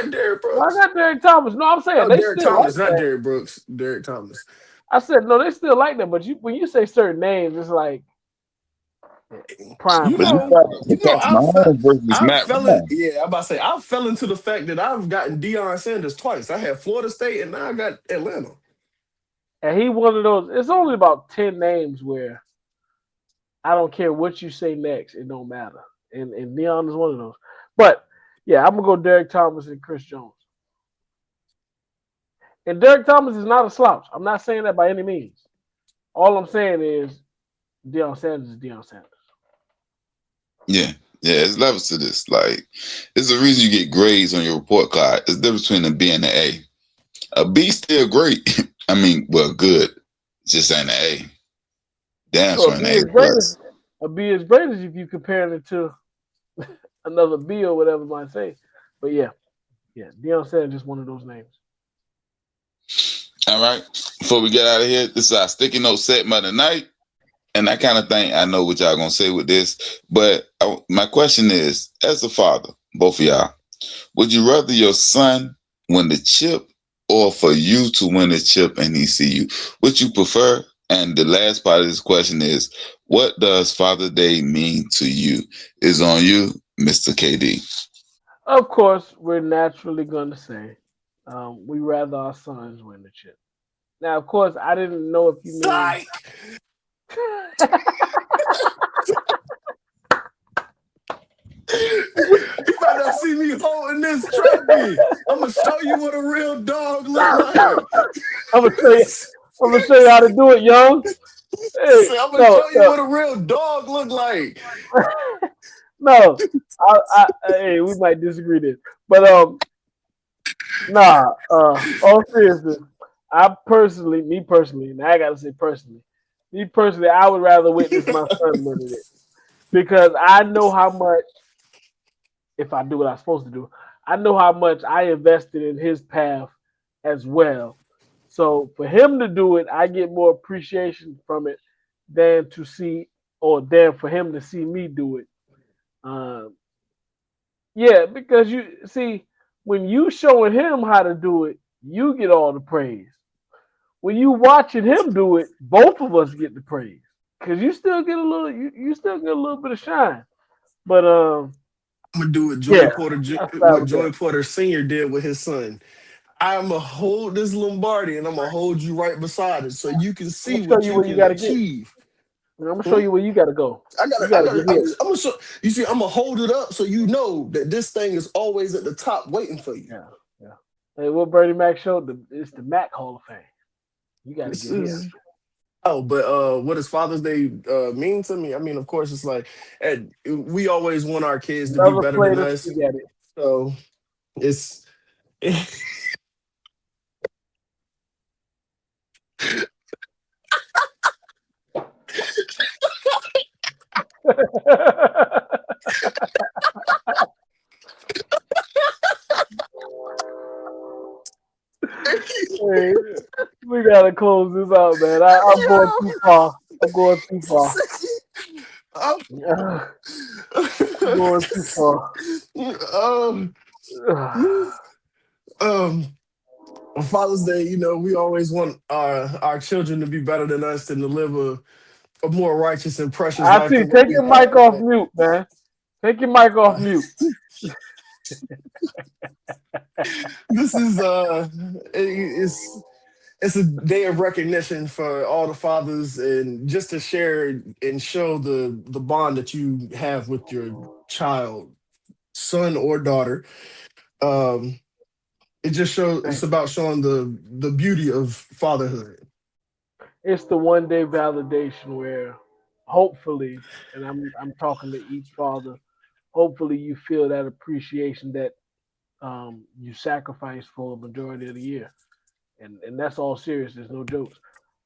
Well, I got Derek Thomas. No, I'm saying Derek Thomas, not Derek Brooks. Derek Thomas. I said no, they still like that, but when you say certain names, it's like prime. I'm about to say I fell into the fact that I've gotten Deion Sanders twice. I had Florida State and now I got Atlanta. And he one of those. It's only about 10 names where I don't care what you say next, it don't matter. And Deion is one of those. But yeah, I'm gonna go Derek Thomas and Chris Jones. And Derek Thomas is not a slouch. I'm not saying that by any means. All I'm saying is Deion Sanders is Deion Sanders. Yeah, it's levels to this. Like, it's the reason you get grades on your report card. It's the difference between a B and an A. A B still great. I mean, well, good. Just ain't an A. Damn, so an A plus. A B is great as if you compare it to another B or whatever you might say. But yeah, Deion Sanders is one of those names. All right. Before we get out of here, this is our sticky note segment of the night. And I kind of think I know what y'all going to say with this. But my question is, as a father, both of y'all, would you rather your son win the chip or for you to win the chip and he see you? What you prefer? And the last part of this question is, what does Father's Day mean to you? Is on you, Mr. KD. Of course, we're naturally going to say we rather our sons win the chip. Now, of course, I didn't know if you mean... You might not see me holding this trophy. I'm gonna show you what a real dog looks like. I'm gonna show you how to do it, young. Hey, I'm gonna show you what a real dog look like. No, hey, we might disagree there, but all seriousness, me personally, now I gotta say personally, I would rather witness my son winning it because I know how much, if I do what I'm supposed to do, I know how much I invested in his path as well. So for him to do it, I get more appreciation from it than for him to see me do it. Because you see, when you showing him how to do it, you get all the praise. When you watching him do it, both of us get the praise because you still get a little bit of shine. But I'm gonna do what Joey Porter Sr. did with his son. I'm gonna hold this Lombardi and I'm gonna hold you right beside it so you can I'm see gonna show what you you where you can gotta get. achieve. I'm gonna show Hmm? you where you gotta go. You I gotta gotta, get here. I'm gonna show you see, I'm gonna hold it up so you know that this thing is always at the top waiting for you. Yeah, yeah. Hey, what Bernie Mac showed? It's the Mac Hall of Fame. You gotta This get here. is but what does Father's Day mean to me? I mean, of course, it's like we always want our kids to be Another better plate than of us. spaghetti. So it's Hey, we gotta close this out, man. I'm going yo. too far. I'm going too far. I'm, I'm going too far. um, um, on Father's Day, we always want our children to be better than us and to live a more righteous and precious I life see. than what Take we your mic have. off mute, man. Take your mic off mute. This is it's a day of recognition for all the fathers and just to share and show the bond that you have with your child, son or daughter. Um, it just shows it's Thank about showing the beauty of fatherhood. It's the one day validation where hopefully, and I'm talking to each father, hopefully you feel that appreciation that you sacrifice for the majority of the year. And that's all serious, there's no jokes.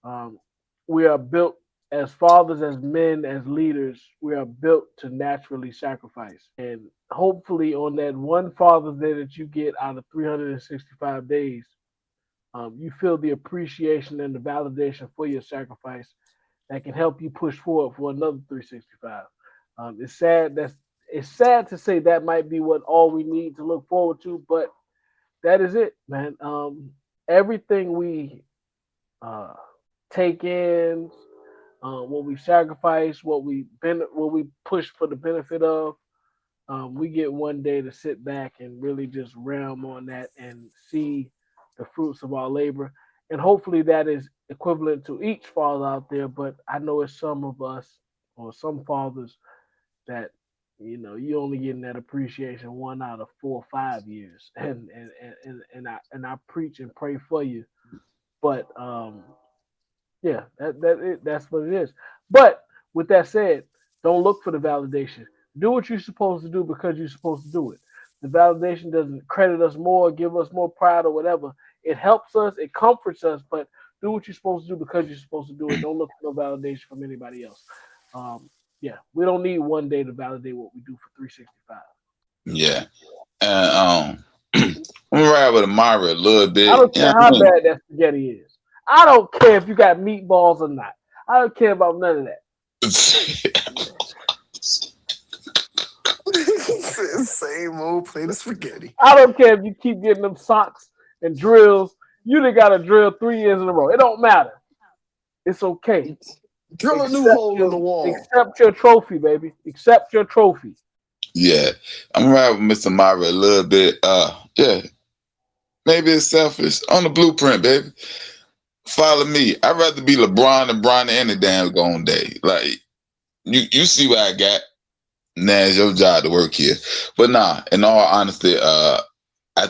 Um, we are built as fathers, as men, as leaders, we are built to naturally sacrifice. And hopefully on that one Father's Day that you get out of 365 days, you feel the appreciation and the validation for your sacrifice that can help you push forward for another 365. It's sad to say that might be what all we need to look forward to, but that is it, man. Everything we uh, take in, what we sacrifice, what we push for the benefit of, we get one day to sit back and really just realm on that and see the fruits of our labor. And hopefully that is equivalent to each father out there. But I know it's some of us or some fathers that you only getting that appreciation 1 out of 4 or 5 years, and I preach and pray for you. But yeah, that's what it is. But with that said, don't look for the validation. Do what you're supposed to do because you're supposed to do it. The validation doesn't credit us more, give us more pride or whatever. It helps us, it comforts us, but do what you're supposed to do because you're supposed to do it. Don't look for no validation from anybody else. Um, yeah, we don't need one day to validate what we do for 365. Yeah. And I'm gonna ride with Amari a little I bit. don't care how bad that spaghetti is. I don't care if you got meatballs or not. I don't care about none of that. Same old plate of spaghetti. I don't care if you keep getting them socks and drills. You done got a drill 3 years in a row. It don't matter. It's okay. Drill a new hole in the wall. Accept your trophy, baby. Accept your trophy. Yeah. I'm gonna ride with Mr. Amari a little bit. Yeah. Maybe it's selfish. On the blueprint, baby. Follow me. I'd rather be LeBron than Bron any damn gone day. Like you see what I got. Now it's your job to work here. But nah, in all honesty, I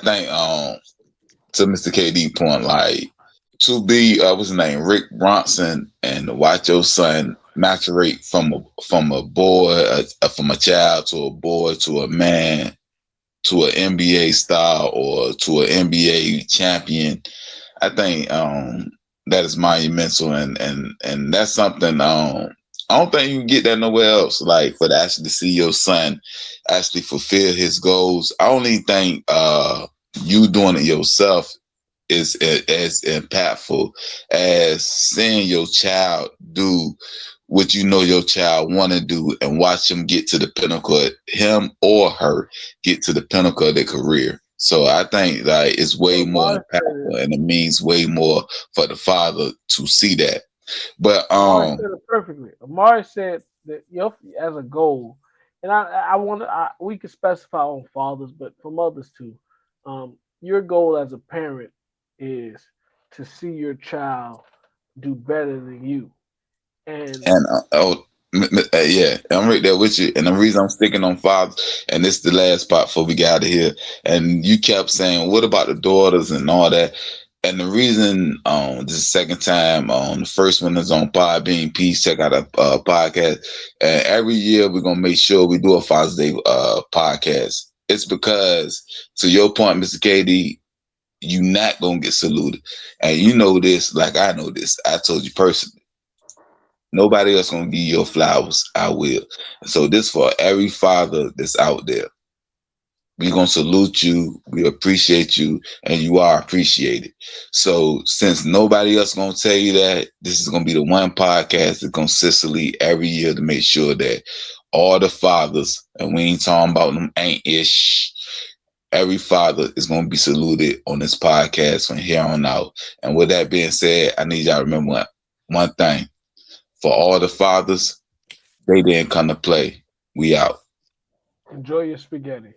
think to Mr. KD point, like to be what's his name, Rick Bronson, and to watch your son maturate from a boy, from a child to a boy to a man to an NBA star or to an NBA champion. I think that is monumental, and that's something. I don't think you can get that nowhere else. Like for actually to see your son actually fulfill his goals, I only think you doing it yourself is as impactful as seeing your child do what you know your child want to do and watch him get to the pinnacle, him or her get to the pinnacle of their career. So I think like it's way more impactful and it means way more for the father to see that. But Amari said it perfectly. Amari said that as a goal, and I want we could specify on fathers, but for mothers too. Your goal as a parent is to see your child do better than you. And And yeah, I'm right there with you. And the reason I'm sticking on fathers, and this is the last part before we get out of here. And you kept saying, "What about the daughters and all that?" And the reason, this is the second time. The first one is on Podbean. Peace. Check out our podcast. And every year we're gonna make sure we do a Father's Day podcast. It's because, to your point, Mr. KD, you not gonna get saluted, and you know this, like I know this. I told you personally. Nobody else gonna give you your flowers. I will. So this for every father that's out there. We're gonna salute you. We appreciate you, and you are appreciated. So since nobody else gonna tell you that, this is gonna be the one podcast that's consistently every year to make sure that all the fathers, and we ain't talking about them ain't-ish, every father is gonna be saluted on this podcast from here on out. And with that being said, I need y'all to remember one thing. For all the fathers, they didn't come to play. We out. enjoy your spaghetti.